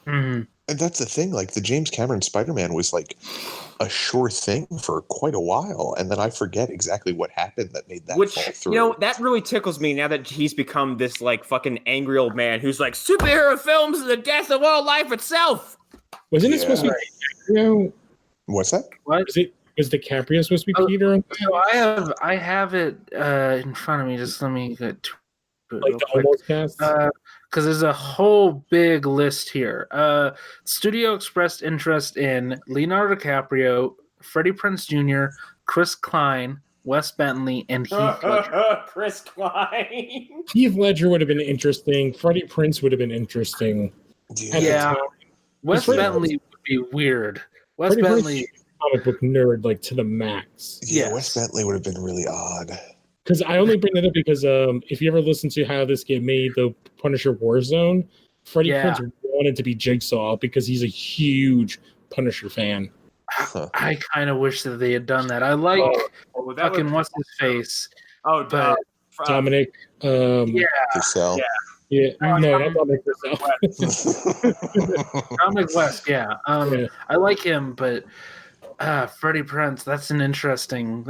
Mm-hmm. And that's the thing, like the James Cameron Spider-Man was like a sure thing for quite a while, and then I forget exactly what happened that made that fall through. You know, that really tickles me now that he's become this like fucking angry old man who's like, superhero films are the death of all life itself. Wasn't it supposed to be DiCaprio? What's that? What? Was DiCaprio supposed to be Peter? So I have it in front of me. Just let me get to it Like the almost cast? Because there's a whole big list here. Studio expressed interest in Leonardo DiCaprio, Freddie Prinze Jr., Chris Klein, Wes Bentley, and Heath Ledger. Chris Klein. Heath Ledger would have been interesting. Freddie Prinze would have been interesting. Yeah. Wes Bentley would be weird. Wes Bentley, comic book nerd, like to the max. Yeah, Wes Bentley would have been really odd. Because I only bring that up because if you ever listen to how this game made the Punisher Warzone, Freddie Prinze wanted to be Jigsaw because he's a huge Punisher fan. I kind of wish that they had done that. I like fucking what's his face. But Dominic. Purcell. Yeah. No, not Dominic Purcell. Dominic West. Yeah. I like him, but. Freddie Prinze. That's an interesting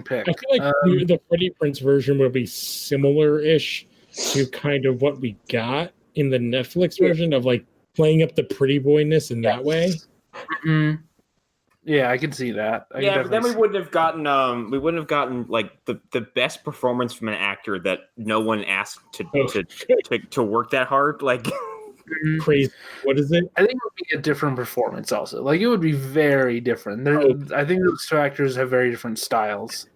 pick. I feel like the Freddie Prinze version would be similar-ish to kind of what we got in the Netflix version of like playing up the pretty boyness in that way. Mm-hmm. Yeah, I can see that. But then we wouldn't have gotten like the best performance from an actor that no one asked to work that hard. Like. Crazy. What is it? I think it would be a different performance also. Like it would be very different. I think those two actors have very different styles.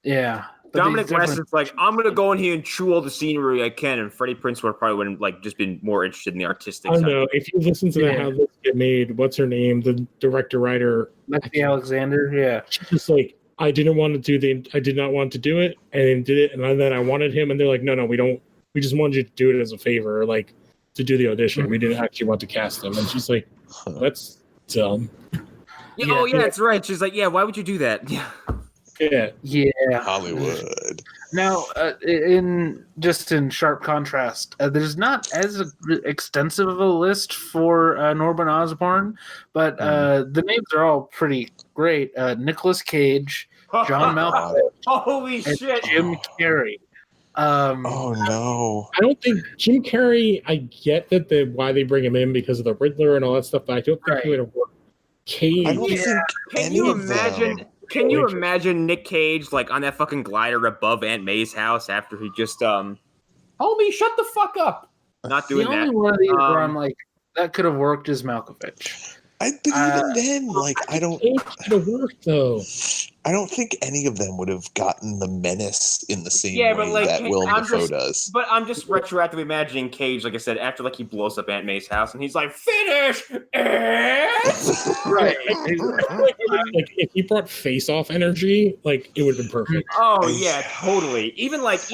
Yeah. Dominic West is like, I'm gonna go in here and chew all the scenery I can, and Freddie Prinze would probably wouldn't like just been more interested in the artistic side. I don't know. If you listen to how this get made, what's her name? The director writer Lexi Alexander, she's just like, I did not want to do it, and then did it, and then I wanted him, and they're like, no, we just wanted you to do it as a favor, like to do the audition. We didn't actually want to cast him. And she's like, that's dumb. Yeah, that's right. She's like, why would you do that? Yeah. Hollywood. Now, in sharp contrast, there's not as extensive of a list for Norman Osborn, but the names are all pretty great. Nicolas Cage, John Malkovich, holy shit, Jim Carrey. Oh no! I don't think Jim Carrey. I get that why they bring him in because of the Riddler and all that stuff, but I don't think he would have worked. Cage. I don't think Can you imagine? Can you imagine Nick Cage like on that fucking glider above Aunt May's house after he just homie, shut the fuck up? Not doing that. The only one of these where I'm like, that could have worked is Malkovich. But even then, like, I don't. It could have worked though. I don't think any of them would have gotten the menace in the same way that Willem Dafoe does. But I'm just retroactively imagining Cage, like I said, after like he blows up Aunt May's house, and he's like, "Finish!" Right. Like if he brought face-off energy, like it would have been perfect. Oh yeah, totally. Even if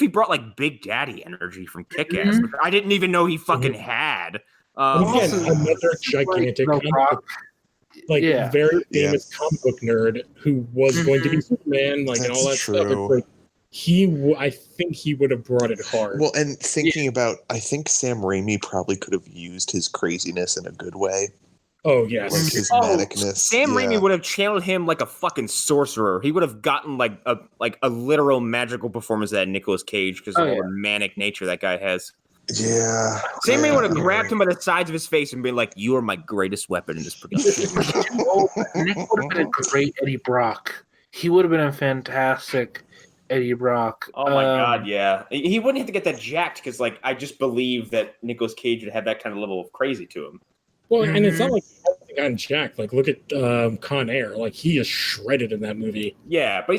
he brought like Big Daddy energy from Kick-Ass, which I didn't even know he fucking had. Again, another gigantic very famous comic book nerd who was going to be Superman, like and all that stuff. It's like I think he would have brought it hard. Well, and thinking about, I think Sam Raimi probably could have used his craziness in a good way. Oh yes, like his manicness. Sam Raimi would have channeled him like a fucking sorcerer. He would have gotten like a literal magical performance of that Nicolas Cage because of all the manic nature that guy has. Yeah. Sam Raimi would have grabbed him by the sides of his face and been like, "You are my greatest weapon in this production." Nick would have been a great Eddie Brock. He would have been a fantastic Eddie Brock. Oh my god, yeah. He wouldn't have to get that jacked because, like, I just believe that Nicolas Cage would have that kind of level of crazy to him. Well, and it's not like he hasn't gotten jacked. Like, look at Con Air. Like, he is shredded in that movie. Yeah, but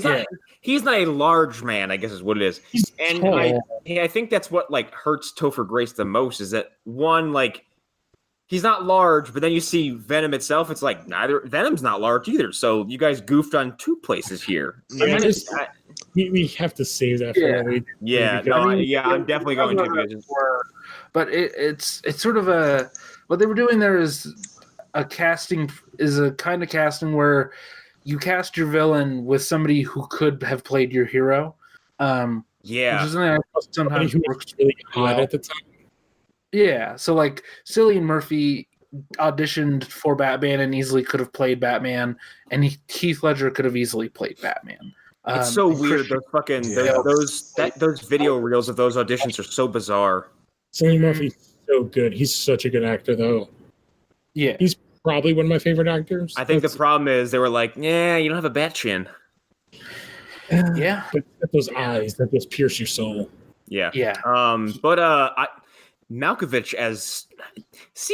he's not a large man, I guess is what it is. He's and tall. I think that's what, like, hurts Topher Grace the most is that, one, like, he's not large, but then you see Venom itself, it's like, Venom's not large either, so you guys goofed on two places here. Yeah, we have to save that for later. Yeah, I'm definitely going to. But it's sort of a... What they were doing there is a kind of casting where you cast your villain with somebody who could have played your hero. Which is sometimes who works really hot at the time. Yeah, so like Cillian Murphy auditioned for Batman and easily could have played Batman, and Heath Ledger could have easily played Batman. It's so weird. Those fucking those video reels of those auditions are so bizarre. Cillian Murphy's so good. He's such a good actor, though. Yeah, he's probably one of my favorite actors. I think the problem is they were like, "Yeah, you don't have a bat chin." Yeah, but those eyes that just pierce your soul. Yeah. Malkovich as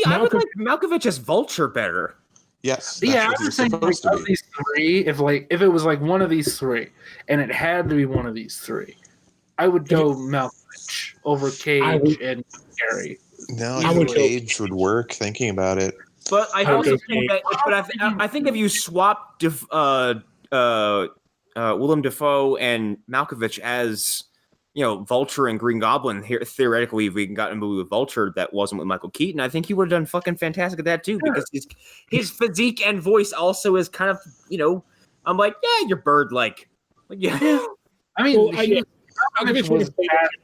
I would like Malkovich as Vulture better. Yes. Yeah, I would say one of these three. If it was like one of these three, and it had to be one of these three, I would go Malkovich over Cage and Carey. No, Cage would work. Thinking about it, but I also think that. But I think if you swap Willem Dafoe and Malkovich as Vulture and Green Goblin, here theoretically, if we got a movie with Vulture that wasn't with Michael Keaton, I think he would have done fucking fantastic at that too, because his physique and voice also is kind of, I'm like, yeah, you're bird-like. Yeah. I mean, Malkovich was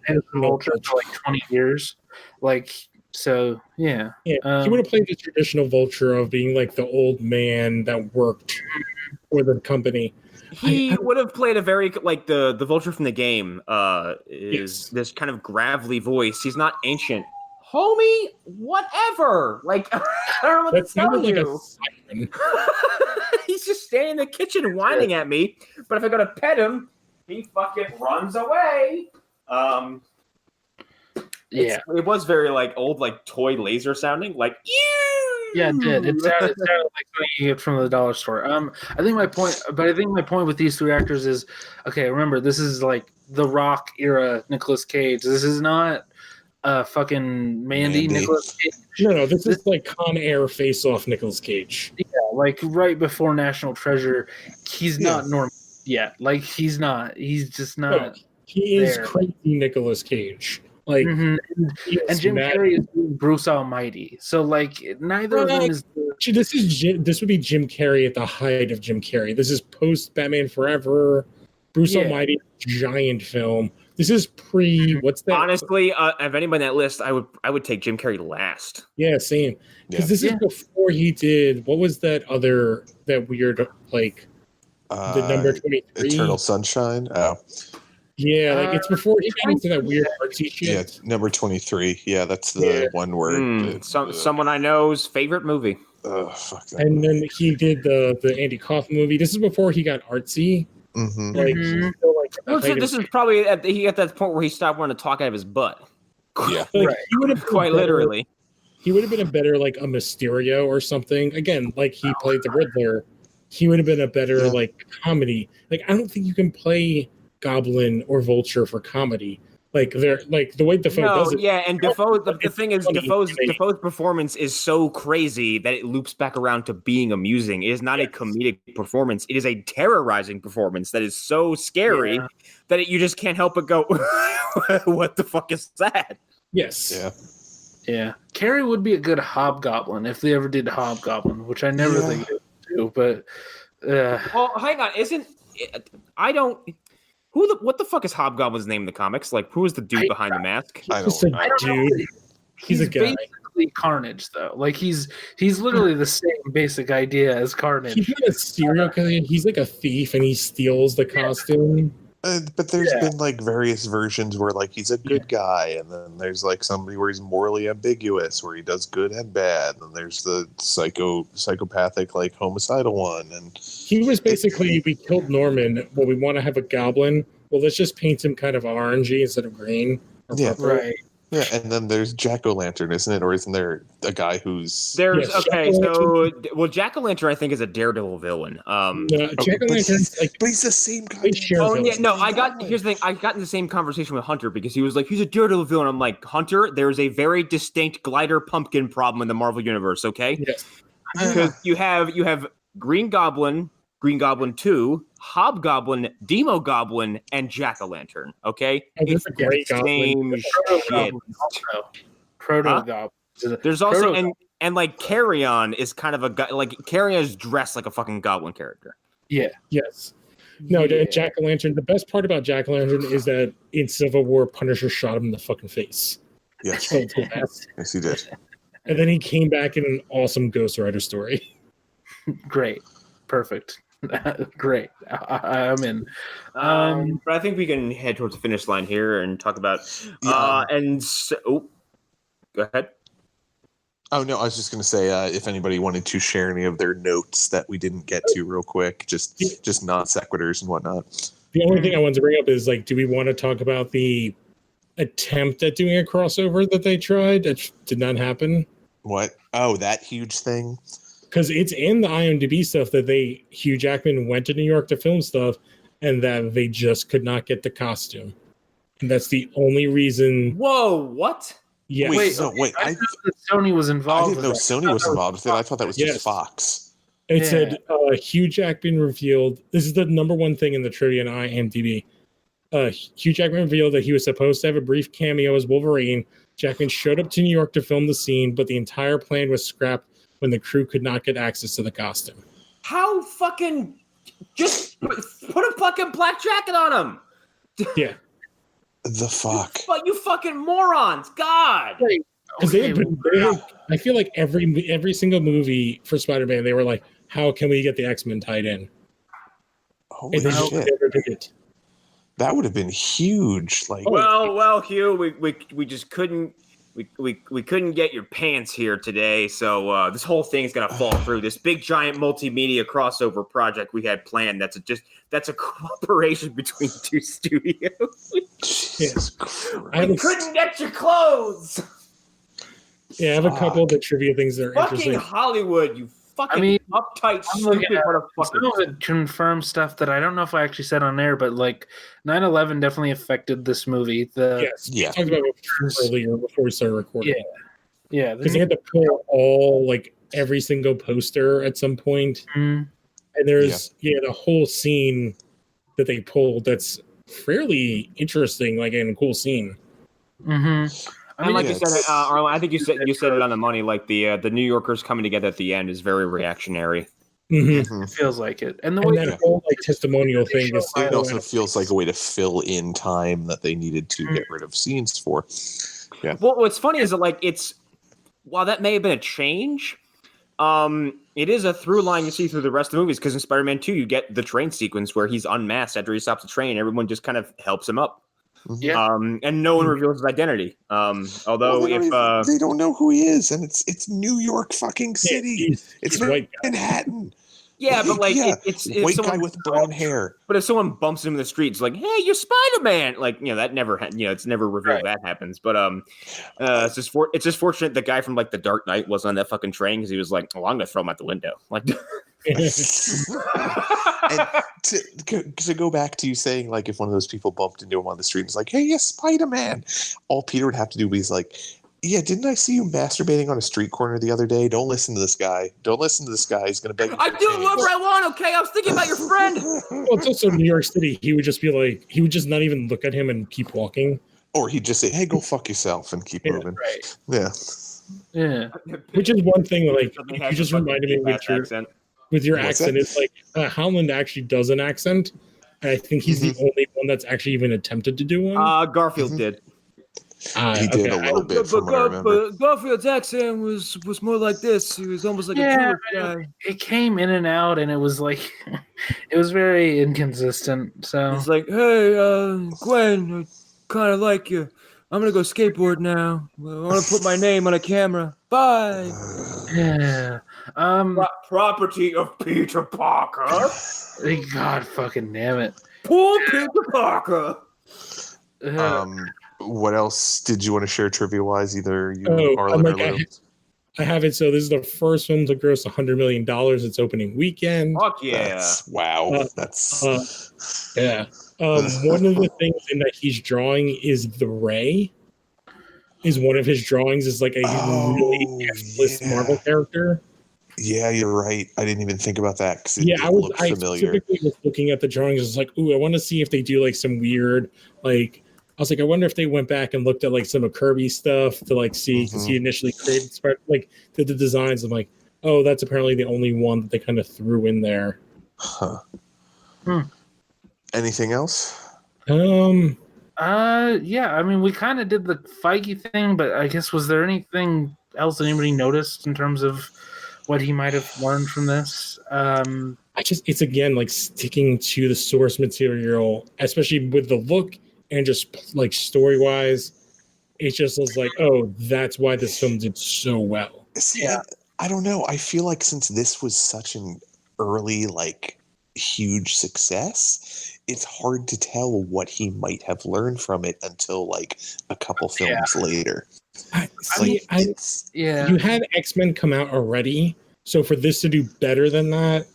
as Vulture for like 20 years. Like, so, yeah. He would have played the traditional Vulture of being like the old man that worked for the company. He would have played a very, like, the Vulture from the game is this kind of gravelly voice. He's not ancient. Homie, whatever. Like, I don't know what to tell you. He's just standing in the kitchen whining at me. But if I go to pet him, he fucking runs away. It was very, like, old, like, toy laser sounding. Like, yeah, it did. It sounded like something you get from the dollar store. I think my point with these three actors is, okay, remember, this is like the Rock era Nicolas Cage. This is not fucking Mandy Nicolas Cage. No, this is like Con Air Face Off Nicolas Cage. Yeah, like right before National Treasure. He's not normal yet. Like, he's not. He's just not. No, he is crazy Nicolas Cage. Like, and Jim Carrey is Bruce Almighty. So, like, neither of them is. This would be Jim Carrey at the height of Jim Carrey. This is post Batman Forever, Bruce Almighty, giant film. This is pre. What's that? Honestly, of anybody on that list, I would take Jim Carrey last. Yeah, same. Because this is before he did. What was that weird, like, the number 23? Eternal Sunshine. Oh. Yeah, like it's before he got into that weird artsy shit. Yeah, number 23. Yeah, that's the one word. Someone I know's favorite movie. Fuck that. And then he did the Andy Kaufman movie. This is before he got artsy. Mm-hmm. Like, this is probably he got that point where he stopped wanting to talk out of his butt. Yeah, like, he would have quite literally. He would have been a better like a Mysterio or something. Again, like he played the Riddler. He would have been a better like comedy. Like, I don't think you can play Goblin or Vulture for comedy. Like, they're like the way Dafoe does it. Yeah, and Dafoe. The thing is, Dafoe's performance is so crazy that it loops back around to being amusing. It is not a comedic performance. It is a terrorizing performance that is so scary that you just can't help but go, "What the fuck is that?" Yes. Yeah. Carrey would be a good Hobgoblin if they ever did Hobgoblin, which I never think they would do. But well, hang on, what the fuck is Hobgoblin's name in the comics? Like, who is the dude behind the mask? I don't know. Dude. He's a guy. literally Carnage, though. Like he's literally the same basic idea as Carnage. He's not a serial killer. He's like a thief, and he steals the costume. But there's been like various versions where like he's a good guy, and then there's like somebody where he's morally ambiguous, where he does good and bad, and there's the psychopathic like homicidal one, and he was basically we killed Norman. Well, we want to have a goblin. Well, let's just paint him kind of orangey instead of green. Right. Yeah, and then there's Jack-o'-lantern, isn't it? Or isn't there a guy who's Jack-o'-lantern I think is a Daredevil villain. Jack-o'-lantern's but he's the same guy. Here's the thing. I got in the same conversation with Hunter because he was like, he's a Daredevil villain. I'm like, Hunter, there's a very distinct glider pumpkin problem in the Marvel universe. Okay, yes, because you have Green Goblin, Green Goblin 2, Hobgoblin, Demo Goblin, and Jack-o'-lantern. Okay, it's the great same shit. Proto Goblin. There's also and like Carrion is kind of a guy. Like Carrion is dressed like a fucking goblin character. Yeah. Yes. No, Jack-o'-lantern. The best part about Jack-o'-lantern is that in Civil War, Punisher shot him in the fucking face. Yes. Yes, he did. And then he came back in an awesome Ghost Rider story. Great. Perfect. Great. I'm in. But I think we can head towards the finish line here and talk about. Go ahead. Oh no, I was just going to say if anybody wanted to share any of their notes that we didn't get to real quick, just non sequiturs and whatnot. The only thing I wanted to bring up is like, do we want to talk about the attempt at doing a crossover that they tried that did not happen? What? Oh, that huge thing. Because it's in the IMDb stuff that Hugh Jackman went to New York to film stuff, and that they just could not get the costume, and that's the only reason. Whoa! What? Yeah. Wait. I thought that Sony was involved. I didn't know Sony was involved with it. I thought that was just Fox. It said Hugh Jackman revealed. This is the number one thing in the trivia on IMDb. Hugh Jackman revealed that he was supposed to have a brief cameo as Wolverine. Jackman showed up to New York to film the scene, but the entire plan was scrapped when the crew could not get access to the costume. How fucking... Just put a fucking black jacket on him! Yeah. The fuck? But you fucking morons! God! Because I feel like every single movie for Spider-Man, they were like, how can we get the X-Men tied in? Holy shit. That would have been huge. Like, well, Hugh, we just couldn't... We couldn't get your pants here today, so this whole thing's gonna fall through. This big giant multimedia crossover project we had planned. That's a cooperation between two studios. Yes. We couldn't get your clothes. Yeah, I have a couple of the trivia things that are interesting. Fucking Hollywood, you fucking uptight, stupid motherfucker. Some of it confirmed stuff that I don't know if I actually said on air, but like 9/11 definitely affected this movie. We talked about it earlier before we started recording. Yeah, because they had to pull every single poster at some point, and there's the whole scene that they pulled that's fairly interesting, like in a cool scene. Mm-hmm. I mean, like you said, Arlen, I think you said it on the money. Like the New Yorkers coming together at the end is very reactionary. Mm-hmm. It feels like it, and that whole testimonial thing. It also feels like a way to fill in time that they needed to get rid of scenes for. Yeah. Well, what's funny is that while that may have been a change, it is a through line you see through the rest of the movies. Because in Spider-Man 2, you get the train sequence where he's unmasked after he stops the train. Everyone just kind of helps him up. Yeah. And no one reveals his identity. Although they don't know who he is, and it's New York fucking City. It's Manhattan. Yeah, but it's white guy with brown hair. But if someone bumps him in the street, it's like, hey, you're Spider-Man. That never it's never revealed that happens. But it's just fortunate the guy from the Dark Knight wasn't on that fucking train because he was like, well, I'm gonna throw him out the window. And to go back to you saying if one of those people bumped into him on the street and was like, hey, yes, Spider-Man, all Peter would have to do is yeah, didn't I see you masturbating on a street corner the other day? Don't listen to this guy. He's gonna beg you. I do whatever I want, okay? I was thinking about your friend. Well, it's also New York City. He would just be he would just not even look at him and keep walking. Or he'd just say, hey, go fuck yourself and keep moving. Right. Yeah. Which is one thing, you just reminded me with your accent. It's Howland actually does an accent. And I think he's the only one that's actually even attempted to do one. Garfield did. He did a little bit from what I remember. But Garfield's accent was more like this. He was almost like a Jewish guy. It came in and out, and it was like it was very inconsistent. So it's like, hey, Gwen, I kind of like you. I'm gonna go skateboard now. I want to put my name on a camera. Bye. yeah, Property of Peter Parker. God fucking damn it, Poor Peter Parker. What else did you want to share trivia wise? Either you, Harlan, or Lou? I have it. So this is the first one to gross $100 million its opening weekend. Fuck yeah! Wow. Yeah. One of the things in that he's drawing is the Ray. Is one of his drawings is like a really F-list Marvel character. Yeah, you're right. I didn't even think about that because I specifically was looking at the drawings. I was like, ooh, I want to see if they do like some weird like. I was like, I wonder if they went back and looked at like some of Kirby's stuff to like see because he initially created did the designs. I'm like, oh, that's apparently the only one that they kind of threw in there. Huh. Anything else? Yeah, I mean, we kind of did the Feige thing, but I guess was there anything else that anybody noticed in terms of what he might have learned from this? It's again like sticking to the source material, especially with the look and just like story wise. It just was like, oh, that's why this film did so well. See, I don't know. I feel like since this was such an early, like, huge success, it's hard to tell what he might have learned from it until like a couple films later. You had X-Men come out already, so for this to do better than that,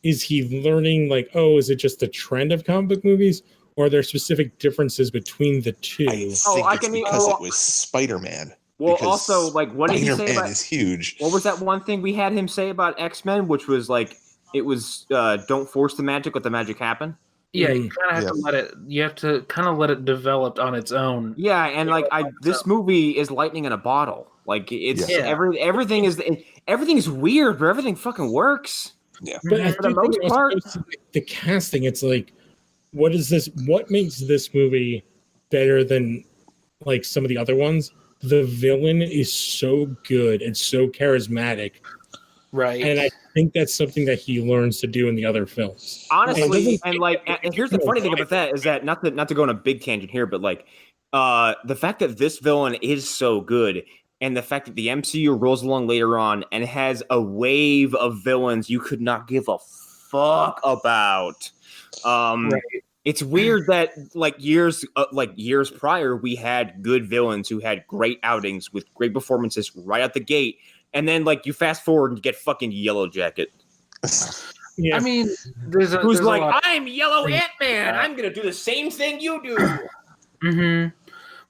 is he learning like, oh, is it just the trend of comic book movies, or are there specific differences between the two? I think because it was Spider-Man. Well, also, like, what did he say about? Spider-Man is huge. What was that one thing we had him say about X-Men, which was like, it was don't force the magic, let the magic happen. Yeah, you kind of have to let it. You have to kind of let it develop on its own. Yeah, and like this movie is lightning in a bottle. Like it's everything is weird, but everything fucking works. Yeah, but for the most part, the casting, it's like, what is this? What makes this movie better than like some of the other ones? The villain is so good and so charismatic. Right. And I think that's something that he learns to do in the other films. Honestly, and here's the funny thing about that is that not to go on a big tangent here, but like the fact that this villain is so good and the fact that the MCU rolls along later on and has a wave of villains you could not give a fuck about. Right. It's weird that years prior we had good villains who had great outings with great performances right out the gate. And then, like, you fast forward and you get fucking Yellow Jacket. Yeah. I mean, who's like, I'm Yellow Ant-Man. I'm going to do the same thing you do. Mm-hmm.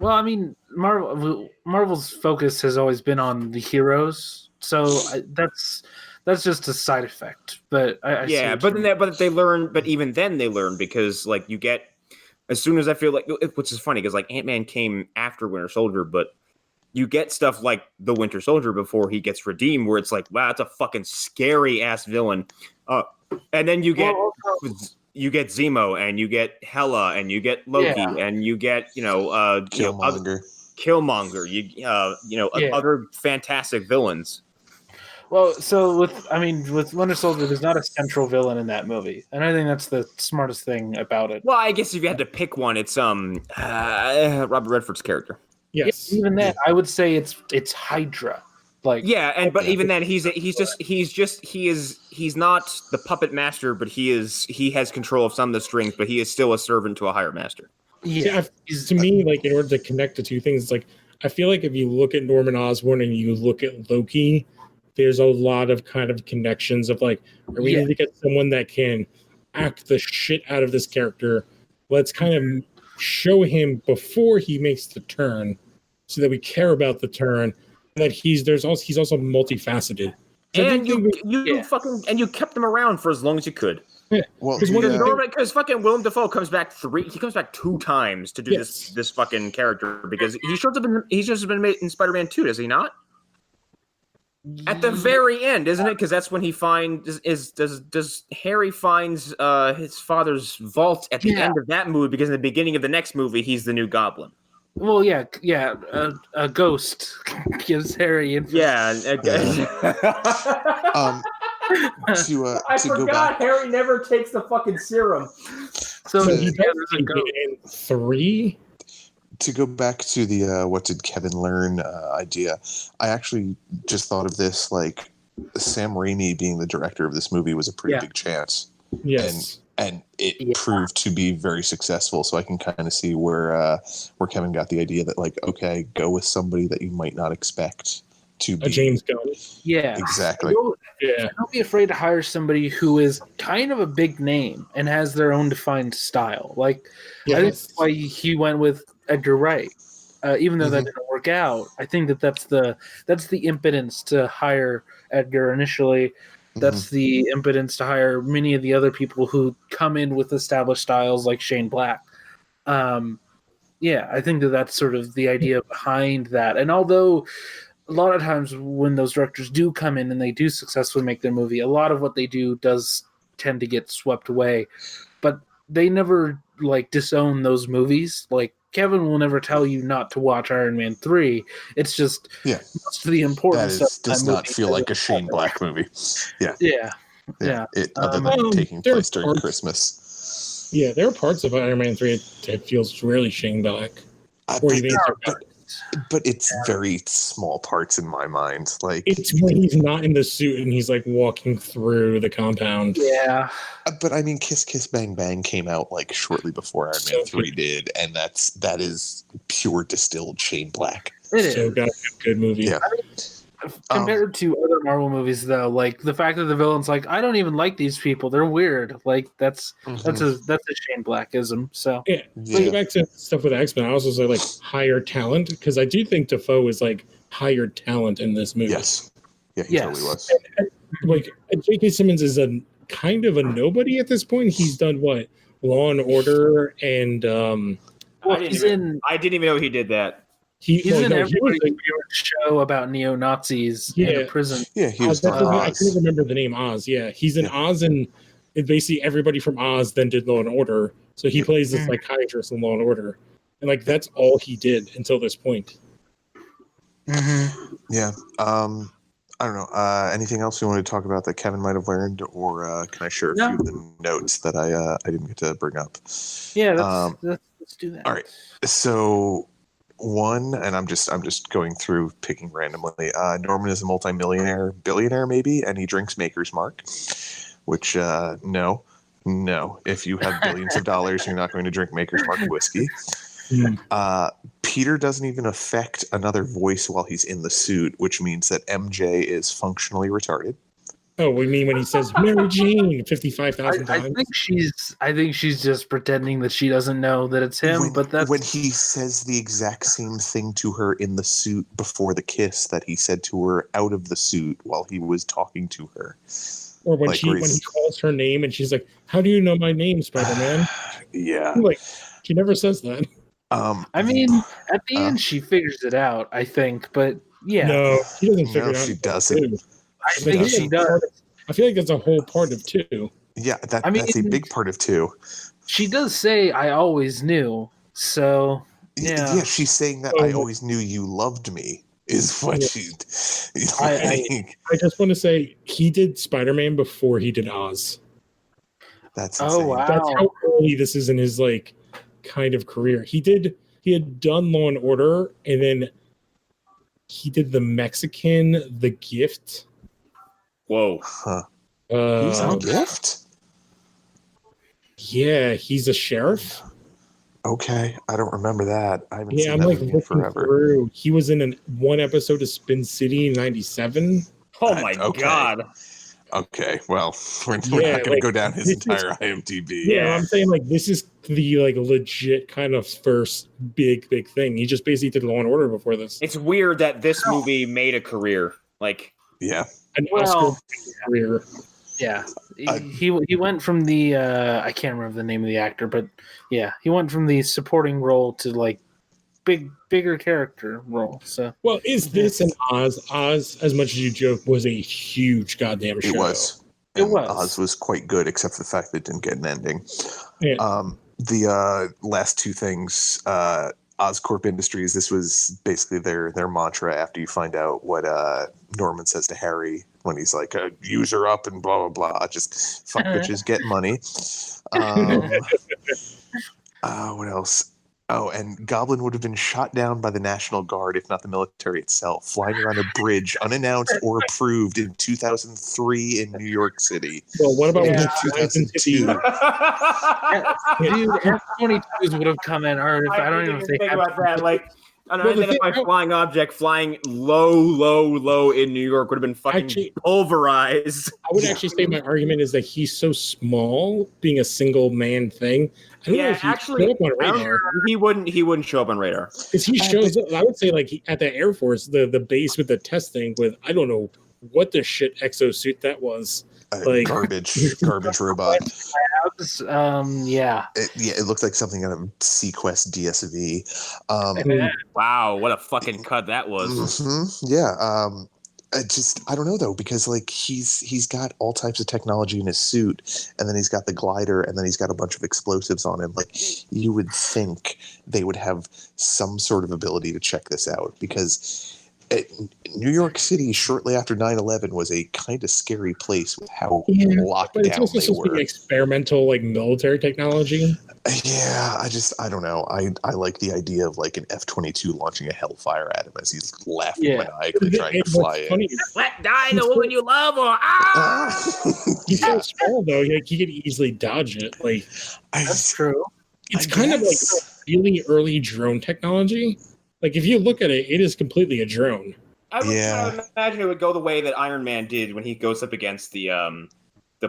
Well, I mean, Marvel's focus has always been on the heroes. So that's just a side effect. But but they learn. But even then they learn because, like, you get, as soon as I feel like, which is funny because, like, Ant-Man came after Winter Soldier, but you get stuff like the Winter Soldier before he gets redeemed, where it's like, wow, that's a fucking scary ass villain. And then you get Zemo, and you get Hela, and you get Loki, and you get Killmonger. Other fantastic villains. Well, so with Winter Soldier, there's not a central villain in that movie, and I think that's the smartest thing about it. Well, I guess if you had to pick one, it's Robert Redford's character. Yes. Even then, I would say it's Hydra. Like, yeah, but even then, he's not the puppet master, but he has control of some of the strings, but he is still a servant to a higher master. Yeah, to me, like, in order to connect the two things, it's like, I feel like if you look at Norman Osborn and you look at Loki, there's a lot of kind of connections of like, we need to get someone that can act the shit out of this character. Let's kind of show him before he makes the turn, so that we care about the turn, and that he's also multifaceted. So and you kept him around for as long as you could. Yeah. Well, because fucking Willem Dafoe comes back 2 times to do this fucking character because he's just been made in Spider-Man 2, does he not? At the very end, isn't it? Because that's when he does Harry finds his father's vault at the end of that movie, because in the beginning of the next movie he's the new Goblin. Well, yeah. A ghost gives Harry information. Yeah. To I to go forgot back. Harry never takes the fucking serum. So he there's does a take ghost. it in 3. To go back to the what did Kevin learn idea, I actually just thought of this, like Sam Raimi being the director of this movie was a pretty big chance. Yes. And it proved to be very successful. So I can kind of see where Kevin got the idea that, like, okay, go with somebody that you might not expect to be. A James Gunn. Yeah, Exactly. Don't be afraid to hire somebody who is kind of a big name and has their own defined style. Like, I think that's why he went with Edgar Wright. Even though that didn't work out, I think that's the impotence to hire Edgar initially. That's the impotence to hire many of the other people who come in with established styles like Shane Black. I think that's sort of the idea behind that. And although a lot of times when those directors do come in and they do successfully make their movie, a lot of what they do does tend to get swept away. But they never like disown those movies. Like Kevin will never tell you not to watch Iron Man 3. It's just most of the important stuff does not feel like a Shane Black movie. Yeah. Other than taking place during Christmas. Yeah, there are parts of Iron Man 3 that feels really Shane Black. But it's very small parts in my mind. Like, it's when he's not in the suit and he's like walking through the compound. Yeah. But I mean, Kiss Kiss Bang Bang came out like shortly before Iron Man 3 did, and that is pure distilled Shane Black. It is. So good movie. Yeah. I mean, compared to other Marvel movies, though, like the fact that the villain's like, I don't even like these people; they're weird. Like that's a Shane Blackism. So Going back to stuff with X-Men, I also say like higher talent, because I do think Dafoe is like higher talent in this movie. Yes, he totally was. And, like J.K. Simmons is a kind of a nobody at this point. He's done what? Law and Order, and I didn't even know he did that. He's in everybody's favorite show about neo-Nazis in a prison. Yeah, he was I couldn't remember the name. Oz. Yeah, he's in Oz, and basically everybody from Oz then did Law and Order. So he plays the psychiatrist in Law and Order, and like that's all he did until this point. Yeah. I don't know. Anything else you want to talk about that Kevin might have learned, or can I share a few of the notes that I didn't get to bring up? Yeah, let's do that. All right. So one, and I'm just going through picking randomly. Norman is a multimillionaire, billionaire maybe, and he drinks Maker's Mark. Which no. If you have billions of dollars, you're not going to drink Maker's Mark whiskey. Peter doesn't even affect another voice while he's in the suit, which means that MJ is functionally retarded. Oh, we mean when he says Mary Jane 55,000 times? I think she's just pretending that she doesn't know that it's him. When he says the exact same thing to her in the suit before the kiss that he said to her out of the suit while he was talking to her. Or when he calls her name and she's like, "How do you know my name, Spider-Man?" Yeah, like she never says that. I mean, at the end she figures it out, I think, but yeah, no, she doesn't figure it out. She doesn't. I think she does. I feel like that's a whole part of 2. Yeah, that's a big part of 2. She does say, "I always knew." So yeah, she's saying that I always knew you loved me. Is what she. I just want to say he did Spider-Man before he did Oz. That's insane. Oh wow! That's how early this is in his like kind of career. He had done Law and Order, and then he did The Mexican, The Gift. Whoa! Huh. He's a Gift. Yeah, he's a sheriff. Okay, I don't remember that. I haven't seen I'm that like movie looking forever. through. He was in one episode of Spin City in '97. Oh my god! Okay, well, we're not going to go down his entire IMDb. Yeah, I'm saying like this is the like legit kind of first big thing. He just basically did Law and Order before this. It's weird that this movie made a career. Like, an Oscar career. Yeah, he went from the I can't remember the name of the actor, but yeah, he went from the supporting role to like bigger character role. So well, is this an Oz? Oz, as much as you joke, was a huge goddamn show. It was. Oz was quite good, except for the fact that it didn't get an ending. Yeah. The last two things. Oscorp Industries. This was basically their mantra after you find out what Norman says to Harry when he's like, use her up and blah, blah, blah. Just fuck bitches, get money. What else? Oh, and Goblin would have been shot down by the National Guard, if not the military itself, flying around a bridge unannounced or approved in 2003 in New York City. Well, what about 2002? Dude, F-22s would have come in, or I don't even think about that. Like, an unidentified flying object flying low in New York would have been fucking pulverized. I would actually say my argument is that he's so small, being a single man thing. I don't know if actually, up on radar. He wouldn't show up on radar. Because he shows up, I would say, like at the Air Force, the base with the testing with, I don't know what the shit exosuit that was. Like garbage robot. It looked like something out of Sequest DSV. Wow, what a fucking cut that was. Mm-hmm, yeah. I don't know though, because like he's got all types of technology in his suit, and then he's got the glider, and then he's got a bunch of explosives on him. Like, you would think they would have some sort of ability to check this out, because New York City shortly after 9/11 was a kind of scary place with how locked down it's also they were. Experimental, like military technology. Yeah, I don't know. I like the idea of like an F-22 launching a Hellfire at him as he's laughing maniacally trying to fly in. Let die the woman you love, or He's so small though. Like, he could easily dodge it. Like, that's true. It's kind of like really early drone technology. Like, if you look at it, it is completely a drone. I would imagine it would go the way that Iron Man did when he goes up against the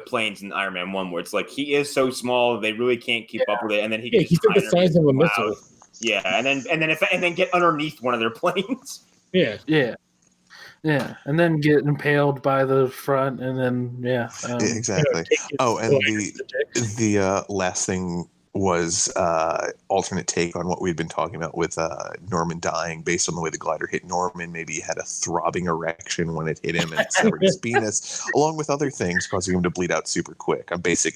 planes in Iron Man 1, where it's like he is so small they really can't keep up with it, and then he's like the size of a missile. Yeah, and then get underneath one of their planes. Yeah, and then get impaled by the front, and then exactly. Oh, and the last thing was alternate take on what we'd been talking about with Norman dying. Based on the way the glider hit Norman, maybe he had a throbbing erection when it hit him and it severed his penis, along with other things causing him to bleed out super quick. I'm basing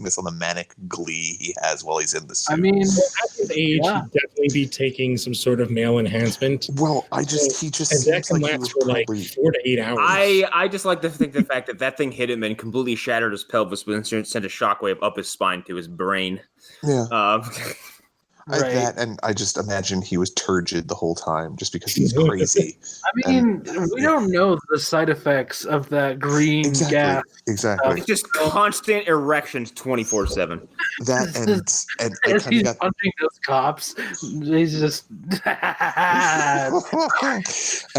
this on the manic glee he has while he's in the suit. I mean, at his age, he'd definitely be taking some sort of male enhancement. Well, he just and seems that can like last for like 4 to 8 hours. I just like to think the fact that thing hit him and completely shattered his pelvis, but then sent a shockwave up his spine to his brain. Yeah. Right. That, and I just imagine he was turgid the whole time just because he's crazy. I mean, we don't know the side effects of that green gas. Exactly. It's just constant erections 24/7. That and as he's punching those cops, he's just. And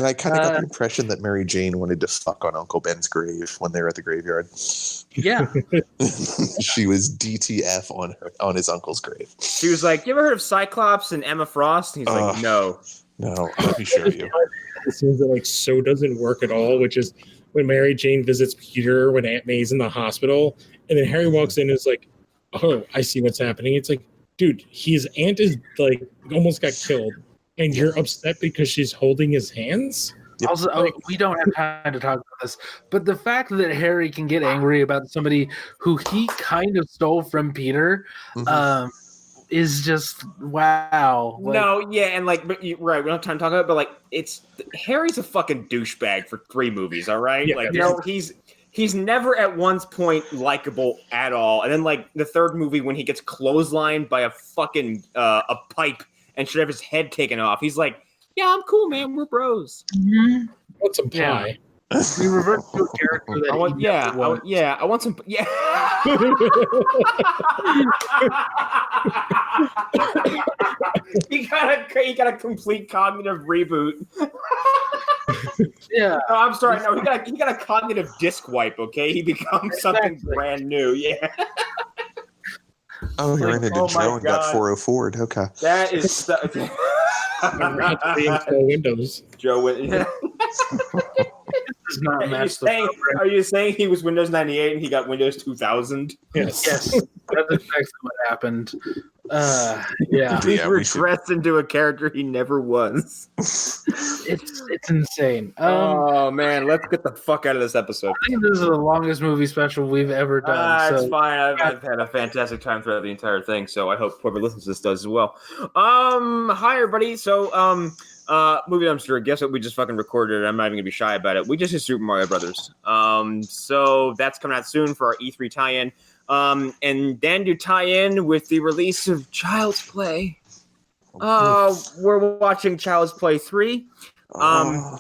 I kind of got the impression that Mary Jane wanted to fuck on Uncle Ben's grave when they were at the graveyard. Yeah. She was DTF on his uncle's grave. She was like, "You ever heard of Cyclops and Emma Frost?" And he's like, "No." Let me show you. It seems that like so doesn't work at all, which is when Mary Jane visits Peter when Aunt May's in the hospital, and then Harry walks in and is like, "Oh, I see what's happening." It's like, dude, his aunt is like almost got killed, and you're upset because she's holding his hands. Yep. Also, we don't have time to talk about this, but the fact that Harry can get angry about somebody who he kind of stole from Peter, is just wow. Like, and like, but right, we don't have time to talk about it, but like, it's Harry's a fucking douchebag for 3 movies, all right? Yeah, like, he's never at one point likable at all, and then like the 3rd movie when he gets clotheslined by a fucking a pipe and should have his head taken off, he's like, "Yeah, I'm cool, man. We're bros." Mm-hmm. What's some pie? We revert to a character that I want some. Yeah. He got a complete cognitive reboot. Yeah. Oh, I'm sorry. No, he got a cognitive disc wipe. Okay, he becomes something brand new. Yeah. Oh, you're into Joe and got 404. Okay. That is. Windows. Joe. Does not match are you saying he was Windows 98 and he got Windows 2000? Yes. That's exactly what happened. Yeah. He Yeah, we regressed into a character he never was. It's insane. Oh man, let's get the fuck out of this episode. I think this is the longest movie special we've ever done. It's So fine. I've had a fantastic time throughout the entire thing, so I hope whoever listens to this does as well. Hi everybody. So movie dumpster. Guess what? We just fucking recorded it. I'm not even gonna be shy about it. We just did Super Mario Brothers. So that's coming out soon for our E3 tie-in. And then to tie in with the release of Child's Play, we're watching Child's Play 3.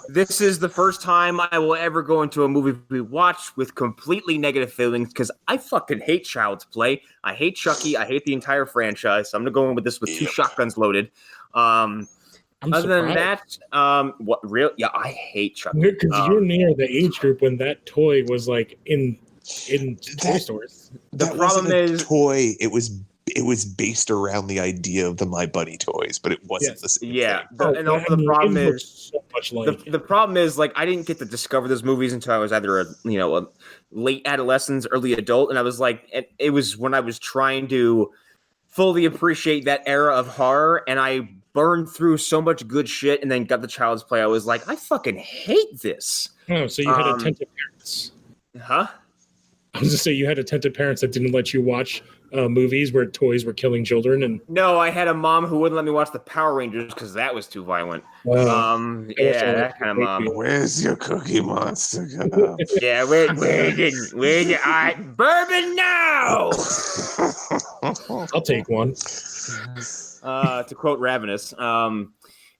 This is the first time I will ever go into a movie we watch with completely negative feelings because I fucking hate Child's Play. I hate Chucky. I hate the entire franchise. So I'm gonna go in with this with two shotguns loaded. Other than that, what real? Yeah, I hate Chucky. Because you're near the age group when that toy was like in toy stores. The problem is toy. It was based around the idea of the My Buddy toys, but it wasn't the same. Yeah, thing. and also the problem is so much like the problem is like I didn't get to discover those movies until I was either a late adolescence, early adult, and I was like, it was when I was trying to fully appreciate that era of horror, and I burned through so much good shit, and then got the Child's Play. I was like, I fucking hate this. Oh, so you had attentive parents. Huh? I was just say you had attentive parents that didn't let you watch movies where toys were killing children, and No, I had a mom who wouldn't let me watch the Power Rangers because that was too violent. Yeah, That kind of mom. Where's your Cookie Monster? Go? Yeah, where did I bourbon now? I'll take one. To quote Ravenous.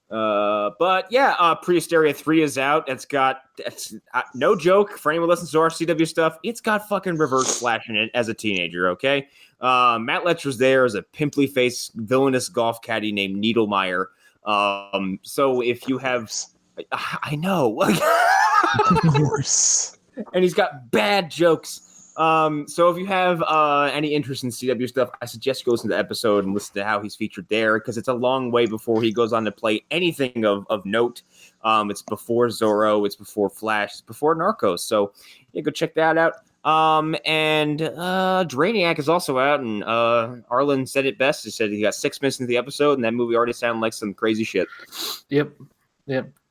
But yeah, Pre-Hysteria 3 is out. It's no joke for anyone who listens to our CW stuff. It's got fucking Reverse Flash in it as a teenager. Okay, Matt Letcher's there as a pimply faced villainous golf caddy named Needlemeyer. So if you have, I know, Of course, and he's got bad jokes. So if you have any interest in CW stuff, I suggest you go listen to the episode and listen to how he's featured there, because it's a long way before he goes on to play anything of note. It's before Zorro, it's before Flash, it's before Narcos. So yeah, go check that out. And Drainiac is also out, and Arlen said it best. He said he got 6 minutes into the episode, and that movie already sounded like some crazy shit. Yep.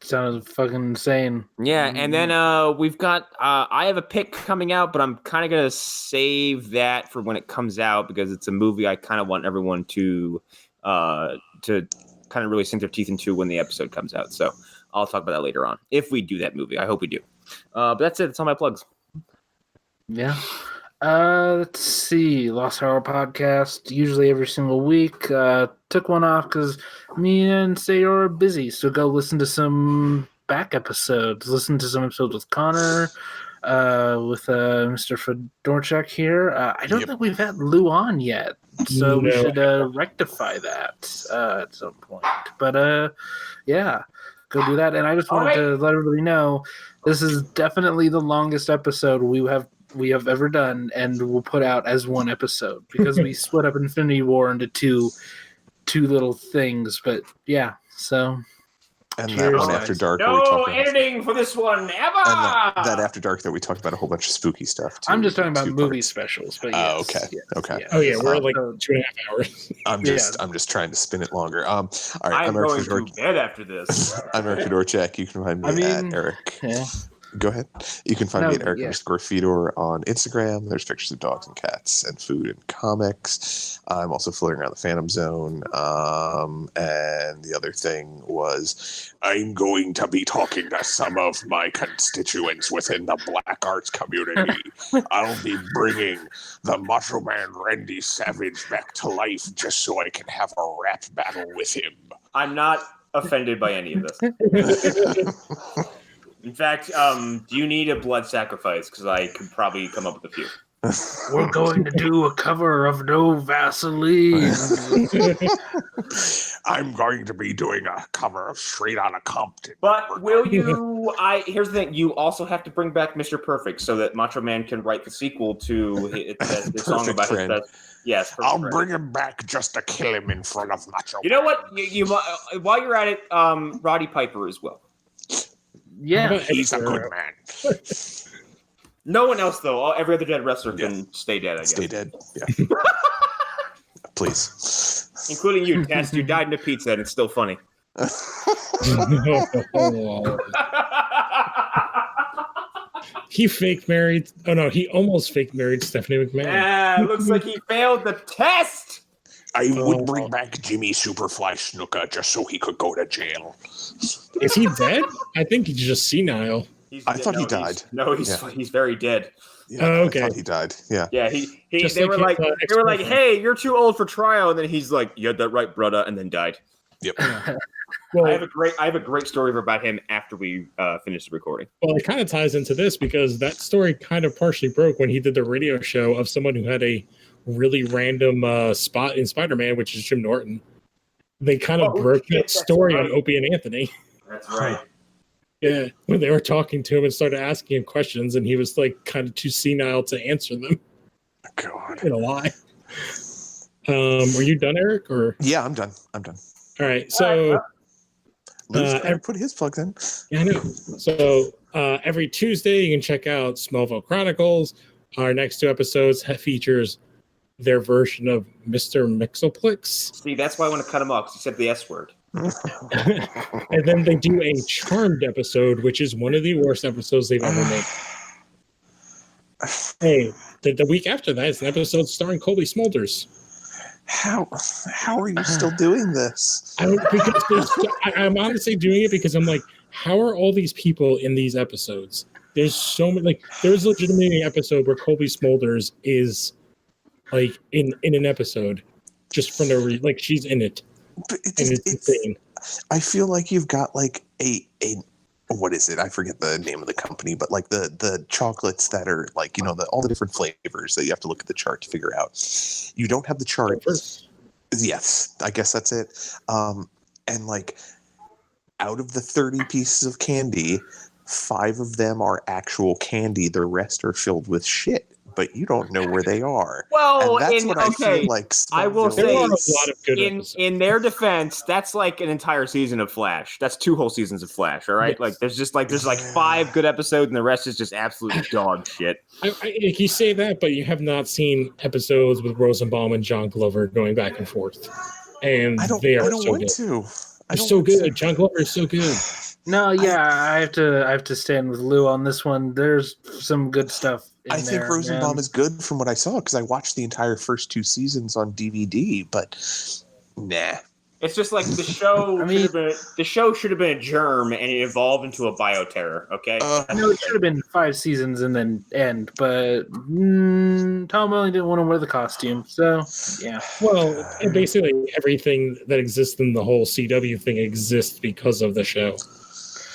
Sounds fucking insane. Yeah, and then we've got I have a pick coming out, but I'm kind of gonna save that for when it comes out because it's a movie I kind of want everyone to kind of really sink their teeth into when the episode comes out. So I'll talk about that later on if we do that movie. I hope we do. But that's it. That's all my plugs. Yeah. Let's see. Lost Hour podcast, usually every single week. Took one off because me and Sayor are busy, so go listen to some back episodes. Listen to some episodes with Connor, with Mr. Fedorchuk here. I don't think we've had Lou on yet, so we should rectify that at some point. But yeah, go do that. And I just wanted to let everybody know this is definitely the longest episode we have ever done, and we'll put out as one episode because we split up Infinity War into two little things. But yeah, so and cheers, that one guys. After Dark. No editing for this one ever. And that After Dark that we talked about a whole bunch of spooky stuff too. I'm just talking about movie specials. But yes, okay, yes, okay. yes. Oh yeah, we're at like 2.5 hours. I'm just trying to spin it longer. All right, I'm going to bed after this. I'm Eric Fedorchuk. You can find me at Eric. Yeah. Go ahead. You can find me at Erik yeah. _Fedor on Instagram. There's pictures of dogs and cats and food and comics. I'm also floating around the Phantom Zone. And the other thing was I'm going to be talking to some of my constituents within the black arts community. I'll be bringing the Macho Man Randy Savage back to life just so I can have a rap battle with him. I'm not offended by any of this. In fact, do you need a blood sacrifice? Because I could probably come up with a few. We're going to do a cover of No Vaseline. I'm going to be doing a cover of Straight Outta Compton. But will you? Here's the thing: you also have to bring back Mr. Perfect so that Macho Man can write the sequel to the song about his best. Yes, I'll bring him back just to kill him in front of Macho. You know what? You while you're at it, Roddy Piper as well. Yeah, he's a good man. No one else though. Every other dead wrestler can stay dead. I guess. Stay dead. Yeah. Please. Including you, Tess. You died in a pizza, and it's still funny. He fake married. Oh no, he almost fake married Stephanie McMahon. Yeah, looks like he failed the test. I would bring back Jimmy Superfly Snuka just so he could go to jail. Is he dead? I think he's just senile. I thought he died. He's very dead. Yeah, okay. I thought he died. Yeah. Yeah, Just they like were his, like, ex-girlfriend. hey, you're too old for trial, and then he's like, you had that right, brother, and then died. Yep. Well, I have a great story about him after we finish the recording. Well, it kind of ties into this because that story kind of partially broke when he did the radio show of someone who had a really random spot in Spider-Man, which is Jim Norton. They kind of broke that story on Opie and Anthony. That's right. Yeah, when they were talking to him and started asking him questions, and he was like kind of too senile to answer them. God. In a lie. Were you done, Eric? Or Yeah, I'm done. all right, so. Put his plugs in. Yeah, I know. So every Tuesday, you can check out Smallville Chronicles. Our next 2 episodes features their version of Mr. Mixoplex. See, that's why I want to cut him off, because he said the S word. And then they do a Charmed episode, which is one of the worst episodes they've ever made. Hey, the week after that is an episode starring Colby Smulders. How are you still doing this? I'm honestly doing it because I'm like, how are all these people in these episodes? There's so many. Like, there's legitimately an episode where Colby Smulders is like in an episode just for no reason. Like, she's in it, it's insane. I feel like you've got like a what is it? I forget the name of the company, but like the chocolates that are like, all the different flavors that you have to look at the chart to figure out. You don't have the chart. Yes, I guess that's it. And like out of the 30 pieces of candy, 5 of them are actual candy. The rest are filled with shit, but you don't know where they are. Well, and that's what I feel like. I will say, there are a lot of good in their defense, that's like an entire season of Flash. That's 2 whole seasons of Flash. All right, Yes. there's 5 good episodes, and the rest is just absolute dog shit. You say that, but you have not seen episodes with Rosenbaum and John Glover going back and forth, and they are so good. They're so good. John Glover is so good. No, yeah, I have to stand with Lou on this one. There's some good stuff. I think Rosenbaum is good from what I saw because I watched the entire first 2 seasons on DVD, but nah. It's just like the show. The show should have been a germ, and it evolved into a bioterror. Okay, I know it should have been 5 seasons and then end, but Tom Welling didn't want to wear the costume, so yeah. Well, and basically everything that exists in the whole CW thing exists because of the show.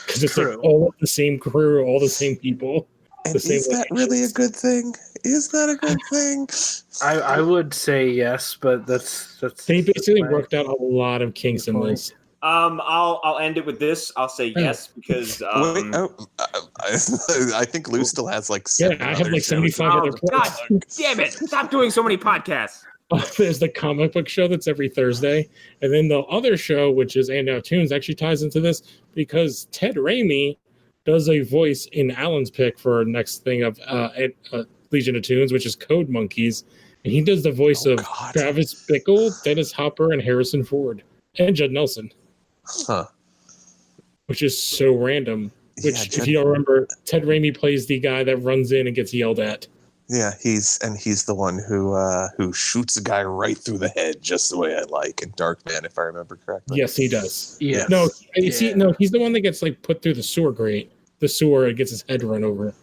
Because it's like all of the same crew, all the same people. And is that really a good thing? Is that a good thing? I would say yes, but that's they basically worked out a lot of kinks in this. I'll end it with this. I'll say yes because I think Lou still has like 7 I have like 75 other God damn it! Stop doing so many podcasts. There's the comic book show that's every Thursday, and then the other show, which is And Now Tunes, actually ties into this because Ted Raimi does a voice in Alan's pick for next thing of Legion of Tunes, which is Code Monkeys, and he does the voice of Travis Bickle, Dennis Hopper, and Harrison Ford, and Judd Nelson. Huh. Which is so random. Which, if you don't remember, Ted Raimi plays the guy that runs in and gets yelled at. Yeah, he's the one who shoots a guy right through the head, just the way I like in Darkman, if I remember correctly. Yes, he does. Yes. No, he's the one that gets like put through the sewer grate. The sewer and gets his head run over.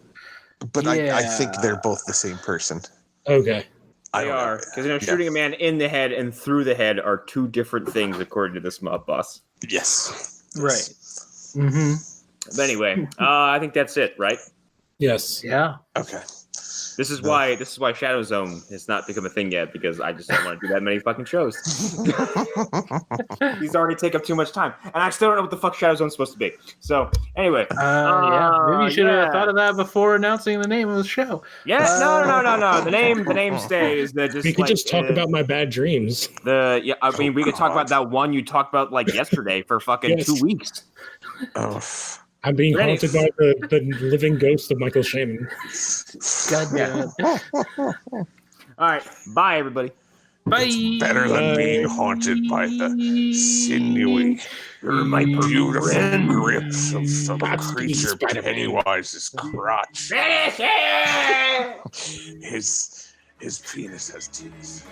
But I think they're both the same person. Okay. They are, because shooting a man in the head and through the head are 2 different things according to this mob boss. Yes. Right. Mm-hmm. But anyway, I think that's it, right? Yes. Yeah. Okay. This is why Shadow Zone has not become a thing yet, because I just don't want to do that many fucking shows. These already take up too much time, and I still don't know what the fuck Shadow Zone's supposed to be. So anyway, maybe you should have thought of that before announcing the name of the show. Yes, no. The name stays. We could just talk about my bad dreams. We could talk about that one you talked about like yesterday for fucking 2 weeks. Oh. I'm being haunted by the living ghost of Michael Shannon. God damn it. All right. Bye, everybody. Bye. It's better than being haunted by the sinewy, You're my beautiful friend. grips of some Godspeed, creature Spider-Man. Pennywise's crotch. Finish it! His penis has teeth.